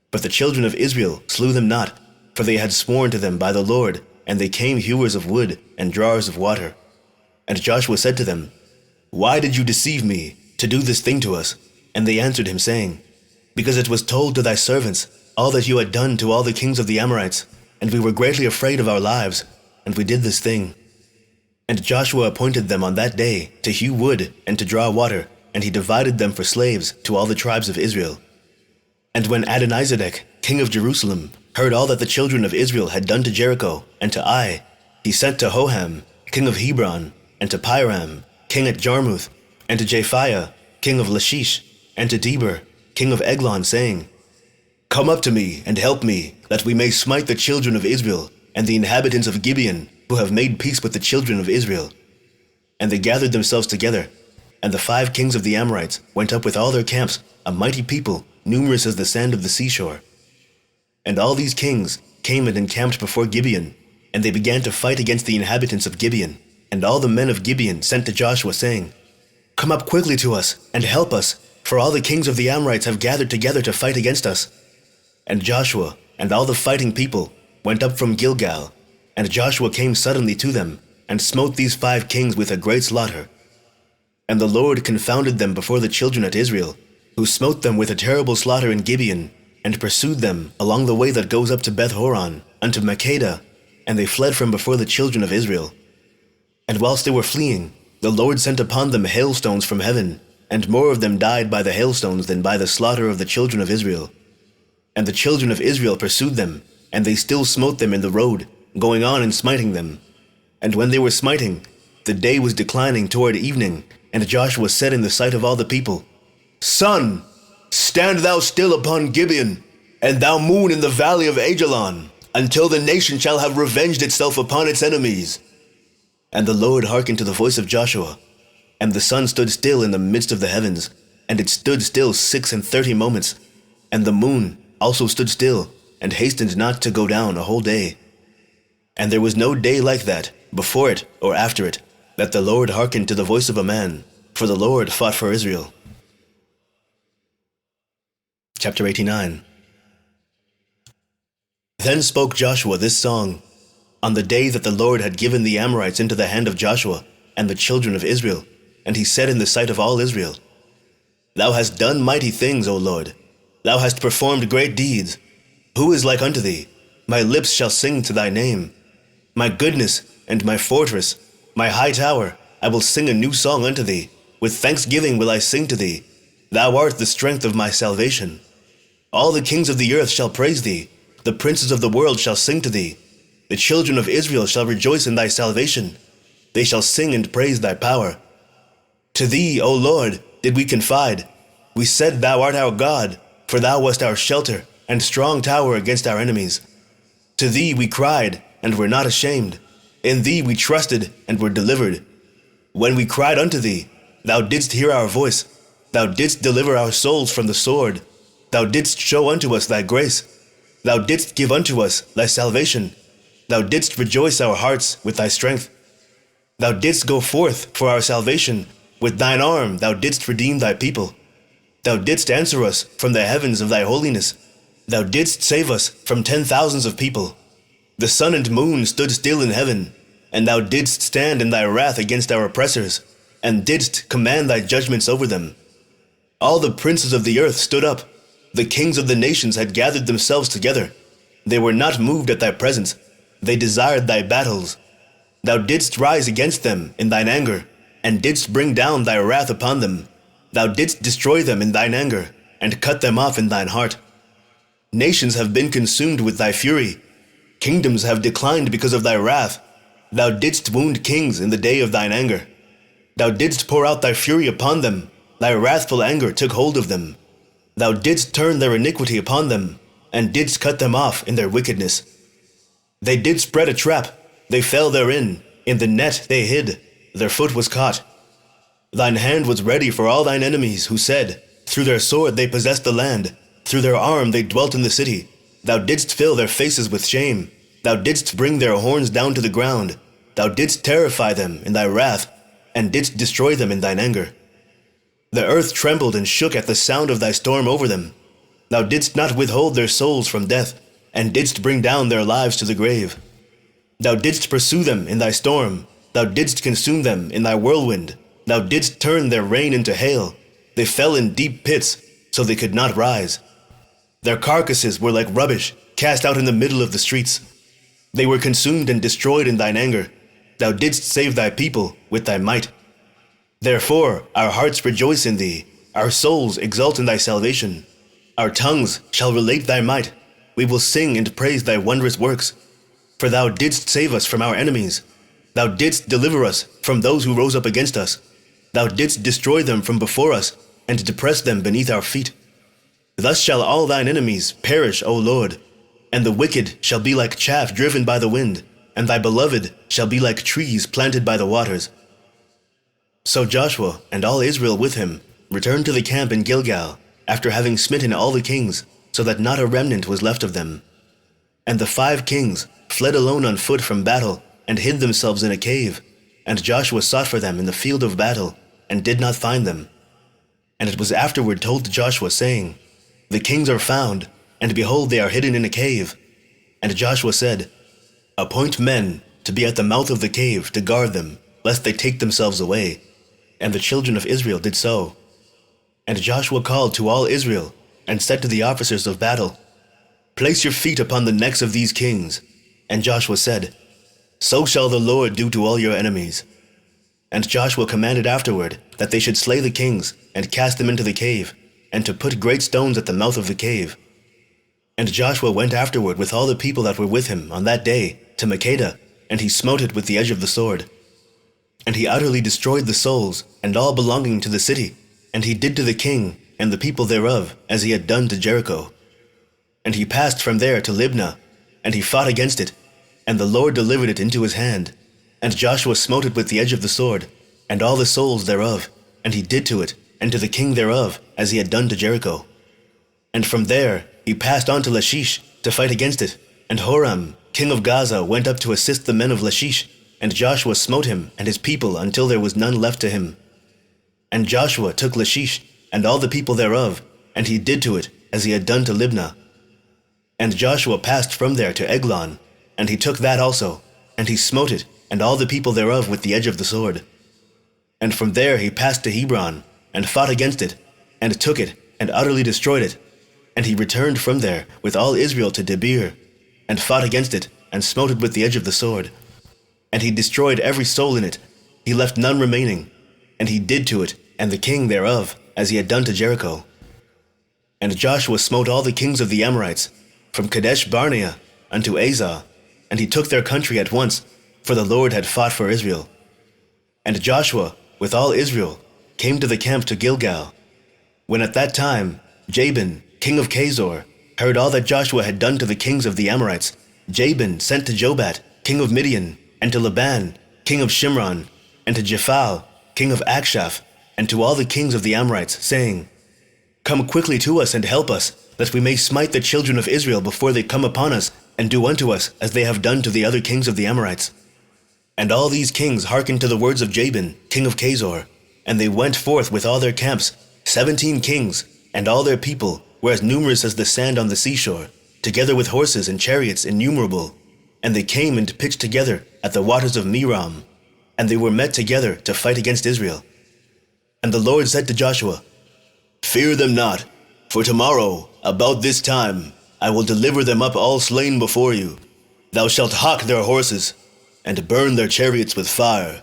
But the children of Israel slew them not, for they had sworn to them by the Lord, and they came hewers of wood and drawers of water. And Joshua said to them, Why did you deceive me, to do this thing to us? And they answered him, saying, Because it was told to thy servants all that you had done to all the kings of the Amorites, and we were greatly afraid of our lives, and we did this thing. And Joshua appointed them on that day to hew wood and to draw water, and he divided them for slaves to all the tribes of Israel. And when Adonizedek, king of Jerusalem, heard all that the children of Israel had done to Jericho and to Ai, he sent to Hoham, king of Hebron, and to Piram, king at Jarmuth, and to Japhiah, king of Lachish, and to Deber, king of Eglon, saying, Come up to me and help me, that we may smite the children of Israel and the inhabitants of Gibeon, who have made peace with the children of Israel. And they gathered themselves together, and the 5 kings of the Amorites went up with all their camps, a mighty people, numerous as the sand of the seashore. And all these kings came and encamped before Gibeon, and they began to fight against the inhabitants of Gibeon. And all the men of Gibeon sent to Joshua, saying, Come up quickly to us, and help us, for all the kings of the Amorites have gathered together to fight against us. And Joshua and all the fighting people went up from Gilgal, and Joshua came suddenly to them, and smote these 5 kings with a great slaughter. And the Lord confounded them before the children of Israel, who smote them with a terrible slaughter in Gibeon, and pursued them along the way that goes up to Beth-horon, unto Makkedah, and they fled from before the children of Israel. And whilst they were fleeing, the Lord sent upon them hailstones from heaven, and more of them died by the hailstones than by the slaughter of the children of Israel. And the children of Israel pursued them, and they still smote them in the road, going on and smiting them. And when they were smiting, the day was declining toward evening, and Joshua said in the sight of all the people, Sun, stand thou still upon Gibeon, and thou moon in the valley of Ajalon, until the nation shall have revenged itself upon its enemies. And the Lord hearkened to the voice of Joshua, and the sun stood still in the midst of the heavens, and it stood still 36 moments, and the moon also stood still, and hastened not to go down a whole day. And there was no day like that, before it or after it, that the Lord hearkened to the voice of a man, for the Lord fought for Israel. Chapter 89. Then spoke Joshua this song, on the day that the Lord had given the Amorites into the hand of Joshua and the children of Israel, and he said in the sight of all Israel, Thou hast done mighty things, O Lord. Thou hast performed great deeds. Who is like unto thee? My lips shall sing to thy name. My goodness and my fortress, my high tower, I will sing a new song unto thee. With thanksgiving will I sing to thee. Thou art the strength of my salvation. All the kings of the earth shall praise thee. The princes of the world shall sing to thee. The children of Israel shall rejoice in thy salvation. They shall sing and praise thy power. To thee, O Lord, did we confide. We said, Thou art our God, for thou wast our shelter and strong tower against our enemies. To thee we cried, and were not ashamed. In thee we trusted, and were delivered. When we cried unto thee, thou didst hear our voice. Thou didst deliver our souls from the sword. Thou didst show unto us thy grace. Thou didst give unto us thy salvation. Thou didst rejoice our hearts with thy strength. Thou didst go forth for our salvation. With thine arm thou didst redeem thy people. Thou didst answer us from the heavens of thy holiness. Thou didst save us from 10,000s of people. The sun and moon stood still in heaven, and thou didst stand in thy wrath against our oppressors, and didst command thy judgments over them. All the princes of the earth stood up. The kings of the nations had gathered themselves together. They were not moved at thy presence. They desired thy battles. Thou didst rise against them in thine anger, and didst bring down thy wrath upon them. Thou didst destroy them in thine anger, and cut them off in thine heart. Nations have been consumed with thy fury. Kingdoms have declined because of thy wrath. Thou didst wound kings in the day of thine anger. Thou didst pour out thy fury upon them. Thy wrathful anger took hold of them. Thou didst turn their iniquity upon them, and didst cut them off in their wickedness. They did spread a trap. They fell therein. In the net they hid. Their foot was caught. Thine hand was ready for all thine enemies, who said, through their sword they possessed the land, through their arm they dwelt in the city. Thou didst fill their faces with shame. Thou didst bring their horns down to the ground. Thou didst terrify them in thy wrath, and didst destroy them in thine anger. The earth trembled and shook at the sound of thy storm over them. Thou didst not withhold their souls from death, and didst bring down their lives to the grave. Thou didst pursue them in thy storm. Thou didst consume them in thy whirlwind. Thou didst turn their rain into hail. They fell in deep pits, so they could not rise. Their carcasses were like rubbish, cast out in the middle of the streets. They were consumed and destroyed in thine anger. Thou didst save thy people with thy might. Therefore our hearts rejoice in thee. Our souls exult in thy salvation. Our tongues shall relate thy might. We will sing and praise thy wondrous works. For thou didst save us from our enemies. Thou didst deliver us from those who rose up against us. Thou didst destroy them from before us, and depress them beneath our feet. Thus shall all thine enemies perish, O Lord, and the wicked shall be like chaff driven by the wind, and thy beloved shall be like trees planted by the waters. So Joshua and all Israel with him returned to the camp in Gilgal, after having smitten all the kings, so that not a remnant was left of them. And the 5 kings fled alone on foot from battle, and hid themselves in a cave. And Joshua sought for them in the field of battle, and did not find them. And it was afterward told to Joshua, saying, The kings are found, and behold, they are hidden in a cave. And Joshua said, Appoint men to be at the mouth of the cave to guard them, lest they take themselves away. And the children of Israel did so. And Joshua called to all Israel, and said to the officers of battle, Place your feet upon the necks of these kings. And Joshua said, So shall the Lord do to all your enemies. And Joshua commanded afterward that they should slay the kings, and cast them into the cave, and to put great stones at the mouth of the cave. And Joshua went afterward with all the people that were with him on that day to Makkedah, and he smote it with the edge of the sword. And he utterly destroyed the souls, and all belonging to the city, and he did to the king and the people thereof as he had done to Jericho. And he passed from there to Libnah, and he fought against it, and the Lord delivered it into his hand. And Joshua smote it with the edge of the sword, and all the souls thereof, and he did to it, and to the king thereof, as he had done to Jericho. And from there he passed on to Lachish to fight against it, and Horam, king of Gaza, went up to assist the men of Lachish, and Joshua smote him and his people until there was none left to him. And Joshua took Lachish, and all the people thereof, and he did to it, as he had done to Libnah. And Joshua passed from there to Eglon, and he took that also, and he smote it, and all the people thereof with the edge of the sword. And from there he passed to Hebron, and fought against it, and took it, and utterly destroyed it. And he returned from there with all Israel to Debir, and fought against it, and smote it with the edge of the sword. And he destroyed every soul in it, he left none remaining, and he did to it, and the king thereof, as he had done to Jericho. And Joshua smote all the kings of the Amorites, from Kadesh Barnea unto Azah, and he took their country at once, for the Lord had fought for Israel. And Joshua, with all Israel, came to the camp to Gilgal. When at that time Jabin, king of Chazor, heard all that Joshua had done to the kings of the Amorites, Jabin sent to Jobat, king of Midian, and to Laban, king of Shimron, and to Jephal, king of Akshaph, and to all the kings of the Amorites, saying, Come quickly to us and help us, that we may smite the children of Israel before they come upon us, and do unto us as they have done to the other kings of the Amorites. And all these kings hearkened to the words of Jabin, king of Chazor, and they went forth with all their camps, 17 kings, and all their people were as numerous as the sand on the seashore, together with horses and chariots innumerable. And they came and pitched together at the waters of Merom, and they were met together to fight against Israel. And the Lord said to Joshua, Fear them not, for tomorrow, about this time, I will deliver them up all slain before you. Thou shalt hock their horses, and burn their chariots with fire.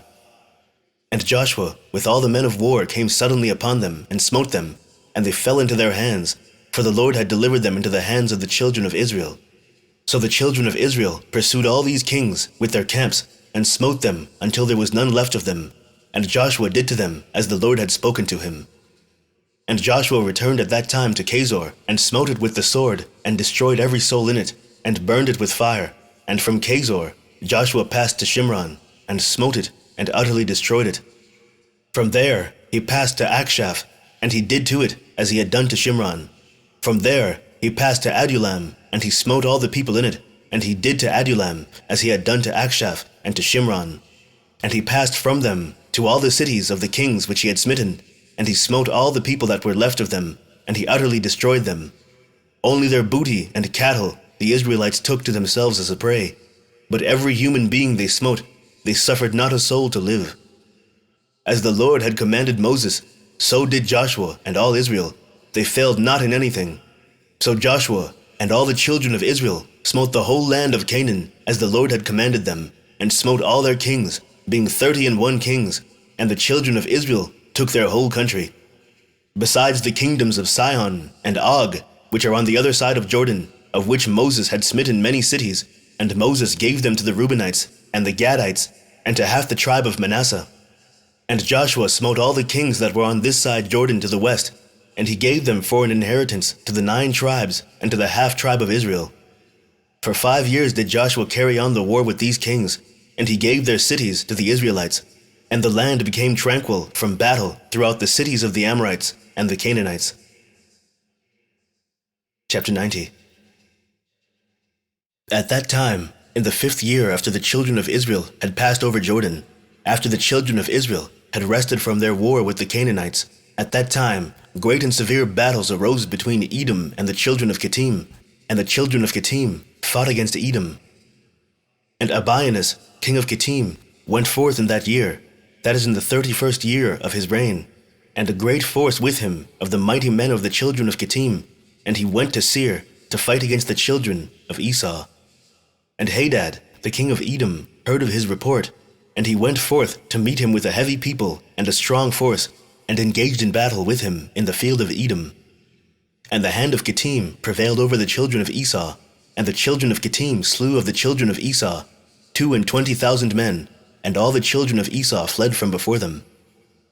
And Joshua, with all the men of war, came suddenly upon them, and smote them, and they fell into their hands, for the Lord had delivered them into the hands of the children of Israel. So the children of Israel pursued all these kings with their camps, and smote them until there was none left of them. And Joshua did to them as the Lord had spoken to him. And Joshua returned at that time to Chazor, and smote it with the sword, and destroyed every soul in it, and burned it with fire. And from Chazor Joshua passed to Shimron, and smote it, and utterly destroyed it. From there he passed to Akshaph, and he did to it as he had done to Shimron. From there he passed to Adullam, and he smote all the people in it, and he did to Adullam as he had done to Akshaph and to Shimron. And he passed from them to all the cities of the kings which he had smitten, and he smote all the people that were left of them, and he utterly destroyed them. Only their booty and cattle the Israelites took to themselves as a prey, but every human being they smote, they suffered not a soul to live. As the Lord had commanded Moses, so did Joshua and all Israel. They failed not in anything. So Joshua and all the children of Israel smote the whole land of Canaan, as the Lord had commanded them, and smote all their kings, being 31 kings, and the children of Israel took their whole country. Besides the kingdoms of Sihon and Og, which are on the other side of Jordan, of which Moses had smitten many cities, and Moses gave them to the Reubenites and the Gadites, and to half the tribe of Manasseh. And Joshua smote all the kings that were on this side Jordan to the west, and he gave them for an inheritance to the 9 tribes and to the half tribe of Israel. For 5 years did Joshua carry on the war with these kings, and he gave their cities to the Israelites, and the land became tranquil from battle throughout the cities of the Amorites and the Canaanites. Chapter 90. At that time, in the 5th year after the children of Israel had passed over Jordan, after the children of Israel had rested from their war with the Canaanites, at that time great and severe battles arose between Edom and the children of Kittim, and the children of Kittim fought against Edom. And Abianus, king of Kittim, went forth in that year, that is in the 31st year of his reign, and a great force with him of the mighty men of the children of Kittim, and he went to Seir to fight against the children of Esau. And Hadad, the king of Edom, heard of his report, and he went forth to meet him with a heavy people and a strong force, and engaged in battle with him in the field of Edom. And the hand of Kittim prevailed over the children of Esau, and the children of Kittim slew of the children of Esau 22,000 men, and all the children of Esau fled from before them.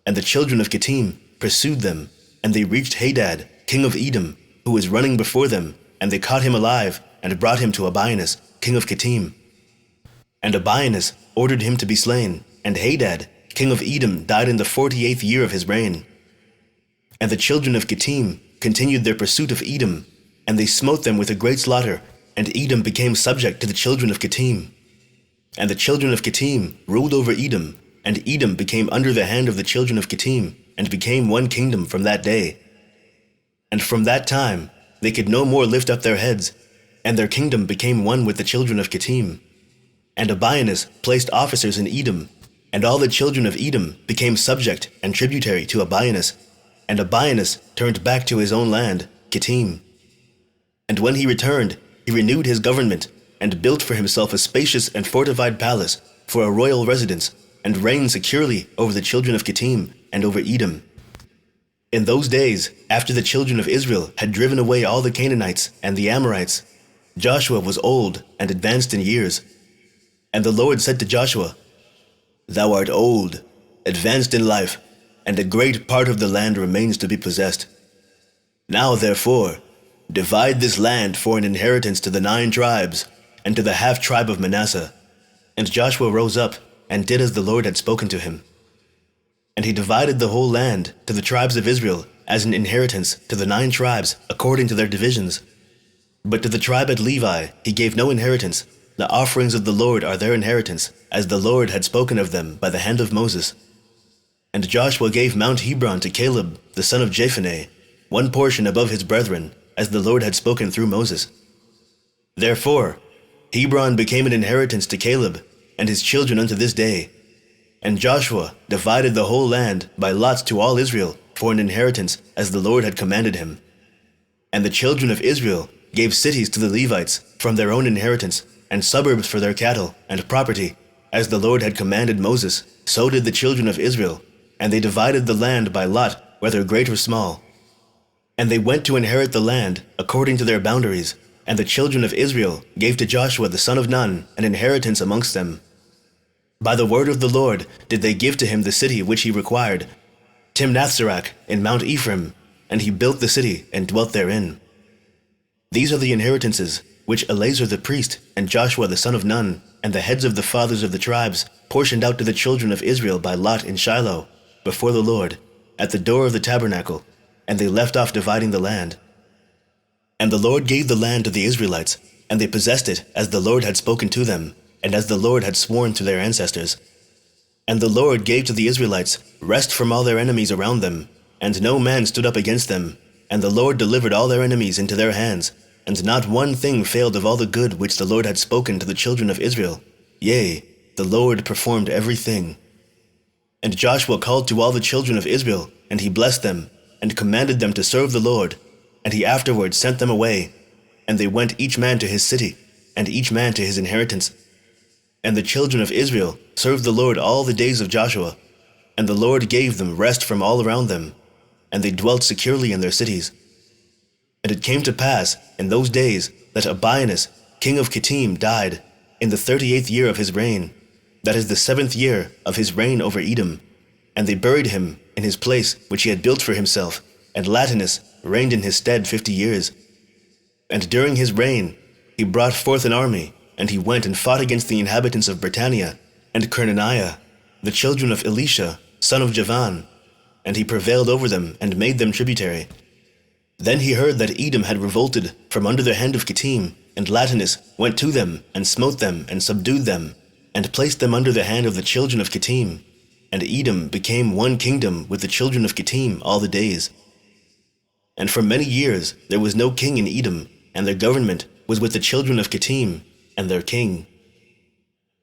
And the children of Kittim pursued them, and they reached Hadad, king of Edom, who was running before them, and they caught him alive, and brought him to Abianus, king of Kittim. And Abianus ordered him to be slain, and Hadad, king of Edom, died in the 48th year of his reign. And the children of Kittim continued their pursuit of Edom, and they smote them with a great slaughter, and Edom became subject to the children of Kittim. And the children of Kittim ruled over Edom, and Edom became under the hand of the children of Kittim, and became one kingdom from that day. And from that time they could no more lift up their heads, and their kingdom became one with the children of Kittim. And Abianus placed officers in Edom, and all the children of Edom became subject and tributary to Abianus, and Abianus turned back to his own land, Kittim. And when he returned, he renewed his government, and built for himself a spacious and fortified palace for a royal residence, and reigned securely over the children of Kittim and over Edom. In those days, after the children of Israel had driven away all the Canaanites and the Amorites, Joshua was old and advanced in years. And the Lord said to Joshua, "Thou art old, advanced in life, and a great part of the land remains to be possessed. Now therefore, divide this land for an inheritance to the 9 tribes, and to the half tribe of Manasseh." And Joshua rose up, and did as the Lord had spoken to him. And he divided the whole land to the tribes of Israel as an inheritance to the 9 tribes according to their divisions. But to the tribe at Levi he gave no inheritance. The offerings of the Lord are their inheritance, as the Lord had spoken of them by the hand of Moses. And Joshua gave Mount Hebron to Caleb, the son of Jephunneh, one portion above his brethren, as the Lord had spoken through Moses. Therefore, Hebron became an inheritance to Caleb and his children unto this day. And Joshua divided the whole land by lots to all Israel for an inheritance, as the Lord had commanded him. And the children of Israel gave cities to the Levites from their own inheritance, and suburbs for their cattle and property, as the Lord had commanded Moses. So did the children of Israel, and they divided the land by lot, whether great or small. And they went to inherit the land according to their boundaries, and the children of Israel gave to Joshua the son of Nun an inheritance amongst them. By the word of the Lord did they give to him the city which he required, Timnathserach in Mount Ephraim, and he built the city and dwelt therein. These are the inheritances which Eleazar the priest and Joshua the son of Nun and the heads of the fathers of the tribes portioned out to the children of Israel by lot in Shiloh, before the Lord, at the door of the tabernacle, and they left off dividing the land. And the Lord gave the land to the Israelites, and they possessed it as the Lord had spoken to them, and as the Lord had sworn to their ancestors. And the Lord gave to the Israelites rest from all their enemies around them, and no man stood up against them, and the Lord delivered all their enemies into their hands, and not one thing failed of all the good which the Lord had spoken to the children of Israel. Yea, the Lord performed everything. And Joshua called to all the children of Israel, and he blessed them, and commanded them to serve the Lord, and he afterward sent them away, and they went each man to his city, and each man to his inheritance. And the children of Israel served the Lord all the days of Joshua, and the Lord gave them rest from all around them, and they dwelt securely in their cities. And it came to pass in those days that Abianus, king of Kittim, died in the 38th year of his reign, that is the 7th year of his reign over Edom. And they buried him in his place which he had built for himself, and Latinus reigned in his stead 50 years. And during his reign he brought forth an army, and he went and fought against the inhabitants of Britannia and Kernaniah, the children of Elisha, son of Javan, and he prevailed over them and made them tributary. Then he heard that Edom had revolted from under the hand of Kittim, and Latinus went to them and smote them and subdued them, and placed them under the hand of the children of Kittim. And Edom became one kingdom with the children of Kittim all the days. And for many years there was no king in Edom, and their government was with the children of Kittim and their king.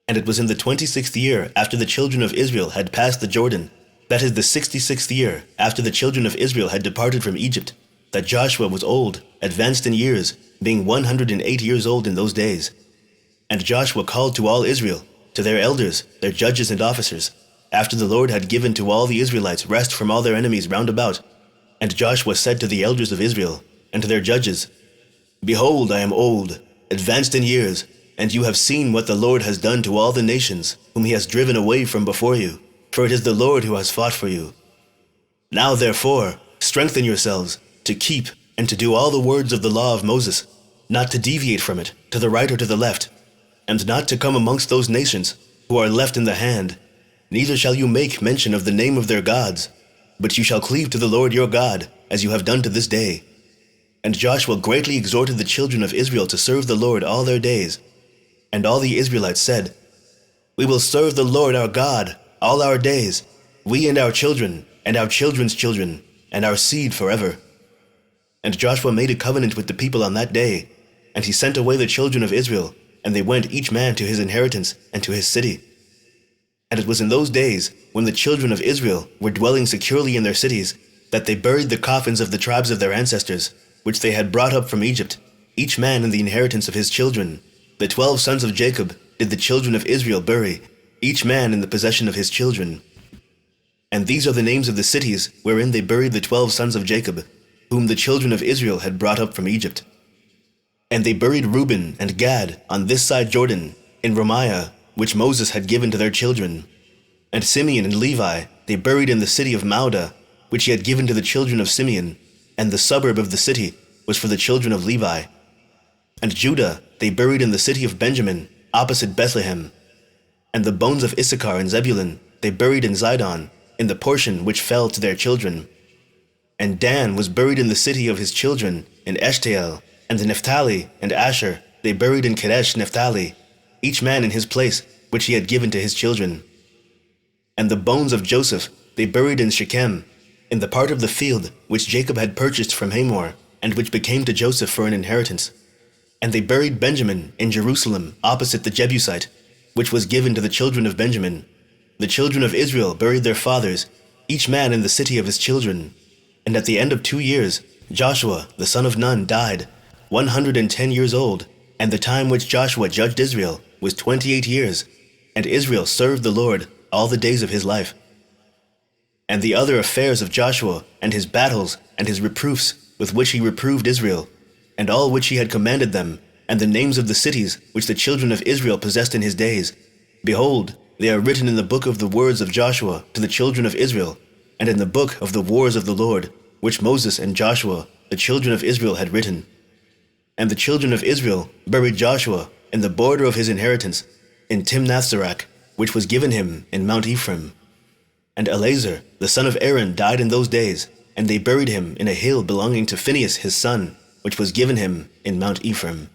And it was in the 26th year after the children of Israel had passed the Jordan, that is the 66th year after the children of Israel had departed from Egypt, that Joshua was old, advanced in years, being 108 years old in those days. And Joshua called to all Israel, to their elders, their judges and officers, after the Lord had given to all the Israelites rest from all their enemies round about. And Joshua said to the elders of Israel, and to their judges, Behold, I am old, advanced in years, and you have seen what the Lord has done to all the nations, whom he has driven away from before you, for it is the Lord who has fought for you. Now therefore, strengthen yourselves, to keep and to do all the words of the law of Moses, not to deviate from it, to the right or to the left, and not to come amongst those nations who are left in the hand, neither shall you make mention of the name of their gods, but you shall cleave to the Lord your God, as you have done to this day. And Joshua greatly exhorted the children of Israel to serve the Lord all their days. And all the Israelites said, We will serve the Lord our God all our days, we and our children, and our children's children, and our seed forever. And Joshua made a covenant with the people on that day, and he sent away the children of Israel, and they went each man to his inheritance and to his city. And it was in those days, when the children of Israel were dwelling securely in their cities, that they buried the coffins of the tribes of their ancestors, which they had brought up from Egypt, each man in the inheritance of his children. The 12 sons of Jacob did the children of Israel bury, each man in the possession of his children. And these are the names of the cities wherein they buried the 12 sons of Jacob, whom the children of Israel had brought up from Egypt. And they buried Reuben and Gad on this side Jordan, in Ramiah, which Moses had given to their children. And Simeon and Levi they buried in the city of Mauda, which he had given to the children of Simeon, and the suburb of the city was for the children of Levi. And Judah they buried in the city of Benjamin, opposite Bethlehem. And the bones of Issachar and Zebulun they buried in Zidon, in the portion which fell to their children. And Dan was buried in the city of his children, in Eshtael, and Naphtali and Asher they buried in Kadesh Naphtali, each man in his place which he had given to his children. And the bones of Joseph they buried in Shechem, in the part of the field which Jacob had purchased from Hamor, and which became to Joseph for an inheritance. And they buried Benjamin in Jerusalem, opposite the Jebusite, which was given to the children of Benjamin. The children of Israel buried their fathers, each man in the city of his children. And at the end of 2 years, Joshua, the son of Nun, died, 110 years old, and the time which Joshua judged Israel was 28 years, and Israel served the Lord all the days of his life. And the other affairs of Joshua, and his battles, and his reproofs, with which he reproved Israel, and all which he had commanded them, and the names of the cities which the children of Israel possessed in his days, behold, they are written in the book of the words of Joshua to the children of Israel, and in the book of the wars of the Lord, which Moses and Joshua, the children of Israel, had written. And the children of Israel buried Joshua in the border of his inheritance, in Timnath-Serach, which was given him in Mount Ephraim. And Eleazar, the son of Aaron, died in those days, and they buried him in a hill belonging to Phinehas his son, which was given him in Mount Ephraim.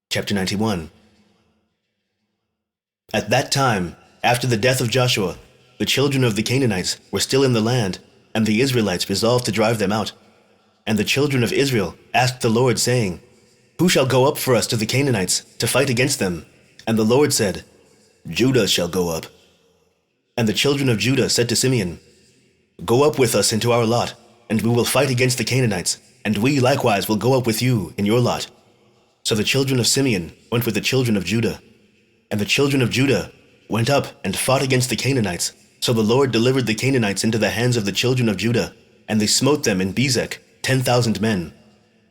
Chapter 91. At that time, after the death of Joshua, the children of the Canaanites were still in the land, and the Israelites resolved to drive them out. And the children of Israel asked the Lord, saying, Who shall go up for us to the Canaanites to fight against them? And the Lord said, Judah shall go up. And the children of Judah said to Simeon, Go up with us into our lot, and we will fight against the Canaanites, and we likewise will go up with you in your lot. So the children of Simeon went with the children of Judah. And the children of Judah went up and fought against the Canaanites. So the Lord delivered the Canaanites into the hands of the children of Judah, and they smote them in Bezek, 10,000 men.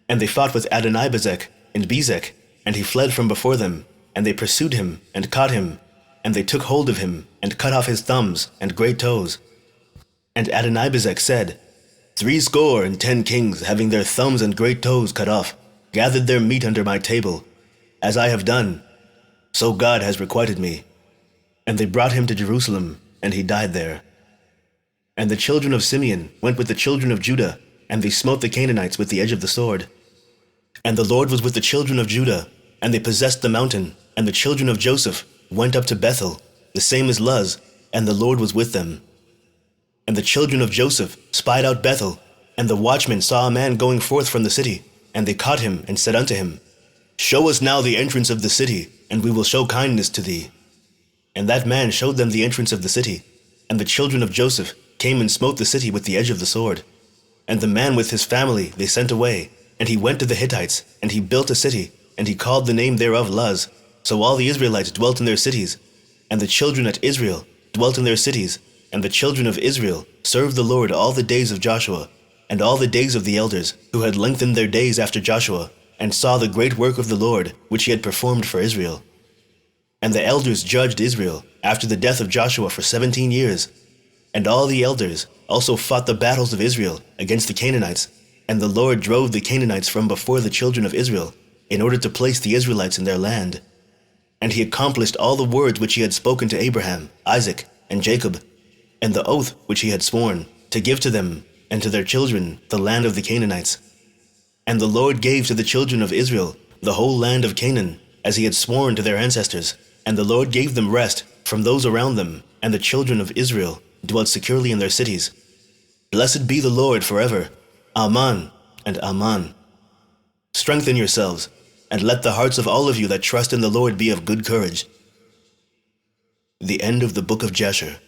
And they fought with Adonibezek in Bezek, and he fled from before them, and they pursued him and caught him, and they took hold of him and cut off his thumbs and great toes. And Adonibezek said, 70 kings, having their thumbs and great toes cut off, gathered their meat under my table. As I have done, so God has requited me. And they brought him to Jerusalem, and he died there. And the children of Simeon went with the children of Judah, and they smote the Canaanites with the edge of the sword. And the Lord was with the children of Judah, and they possessed the mountain, and the children of Joseph went up to Bethel, the same as Luz, and the Lord was with them. And the children of Joseph spied out Bethel, and the watchmen saw a man going forth from the city, and they caught him and said unto him, Show us now the entrance of the city, and we will show kindness to thee. And that man showed them the entrance of the city, and the children of Joseph came and smote the city with the edge of the sword. And the man with his family they sent away, and he went to the Hittites, and he built a city, and he called the name thereof Luz. So all the Israelites dwelt in their cities, and the children at Israel dwelt in their cities, and the children of Israel served the Lord all the days of Joshua, and all the days of the elders, who had lengthened their days after Joshua, and saw the great work of the Lord, which he had performed for Israel. And the elders judged Israel after the death of Joshua for 17 years. And all the elders also fought the battles of Israel against the Canaanites, and the Lord drove the Canaanites from before the children of Israel, in order to place the Israelites in their land. And he accomplished all the words which he had spoken to Abraham, Isaac, and Jacob, and the oath which he had sworn, to give to them and to their children the land of the Canaanites. And the Lord gave to the children of Israel the whole land of Canaan, as he had sworn to their ancestors. And the Lord gave them rest from those around them, and the children of Israel dwelt securely in their cities. Blessed be the Lord forever. Amen and Amen. Strengthen yourselves, and let the hearts of all of you that trust in the Lord be of good courage. The end of the book of Jasher.